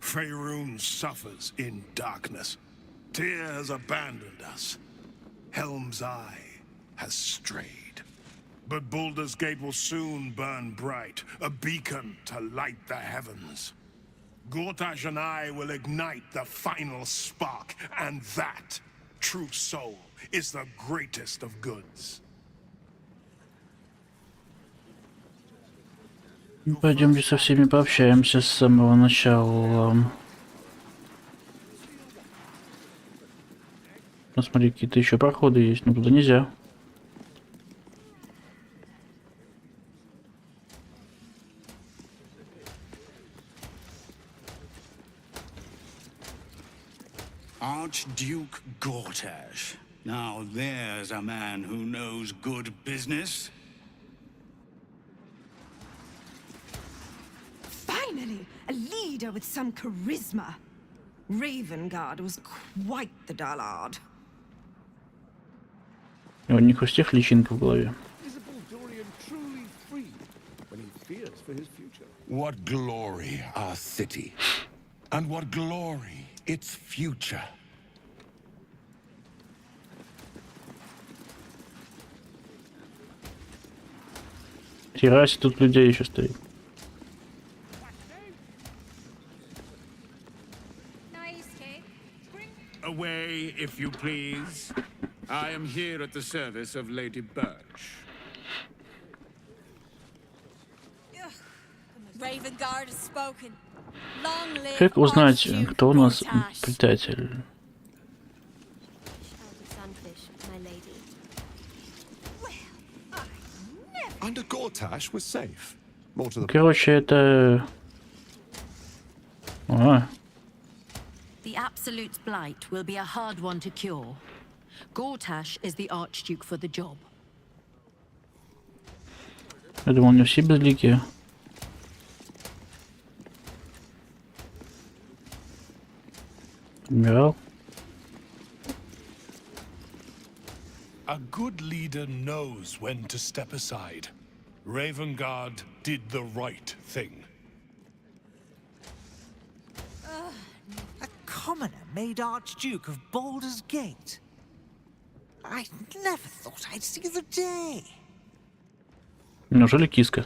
Speaker 4: Faerun suffers in darkness. Tyr has abandoned us. Helm's Eye has strayed. But Baldur's Gate will soon burn bright, a beacon to light the heavens. Gortash and I will ignite the final spark, and that, true soul, is the greatest of goods.
Speaker 1: Пойдемте со всеми пообщаемся с самого начала. Посмотри, какие-то еще проходы есть, но туда нельзя.
Speaker 29: Archduke Gortash. Now there's a man who knows good business.
Speaker 12: Finally, a leader with some charisma. Ravengard was quite the dullard.
Speaker 1: У них у всех личинка в голове.
Speaker 6: Is a Baldurian truly free when he fears for his future?
Speaker 8: What glory our city, and what glory its future.
Speaker 1: Хераси, тут людей еще стоит.
Speaker 13: Away, if you please. I am here at the service of Lady Birch.
Speaker 14: Ravengard has spoken. Long live
Speaker 1: Как узнать, кто у нас
Speaker 14: Gortash.
Speaker 1: предатель?
Speaker 20: Under Gortash was safe. More to the
Speaker 1: Короче, это... А,
Speaker 24: The Absolute's blight will be a hard one to cure. Gortash is the Archduke for the job.
Speaker 1: Я думал, не все безликие. Адмирал.
Speaker 5: A good leader knows when to step aside. Ravengard did the right thing.
Speaker 17: A commoner made Archduke of Baldur's Gate. I never thought I'd see the day.
Speaker 1: Неужели киска?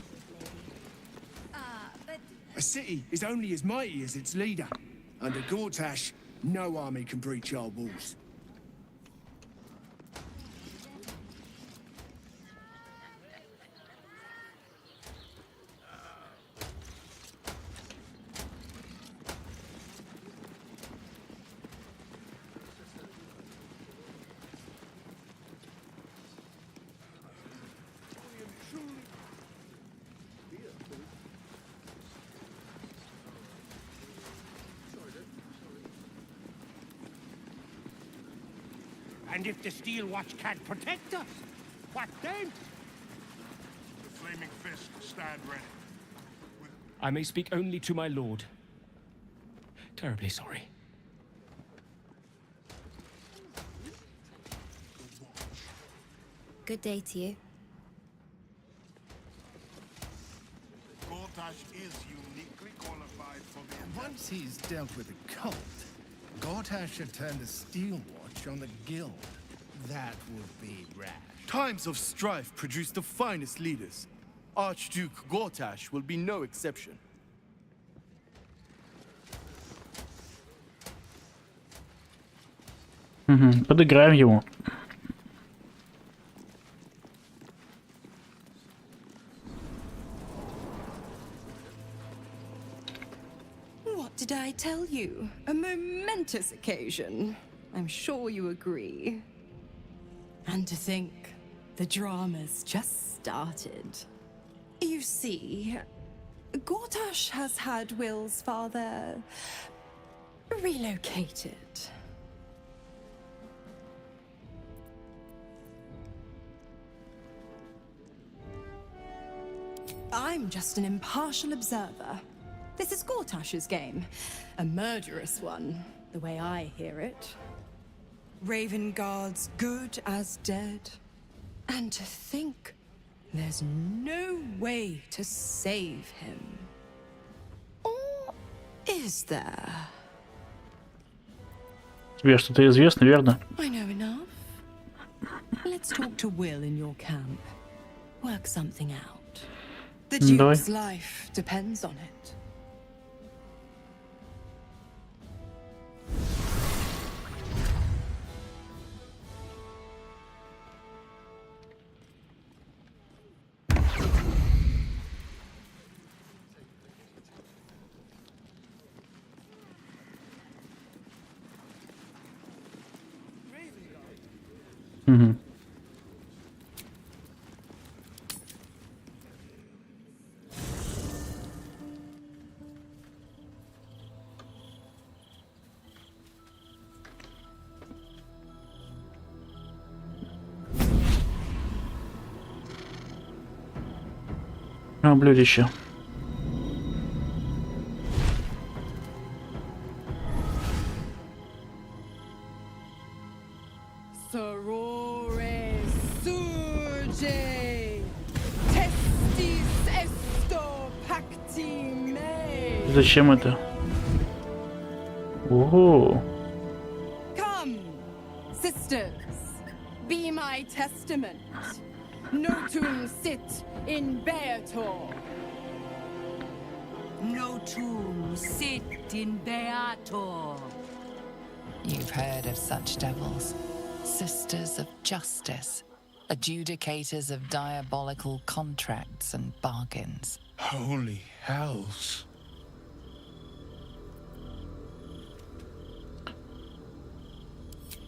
Speaker 19: A city is only as mighty as its leader. Under Gortash, no army can breach our walls.
Speaker 11: And if the Steel Watch can't protect us, what then?
Speaker 4: The Flaming Fist stand ready.
Speaker 21: I may speak only to my lord. Terribly sorry.
Speaker 22: Good day to you.
Speaker 4: Gortash is uniquely qualified for the
Speaker 23: Once he's dealt with the cult, Gortash should turn the Steel Watch on the Guild. That would be rash.
Speaker 25: Times of strife produce the finest leaders. Archduke Gortash will be no exception.
Speaker 1: Подыграем ему.
Speaker 28: What did I tell you? A momentous occasion. I'm sure you agree. And to think, the drama's just started. You see, Gortash has had Will's father relocated. I'm just an impartial observer. This is Gortash's game. A murderous one, the way I hear it. Ravengard's good as dead. And to think, there's no way to save him. Or is there?
Speaker 1: Тебе что-то известно, верно?
Speaker 28: I know enough. Let's talk to Will in your camp. Work something out. The
Speaker 1: Давай.
Speaker 28: Duke's life depends on it.
Speaker 1: Угу. Блюдище.
Speaker 28: Sorore surge, testis esto pacti me.
Speaker 1: Зачем это? Ого.
Speaker 28: Come, sisters, be my testament. Notum sit in Beator.
Speaker 26: Notum sit in Beator.
Speaker 27: You've heard of such devils. Sisters of justice. Adjudicators of diabolical contracts and bargains.
Speaker 11: Holy hells.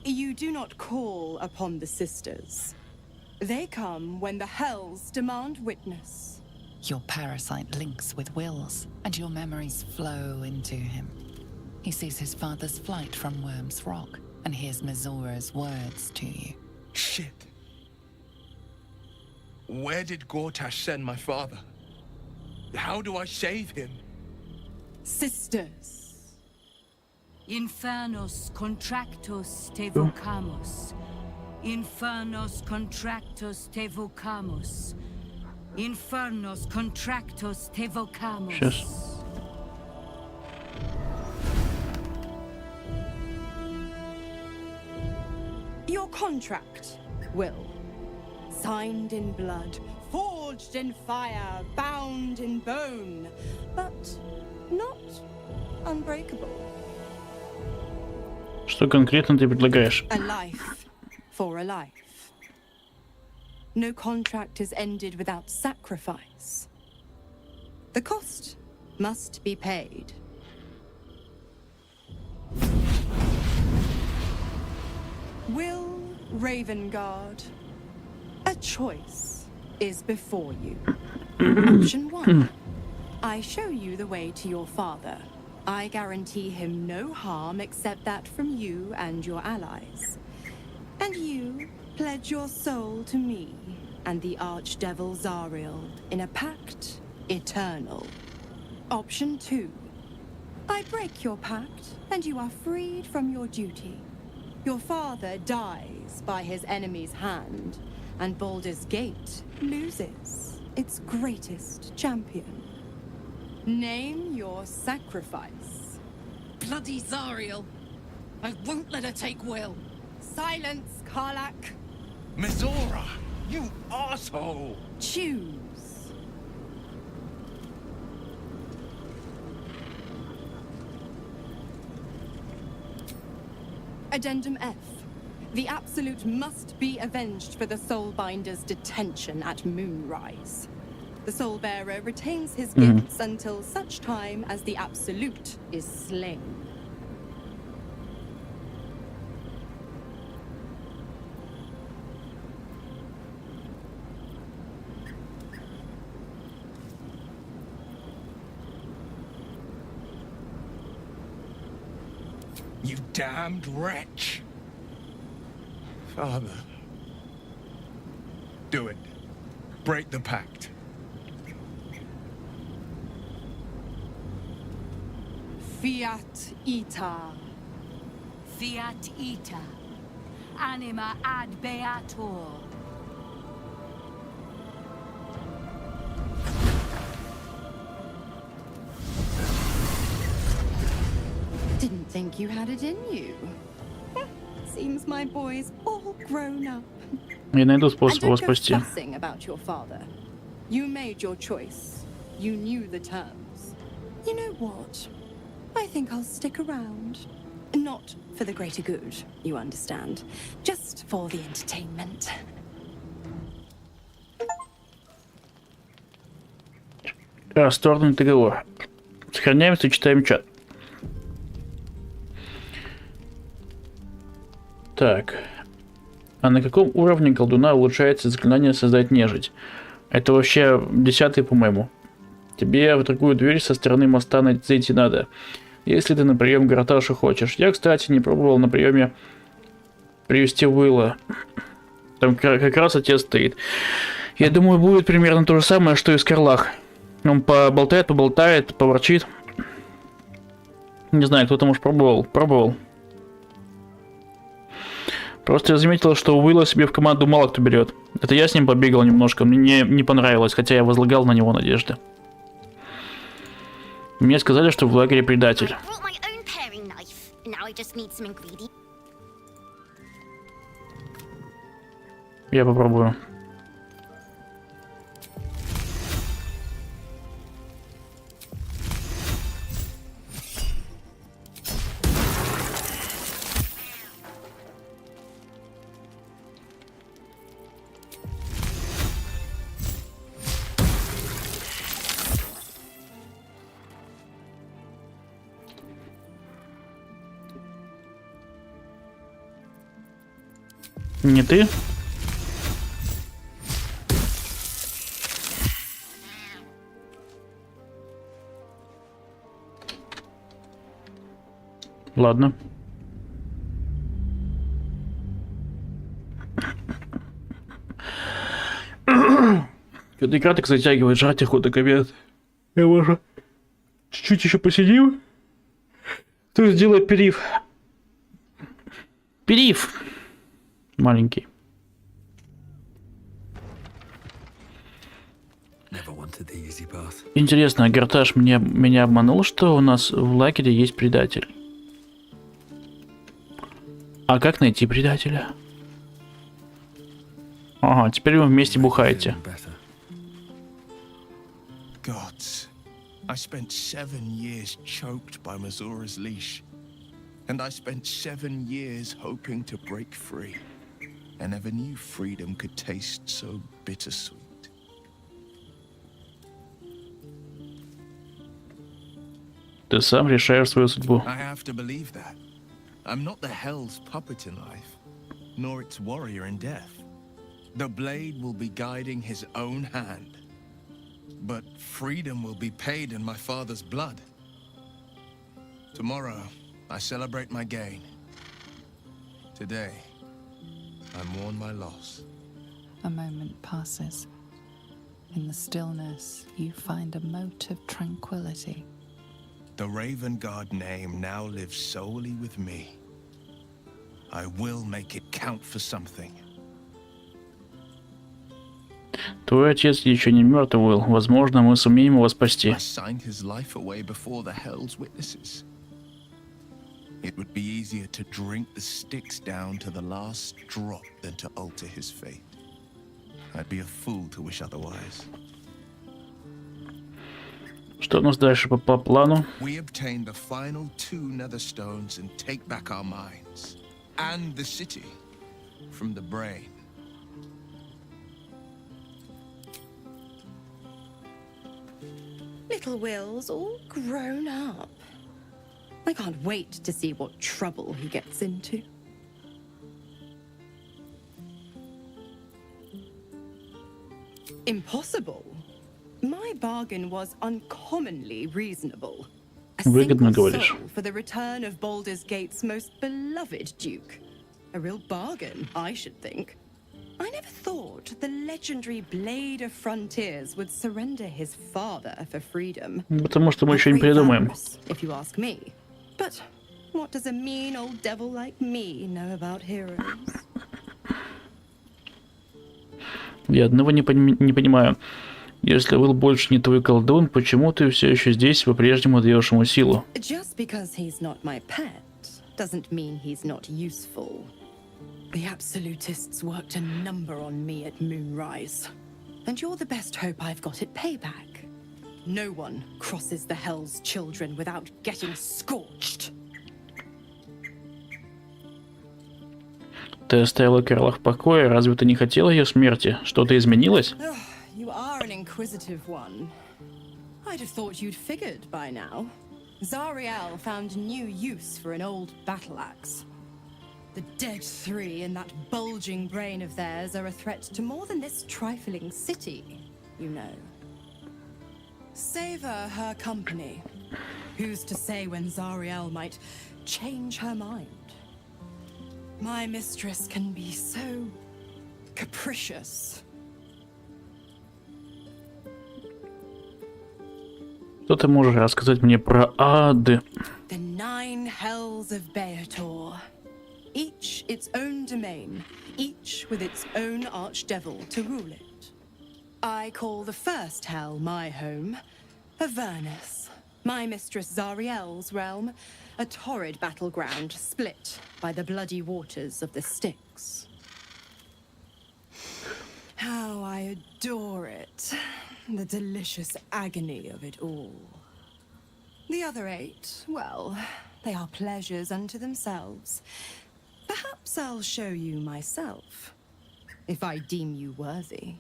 Speaker 28: You do not call upon the sisters. They come when the hells demand witness.
Speaker 27: Your parasite links with Will's, and your memories flow into him. He sees his father's flight from Worm's Rock, and hears Mizora's words to you.
Speaker 11: Shit.
Speaker 25: Where did Gortash send my father? How do I save him?
Speaker 28: Sisters.
Speaker 26: Infernos contractos te vocamus. Infernos contractos te vocamus. Infernos contractos te vocamus.
Speaker 1: Сейчас.
Speaker 28: Your contract, Will. Signed in blood, forged in fire, bound in bone, but not unbreakable.
Speaker 1: Что конкретно ты предлагаешь?
Speaker 28: A life for a life. No contract is ended without sacrifice. The cost must be paid. Will Ravengard, a choice is before you. Option 1. I show you the way to your father. I guarantee him no harm except that from you and your allies. And you pledge your soul to me and the archdevil Zariel in a pact eternal. Option 2. I break your pact and you are freed from your duty. Your father dies by his enemy's hand, and Baldur's Gate loses its greatest champion. Name your sacrifice. Bloody Zariel! I won't let her take Will. Silence, Karlak.
Speaker 25: Mizora, you asshole!
Speaker 28: Choose. Addendum F. The Absolute must be avenged for the Soulbinder's detention at Moonrise. The Soulbearer retains his gifts until such time as the Absolute is slain.
Speaker 25: You damned wretch! Father. Do it. Break the pact.
Speaker 28: Fiat Ita.
Speaker 26: Fiat ita. Anima ad beator.
Speaker 28: Didn't think you had it in you. Seems my boy's all grown up.
Speaker 1: Я найду способ его
Speaker 28: And don't go
Speaker 1: спасти.
Speaker 28: fussing about your father. You made your choice. You knew the terms. You know what? I think I'll stick around. Not for the greater good, you understand. Just for the entertainment.
Speaker 1: Расторгнуть договор. Сохраняемся и читаем чат. Так. А на каком уровне колдуна улучшается заклинание создать нежить? Это вообще 10-й, по-моему. Тебе в другую дверь со стороны моста зайти надо. Если ты на прием к Граташу хочешь. Я, кстати, не пробовал на приеме привести Уилла. Там как раз отец стоит. Я думаю, будет примерно то же самое, что и с Карлах. Он поболтает, поворчит. Не знаю, кто там уж пробовал. Просто я заметил, что Уилла себе в команду мало кто берет. Это я с ним побегал немножко, мне не понравилось, хотя я возлагал на него надежды. Мне сказали, что в лагере предатель. Я попробую. Не ты? Ладно. Эта игра так затягивает, жрать охота, капец. Я уже чуть-чуть еще посидим. То сделай перерыв. Перерыв. Маленький. Интересно, Гарташ меня обманул, что у нас в лагере есть предатель. А как найти предателя? Ага, теперь вы вместе бухаете.
Speaker 23: Gods, I spent 7 years choked by Mazura's leash. And I spent 7 years hoping to break free. I never knew freedom could taste so bittersweet.
Speaker 1: Ты сам решаешь свою судьбу.
Speaker 23: I have to believe that. I'm not the hell's puppet in life, nor its warrior in death. The blade will be guiding his own hand. But freedom will be paid in my father's blood. Tomorrow, I celebrate my gain. Today, I mourn my loss.
Speaker 27: A moment passes. In the stillness, you find a mote of tranquility.
Speaker 23: The Raven God name now lives solely with me. I will make it count for something.
Speaker 1: Твой отец еще не мертв, Уилл. Возможно, мы сумеем его спасти.
Speaker 23: I signed his life away before the Hell's witnesses. It would be easier to drink the sticks down to the last drop than to alter his fate. I'd be a fool to wish otherwise.
Speaker 1: Что у нас дальше по плану?
Speaker 23: We obtain the final 2 nether stones and take back our minds and the city from the brain.
Speaker 28: Little Will's all grown up. I can't wait to see what trouble he gets into. Impossible. My bargain was uncommonly reasonable. A
Speaker 1: Выгодно,
Speaker 28: single
Speaker 1: говоришь.
Speaker 28: soul for the return of Baldur's Gate's most beloved duke. A real bargain, I should think. I never thought the legendary Blade of Frontiers would surrender his father for freedom.
Speaker 1: Потому что мы еще не придумаем.
Speaker 28: If you ask me. But what does a mean old devil like me know about heroes?
Speaker 1: Я одного не понимаю. Если Уилл больше не твой колдун, почему ты все еще здесь, по-прежнему даешь ему силу?
Speaker 28: Just because he's not my pet doesn't mean he's not useful. The absolutists worked a number on me at Moonrise, and you're the best hope I've got at payback. No one crosses the Hell's children without getting scorched.
Speaker 1: Ты оставила Кэрла в покое, разве ты не хотела ее смерти? Что-то изменилось?
Speaker 28: You are an inquisitive one. I'd have thought you'd figured by now. Zariel found new use for an old battle axe. The dead 3 in that bulging brain of theirs are a threat to more than this trifling city, you know. Savor her company. Who's to say when Zariel might change her mind? My mistress can be so capricious.
Speaker 1: Что ты можешь рассказать мне про ады?
Speaker 28: The 9 hells of Beator. Each its own domain, each with its own archdevil to rule it. I call the first hell my home, Avernus. My mistress Zariel's realm, a torrid battleground split by the bloody waters of the Styx. How I adore it. The delicious agony of it all. The other 8, well, they are pleasures unto themselves. Perhaps I'll show you myself, if I deem you worthy.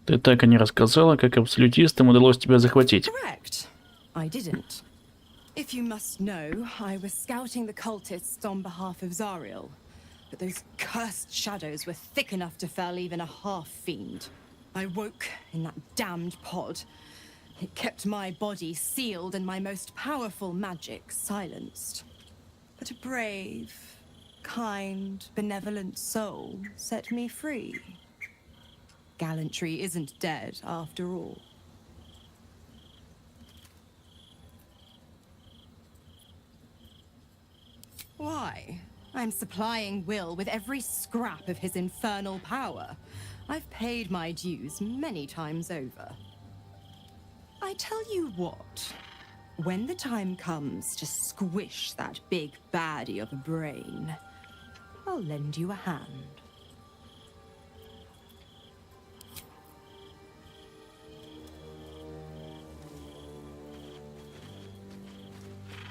Speaker 1: Ты так и не рассказала, как абсолютистам удалось тебя захватить.
Speaker 28: Correct. I didn't. If you must know, I was scouting the cultists on behalf of Zariel. But those cursed shadows were thick enough to fell even a half-fiend. I woke in that damned pod. It kept my body sealed and my most powerful magic silenced. But a brave, kind, benevolent soul set me free. Gallantry isn't dead after all. Why? I'm supplying Will with every scrap of his infernal power. I've paid my dues many times over. I tell you what, when the time comes to squish that big baddie of a brain, I'll lend you a hand.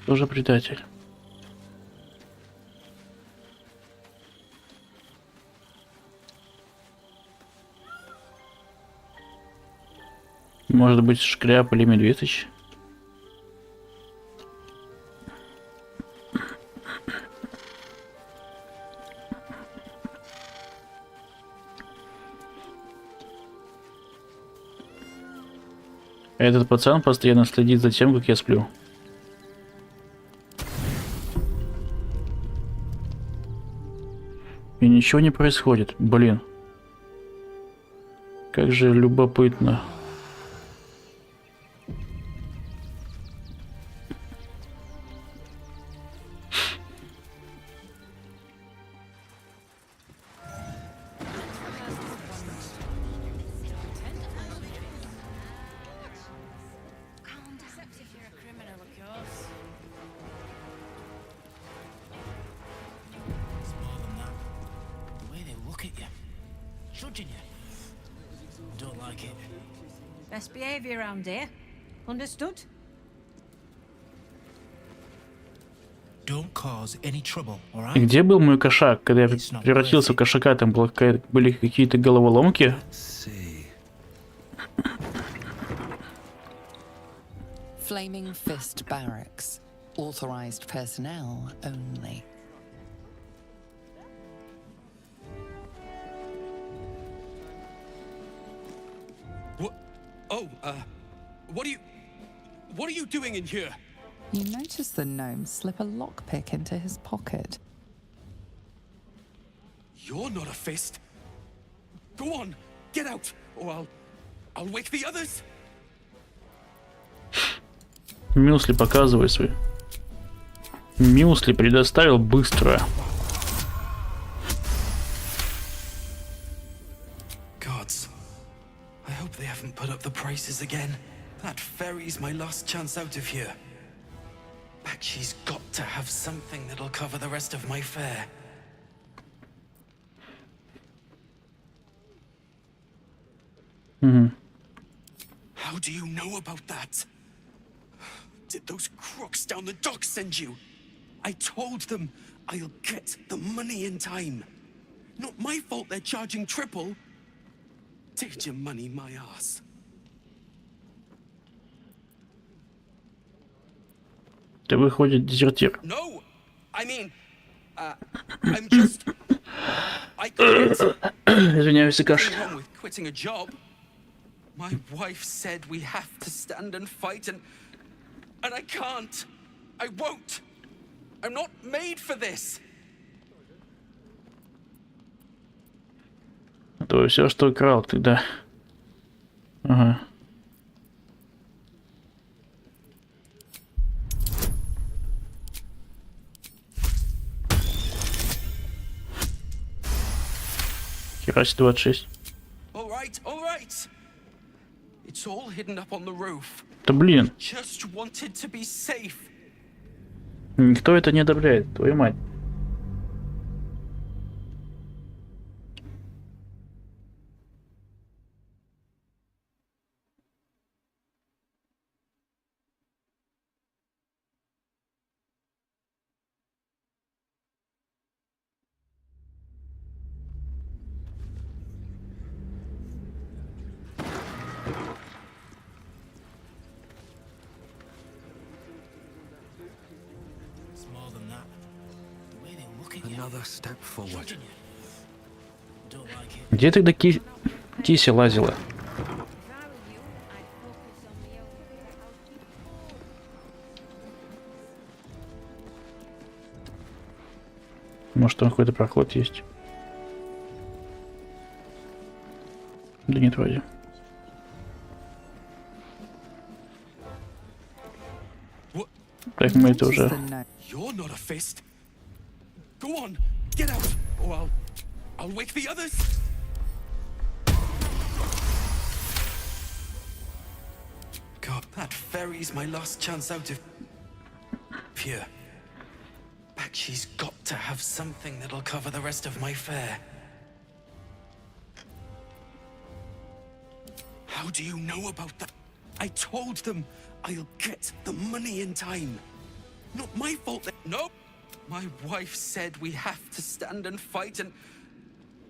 Speaker 1: Тоже предатель. Может быть, Шкряп или Медведыч? Этот пацан постоянно следит за тем, как я сплю. И ничего не происходит. Блин. Как же любопытно.
Speaker 26: Best behavior around here. Understood?
Speaker 2: Don't cause any trouble, all right?
Speaker 1: И где был мой кошак, когда я превратился в кошака? Там были какие-то головоломки.
Speaker 27: Flaming Fist Barracks. Authorized personnel only.
Speaker 3: Oh, what are you doing in here?
Speaker 27: You notice the gnome slip a lockpick into his pocket.
Speaker 3: You're not a fist. Go on, get out, or I'll wake the others.
Speaker 1: Мюсли, показывай свои. Мюсли предоставил быстро.
Speaker 3: Gods, I hope they haven't put up the prices again. That ferry's my last chance out of here. Bakshi's got to have something that'll cover the rest of my fare. How do you know about that? Did those crooks down the dock send you? I told them I'll get the money in time. Not my fault they're charging triple. Take your money, my ass.
Speaker 1: Ты выходит дезертир.
Speaker 3: No, I mean, I'm just. I can't.
Speaker 1: Извиняюсь за кашель.
Speaker 3: Nothing wrong with quitting a job. My wife said we have to stand and fight, and I can't. I won't. I'm not made for this.
Speaker 1: То все, что украл тогда. Ага. Хераси 26.
Speaker 3: All right. It's all hidden up on the roof.
Speaker 1: Да блин.
Speaker 3: Just wanted to be safe.
Speaker 1: Никто это не одобряет, твою мать. Где тогда Кися лазила? Может, там какой-то проход есть? Да нет, вроде. Так, мы это уже...
Speaker 3: You're not a fist. Go on, get out, or I'll wake the others. God, that ferry's my last chance out of here. But she's got to have something that'll cover the rest of my fare. How do you know about that? I told them I'll get the money in time. Not my fault. Nope. My wife said we have to stand and fight, and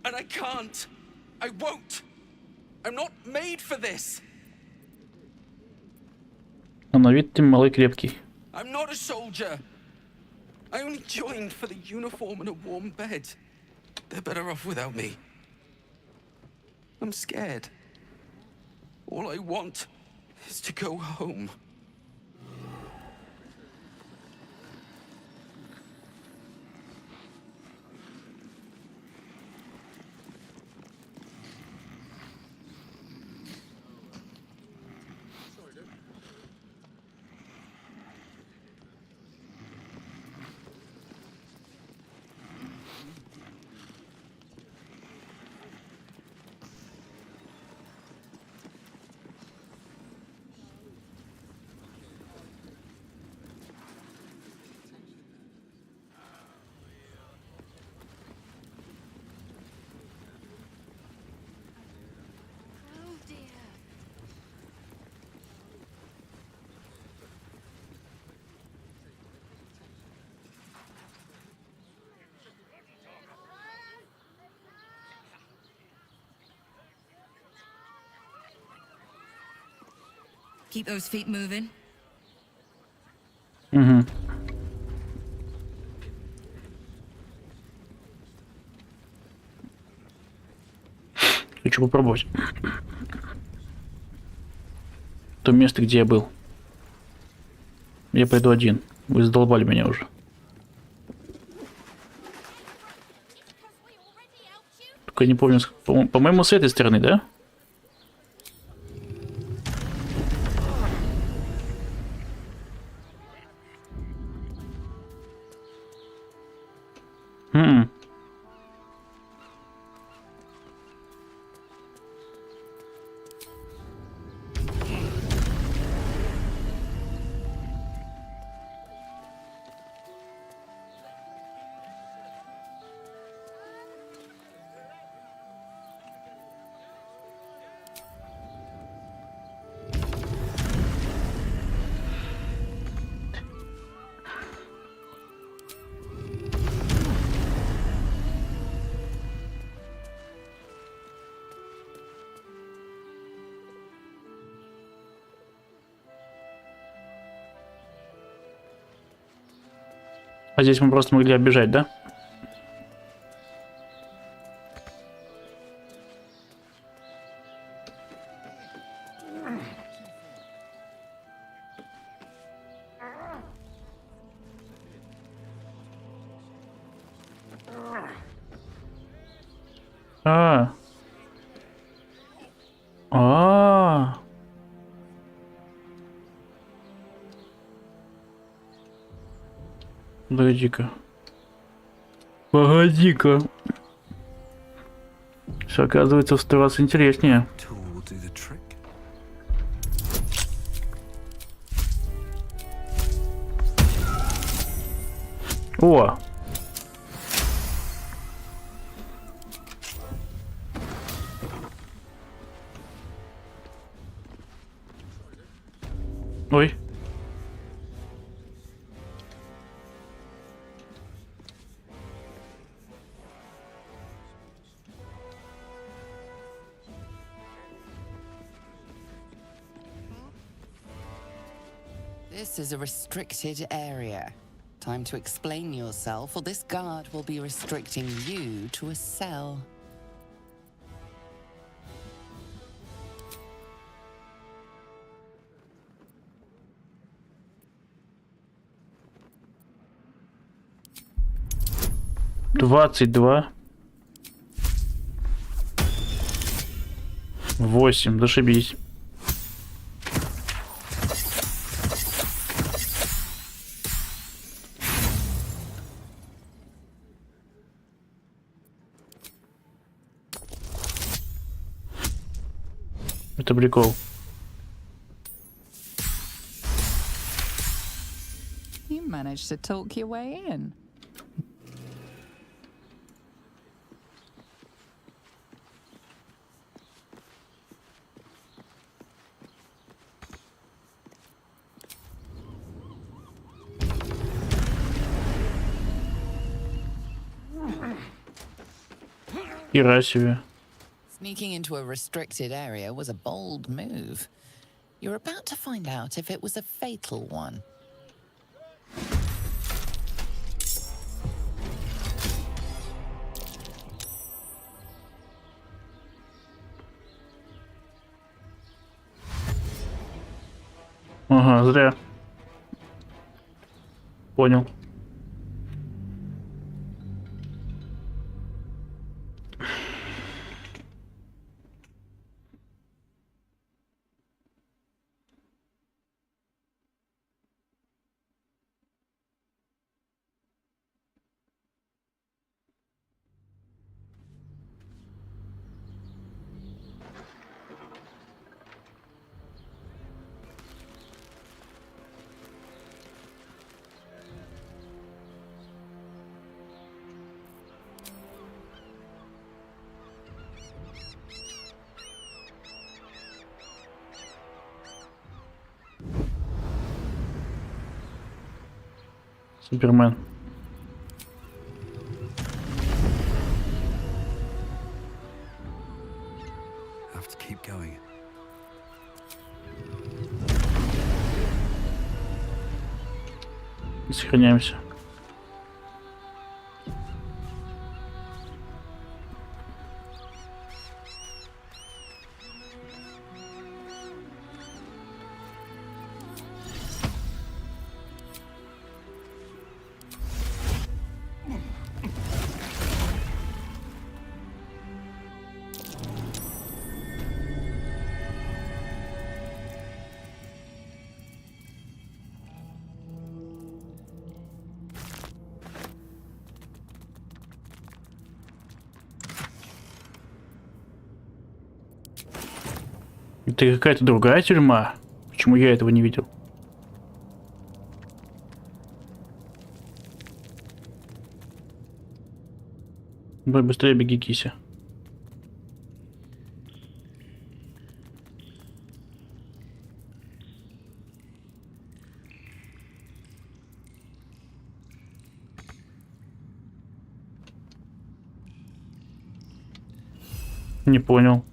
Speaker 3: I can't. I won't. I'm not made for this.
Speaker 1: А на вид ты малый крепкий.
Speaker 3: I'm not a soldier. I only joined for the uniform and a warm bed. They're better off without me. I'm scared. All I want is to go home.
Speaker 28: Keep those feet moving.
Speaker 1: Угу. Хочу попробовать. То место, где я был. Я пойду один. Вы задолбали меня уже. Только я не помню, по-моему, с этой стороны, да? А здесь мы просто могли оббежать, да? Погоди-ка. Погоди-ка. Все оказывается в 100 раз интереснее. О! Ой.
Speaker 27: This is a restricted area. Time to explain yourself, or this guard will be restricting you to a cell.
Speaker 1: 22. 8, зашибись. Это прикол.
Speaker 27: You managed to talk your way in.
Speaker 1: Хера себе.
Speaker 27: Sneaking into a restricted area was a bold move. You're about to find out if it was a fatal one.
Speaker 1: Ага, зря. Понял. Супермен.
Speaker 6: Have to keep going.
Speaker 1: Сохраняемся. Это какая-то другая тюрьма. Почему я этого не видел? Быстрее беги, кися. Не понял.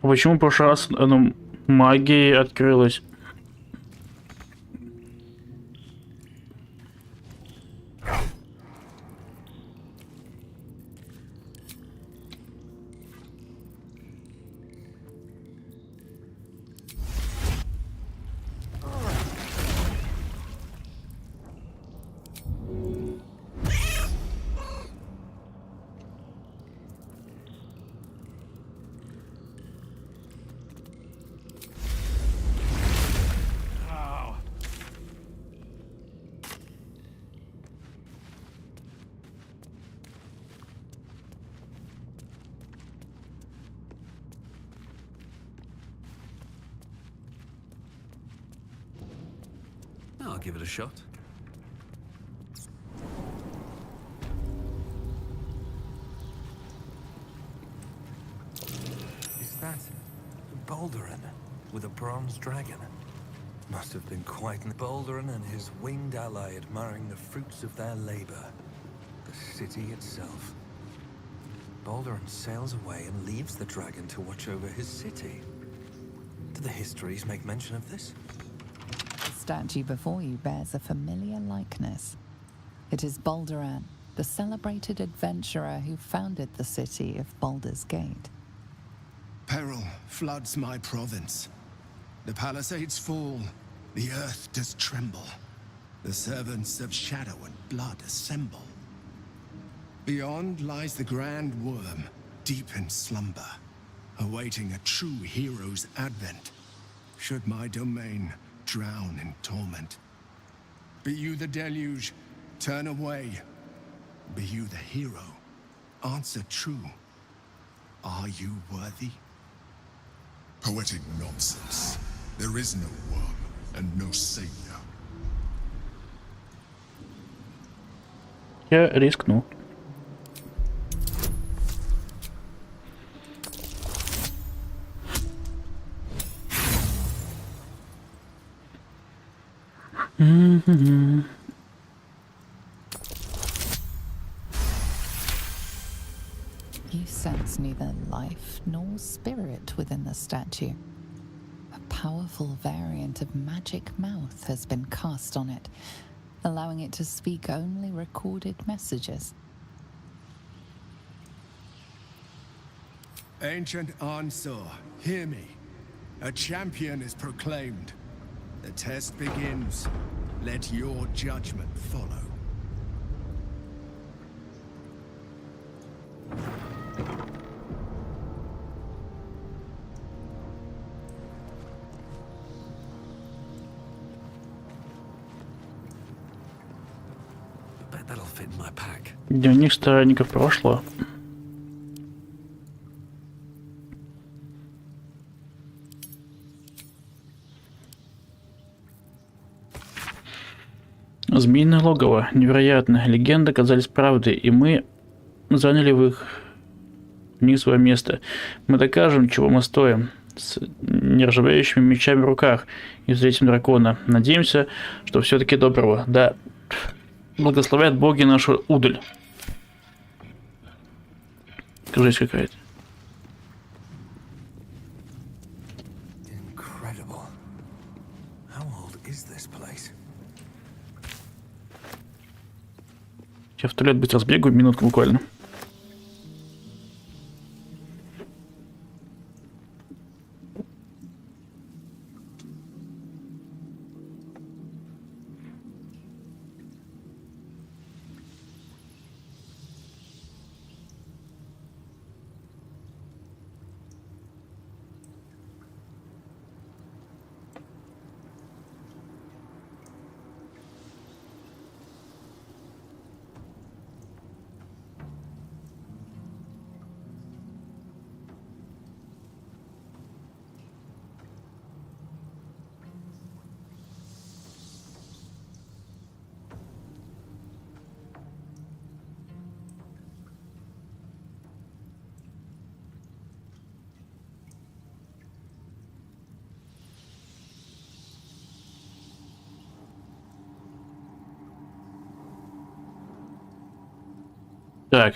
Speaker 1: А почему в прошлый раз магия открылась?
Speaker 6: I'll give it a shot.
Speaker 7: Is that Baldurin with a bronze dragon? Must have been quite an Baldurin and his winged ally admiring the fruits of their labor. The city itself. Baldurin sails away and leaves the dragon to watch over his city. Do the histories make mention of this?
Speaker 27: The statue before you bears a familiar likeness. It is Baldurin, the celebrated adventurer who founded the city of Baldur's Gate.
Speaker 3: Peril floods my province. The palisades fall, the earth does tremble. The servants of shadow and blood assemble. Beyond lies the grand worm, deep in slumber, awaiting a true hero's advent, should my domain drown in torment. Be you the deluge, turn away. Be you the hero, answer true. Are you worthy?
Speaker 4: Poetic nonsense. There is no worm and no savior.
Speaker 1: Я рискну.
Speaker 27: You sense neither life nor spirit within the statue. A powerful variant of magic mouth has been cast on it, allowing it to speak only recorded messages.
Speaker 3: Ancient Ansar, hear me. A champion is proclaimed. The test begins. Let your judgment follow.
Speaker 7: Bet that'll fit in my pack.
Speaker 1: Дневник сторонников прошлого. Змеиное логово. Невероятно. Легенды оказались правдой, и мы заняли в них свое место. Мы докажем, чего мы стоим. С нержавеющими мечами в руках и встретим дракона. Надеемся, что все-таки доброго. Да. Благословят боги нашу удаль. Жесть какая-то.
Speaker 7: Incredible. How old is this place?
Speaker 1: Я в туалет быстро сбегаю, минутку буквально. Так.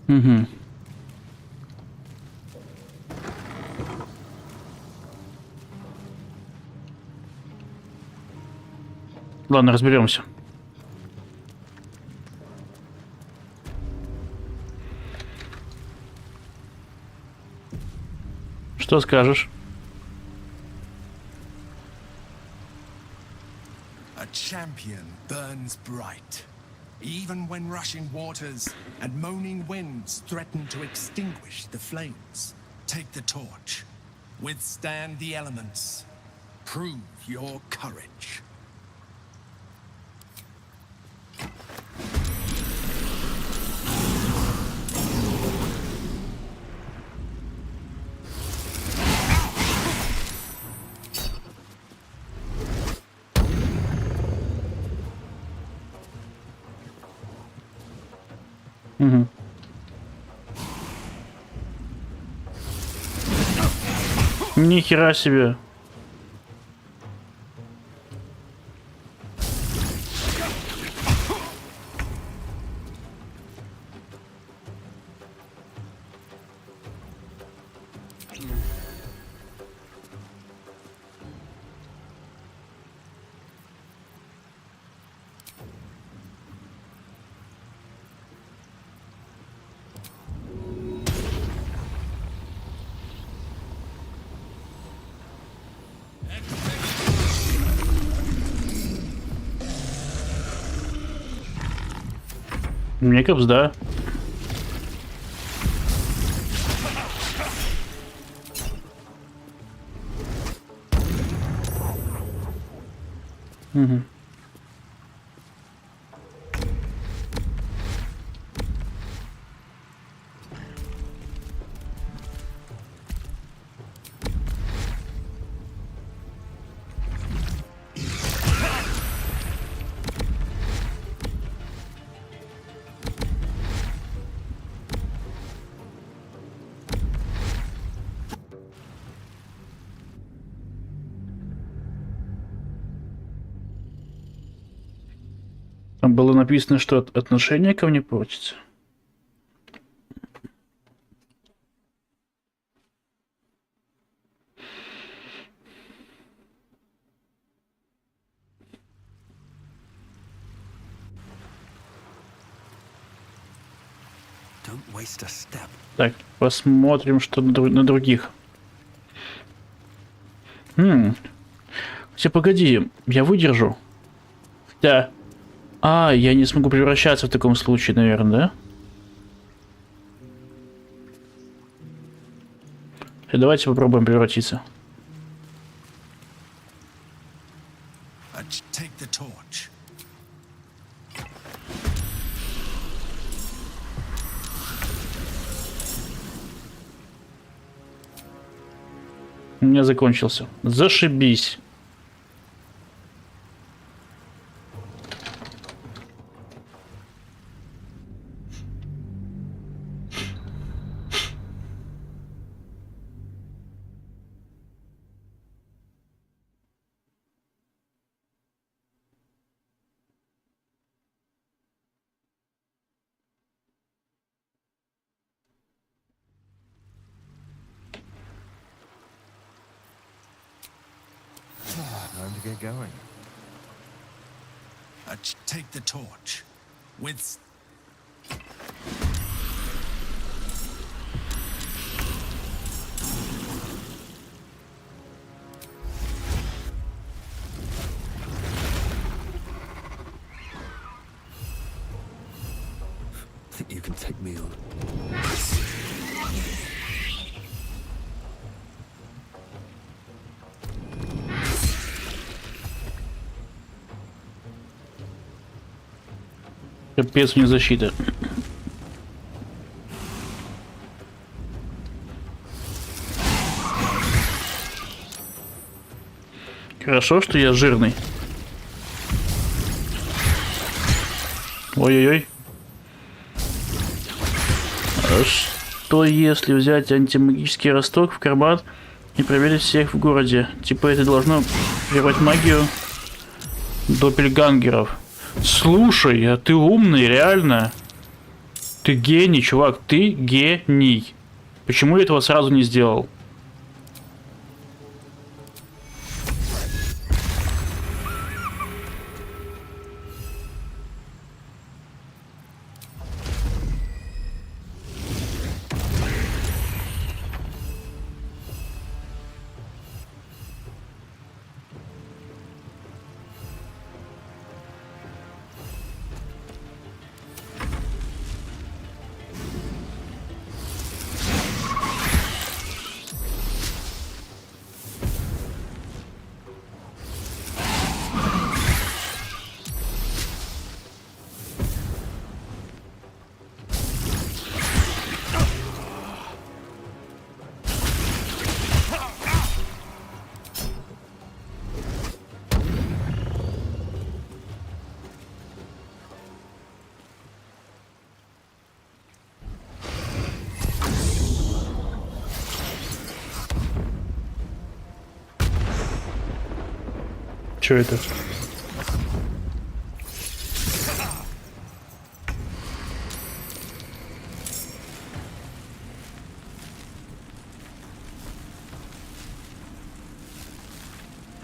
Speaker 1: Угу. Ладно, разберемся. Что скажешь?
Speaker 3: A champion burns bright, even when rushing waters and moaning winds threaten to extinguish the flames. Take the torch, withstand the elements, prove your courage.
Speaker 1: Угу. Ни хера себе. Мне кажется, да. Угу. Там было написано, что отношение ко мне портится. Так, посмотрим, что на других. Хотя, погоди, я выдержу. Да. А, я не смогу превращаться в таком случае, наверное, да? И давайте попробуем превратиться. У меня закончился. Зашибись.
Speaker 7: Time to get going.
Speaker 3: Take the torch. With...
Speaker 7: Think you can take me on?
Speaker 1: Капец, мне защита. Хорошо, что я жирный. Ой-ой-ой. А что если взять антимагический росток в карман и проверить всех в городе? Типа это должно прервать магию доппельгангеров. Слушай, а ты умный, реально? Ты гений, чувак, ты гений. Почему я этого сразу не сделал? Что это?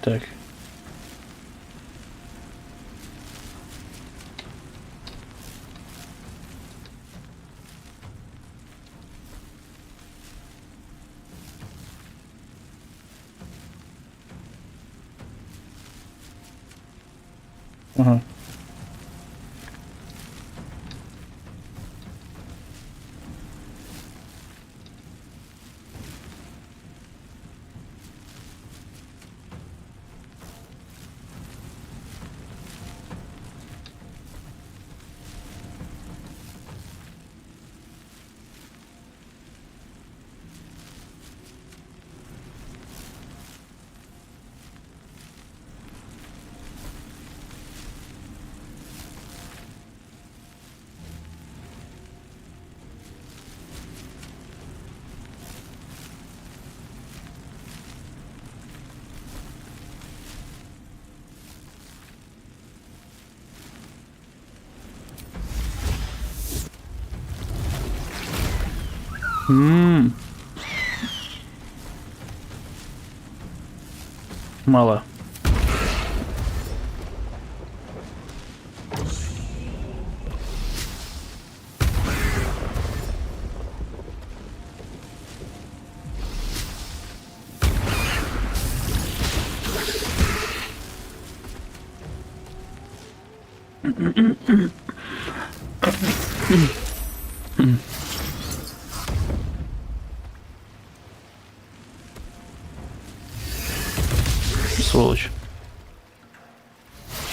Speaker 1: Так. Ага. Мало. Сволочь.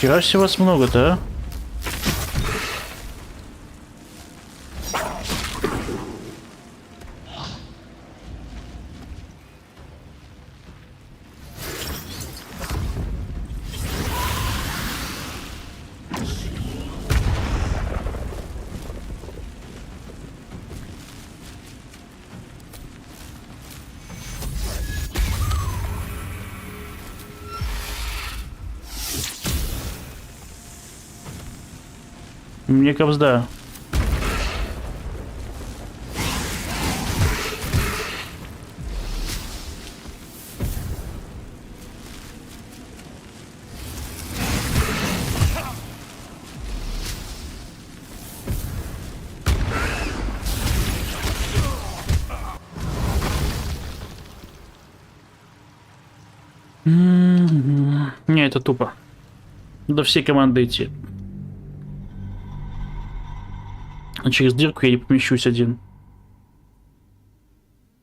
Speaker 1: Хера себе вас много-то, а? Мне кобзда. Не, это тупо. До всей команды идти. А через дырку я не помещусь один.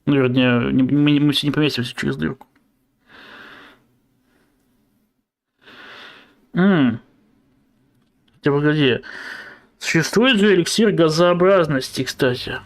Speaker 1: Ну, вернее, мы все не поместимся через дырку. Хотя, погоди. Существует же эликсир газообразности, кстати.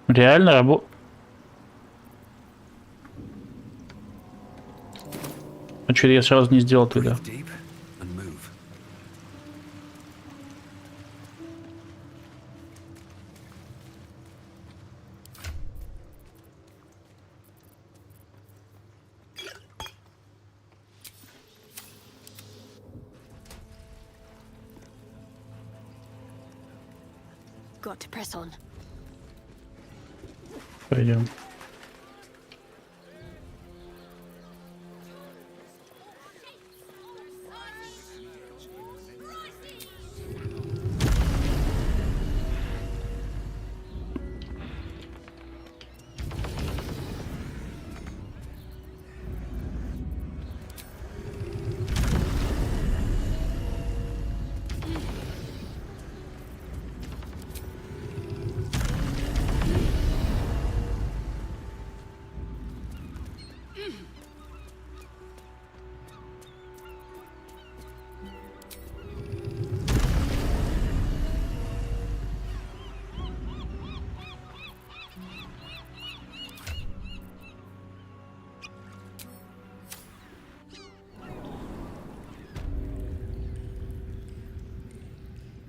Speaker 1: Реально работает. А что я сразу не сделал тогда?
Speaker 8: Got to press on.
Speaker 1: Пойдем.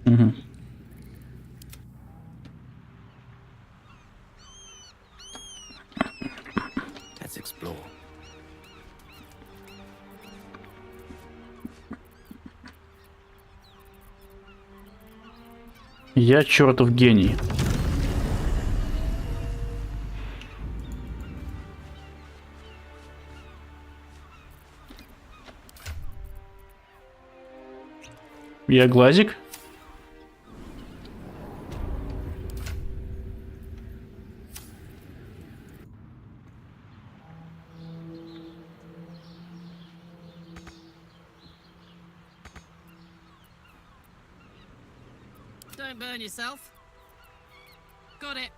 Speaker 1: Угу.
Speaker 7: Let's explore.
Speaker 1: Я чертов гений. Я глазик?
Speaker 8: Don't burn yourself. Got it.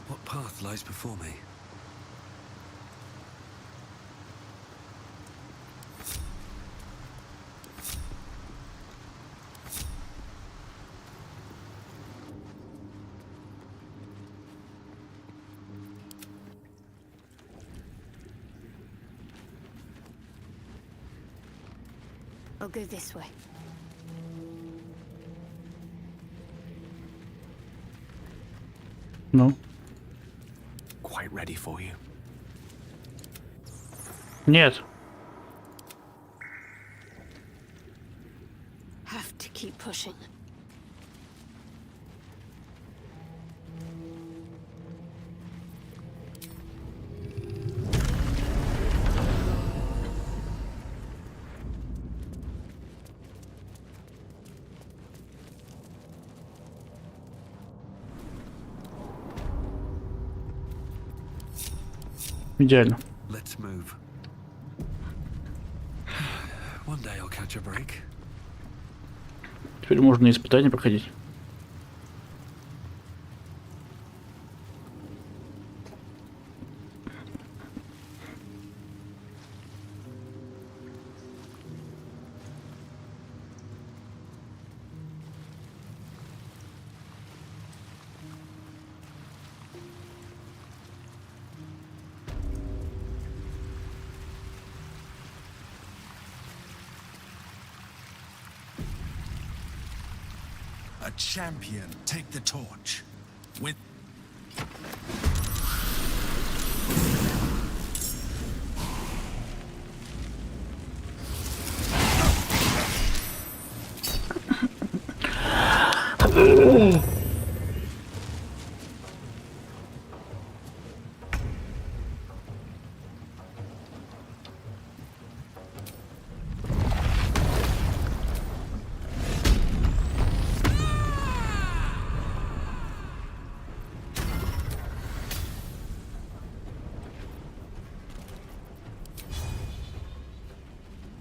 Speaker 7: What path lies before me?
Speaker 24: I'll go this way.
Speaker 1: Ну.
Speaker 9: Quite ready for you.
Speaker 1: Нет.
Speaker 24: Have to keep pushing.
Speaker 1: Идеально.
Speaker 7: Let's move. One day I'll catch a break.
Speaker 1: Теперь можно испытания проходить.
Speaker 3: A champion, take the torch. With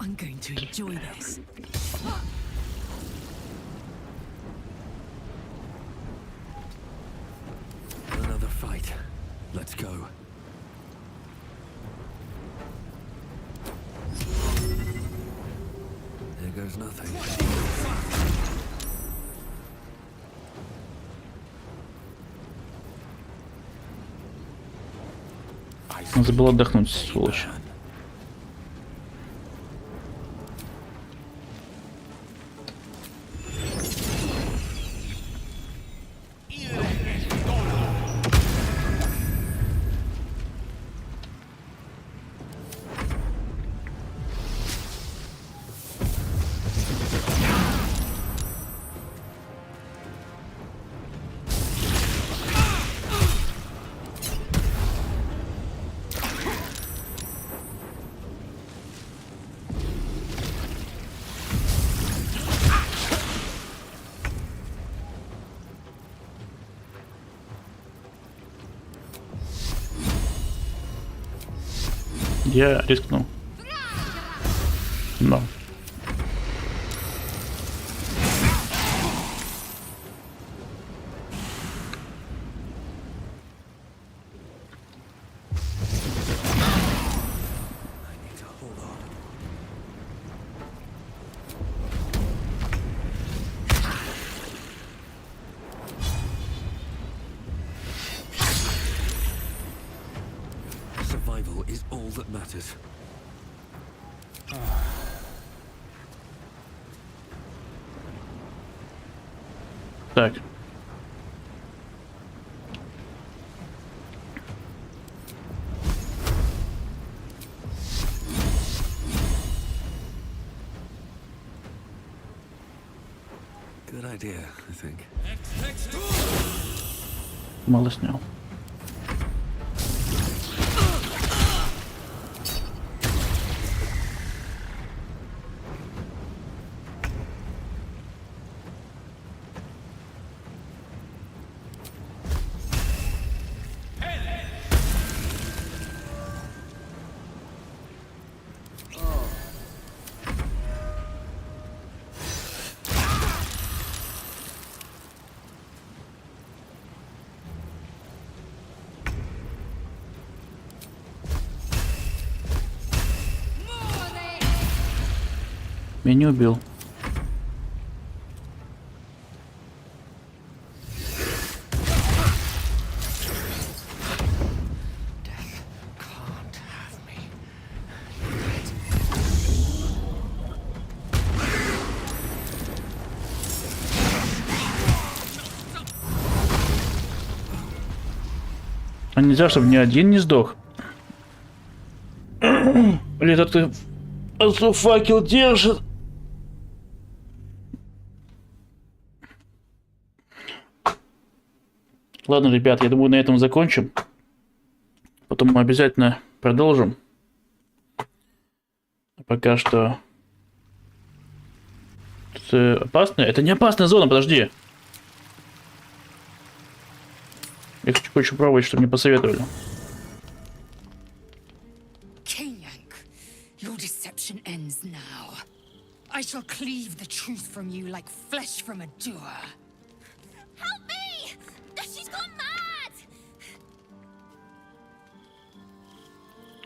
Speaker 28: I'm going to enjoy this.
Speaker 7: Another fight. Let's go. There goes nothing.
Speaker 1: Он забыл отдохнуть, сволочь. Я рискнул. Но.
Speaker 7: Survival survival is all that matters.
Speaker 1: Так.
Speaker 7: Good idea, I think.
Speaker 1: Мало снял. Меня не убил. А нельзя, чтобы ни один не сдох? Или этот факел держит? Ладно, ребят, я думаю, на этом закончим. Потом мы обязательно продолжим. Пока что... Это опасно? Это не опасная зона, подожди. Я хочу пробовать, что мне посоветовали.
Speaker 24: Your deception ends now. I shall cleave the truth from you like flesh from a doer.
Speaker 10: Help me! She's gone mad!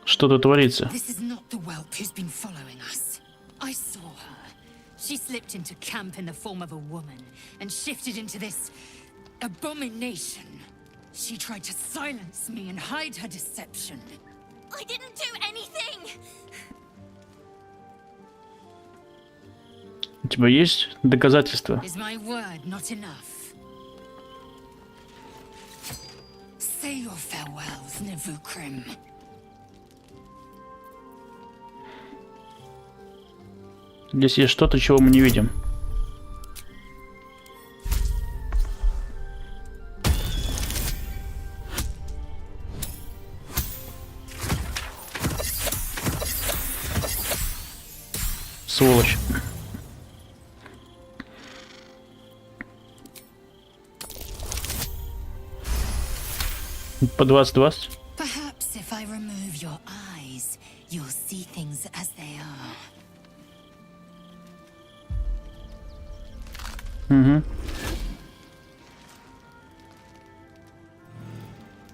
Speaker 1: Что тут творится?
Speaker 24: This is not the whelp who's been following us. I saw her. She slipped into camp in the form of a woman and shifted into this abomination. She tried to silence me and hide her deception.
Speaker 10: I didn't do anything!
Speaker 1: У тебя есть доказательства?
Speaker 24: Is my word not enough? Say your farewells, Nevukrim.
Speaker 1: Здесь есть что-то, чего мы не видим. Сволочь. По 20-20.
Speaker 24: Perhaps if I remove your eyes, you'll see things as they are.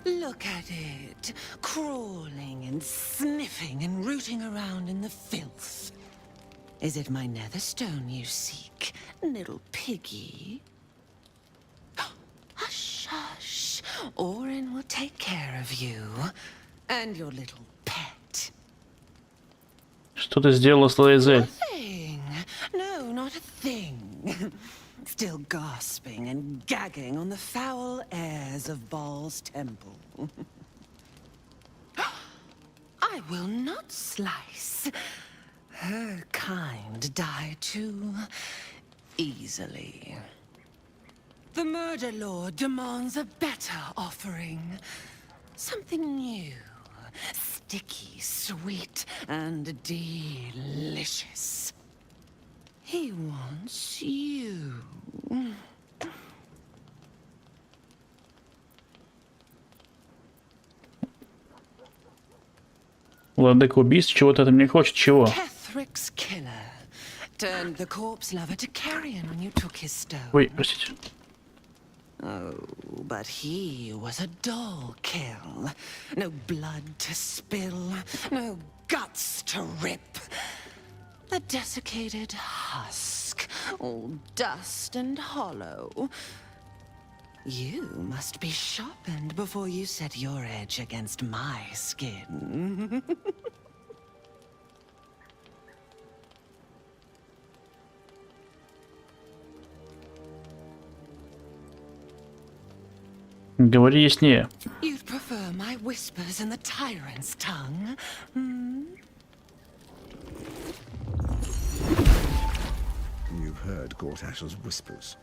Speaker 17: Look at it, crawling and sniffing and rooting around in the filth. Is it my netherstone you seek, little piggy? Hush, hush. Orin will take care of you and your little pet.
Speaker 1: Что ты сделала с Лаизель?
Speaker 17: Nothing. No, not a thing. Still gasping and gagging on the foul airs of Baal's temple. I will not slice. Her kind die too easily. The Murder Lord demands a better offering. Something new, sticky, sweet, and delicious. He wants you.
Speaker 1: Владыка убийств чего-то от меня хочет. Чего?
Speaker 17: Kethric's killer turned the corpse lover to carrion when you took his stone.
Speaker 1: Ой, простите.
Speaker 17: Oh, but he was a dull kill. No blood to spill, no guts to rip. A desiccated husk, all dust and hollow. You must be sharpened before you set your edge against my skin.
Speaker 1: Говори яснее.
Speaker 17: You'd prefer my whispers in the tyrant's tongue? Hmm?
Speaker 6: You've heard Gortash's whispers.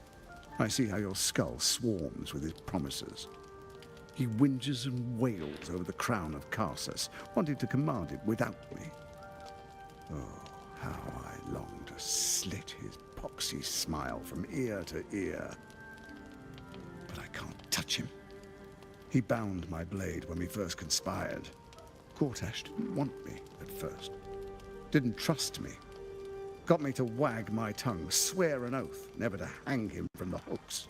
Speaker 6: I see how your skull swarms with his promises. He whinges and wails over the crown of Karsus, wanting to command it without me. Oh, how I long to slit his poxy smile from ear to ear. But I can't touch him. He bound my blade when we first conspired. Gortash didn't want me at first. Didn't trust me. Got me to wag my tongue, swear an oath never to hang him from the hooks.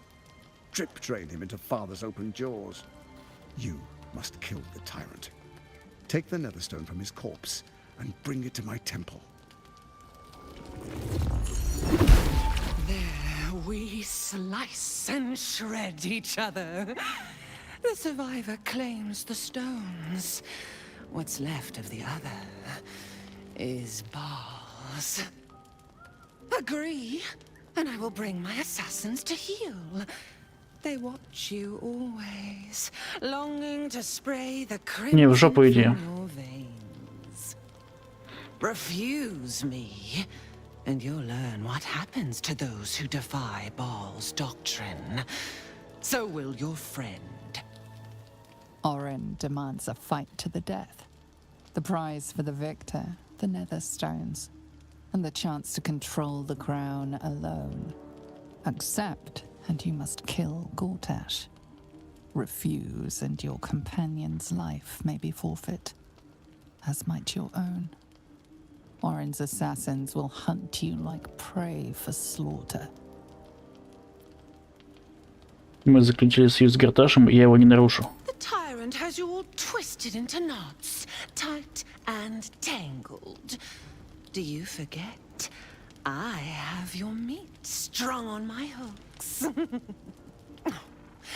Speaker 6: Drip-drain him into father's open jaws. You must kill the tyrant. Take the netherstone from his corpse and bring it to my temple.
Speaker 17: There we slice and shred each other. The survivor claims the stones. What's left of the other is bars. Agree, and I will bring my assassins to heal. They watch you always, longing to spray the
Speaker 1: Не, в
Speaker 17: crimson
Speaker 1: жопу
Speaker 17: from
Speaker 1: иди.
Speaker 17: your veins. Refuse me, and you'll learn what happens to those who defy Baal's doctrine. So will your friend.
Speaker 27: Orin demands a fight to the death. The prize for the victor, the Netherstones, and the chance to control the crown alone. Accept, and you must kill Gortash. Refuse, and your companion's life may be forfeit, as might your own. Orin's assassins will hunt you like prey for slaughter.
Speaker 1: Мы заключили союз с Гарташем, и я его не нарушу.
Speaker 17: The tyrant has you all twisted into knots, tight and tangled. Do you forget? I have your meat strung on my hooks.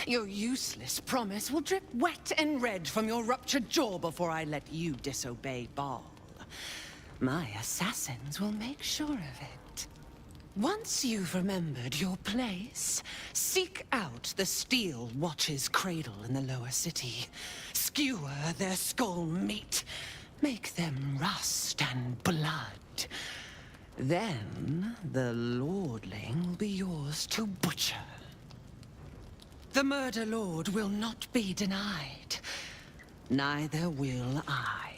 Speaker 17: Your useless promise will drip wet and red from your ruptured jaw before I let you disobey Baal. My assassins will make sure of it. Once you've remembered your place, seek out the Steel Watch's cradle in the lower city. Skewer their skull meat. Make them rust and blood. Then the lordling will be yours to butcher. The murder lord will not be denied. Neither will I.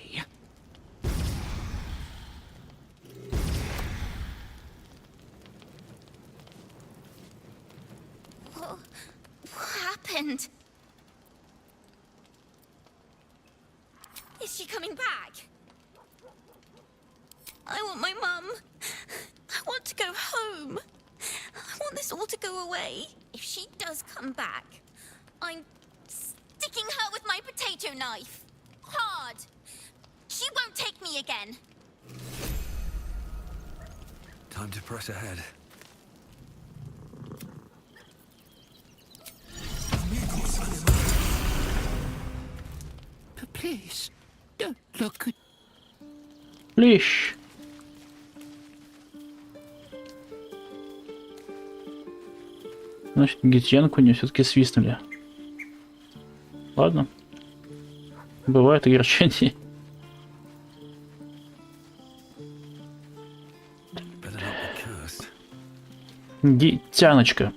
Speaker 10: What happened? Is she coming back? I want my mum. I want to go home. I want this all to go away. If she does come back, I'm sticking her with my potato knife. Hard. She won't take me again.
Speaker 7: Time to press ahead.
Speaker 17: But please, don't look at...
Speaker 1: Лещ. Значит, гитьянку не все-таки свистнули. Ладно. Бывает огорчение. Гитяночка.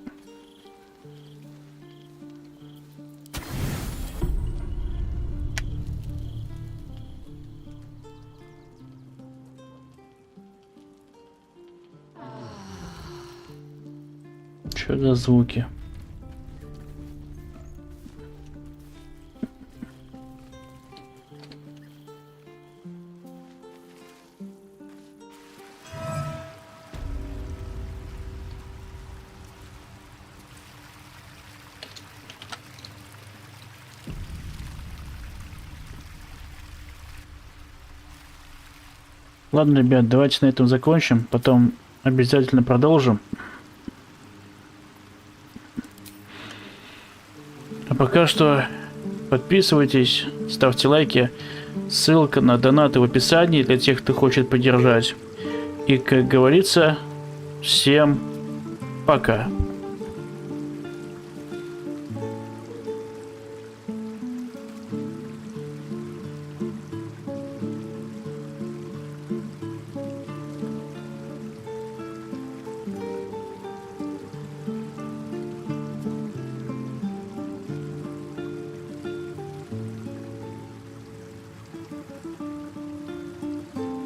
Speaker 1: Что за звуки? Ладно, ребят, давайте на этом закончим, потом обязательно продолжим. А пока что подписывайтесь, ставьте лайки. Ссылка на донаты в описании для тех, кто хочет поддержать. И, как говорится, всем пока.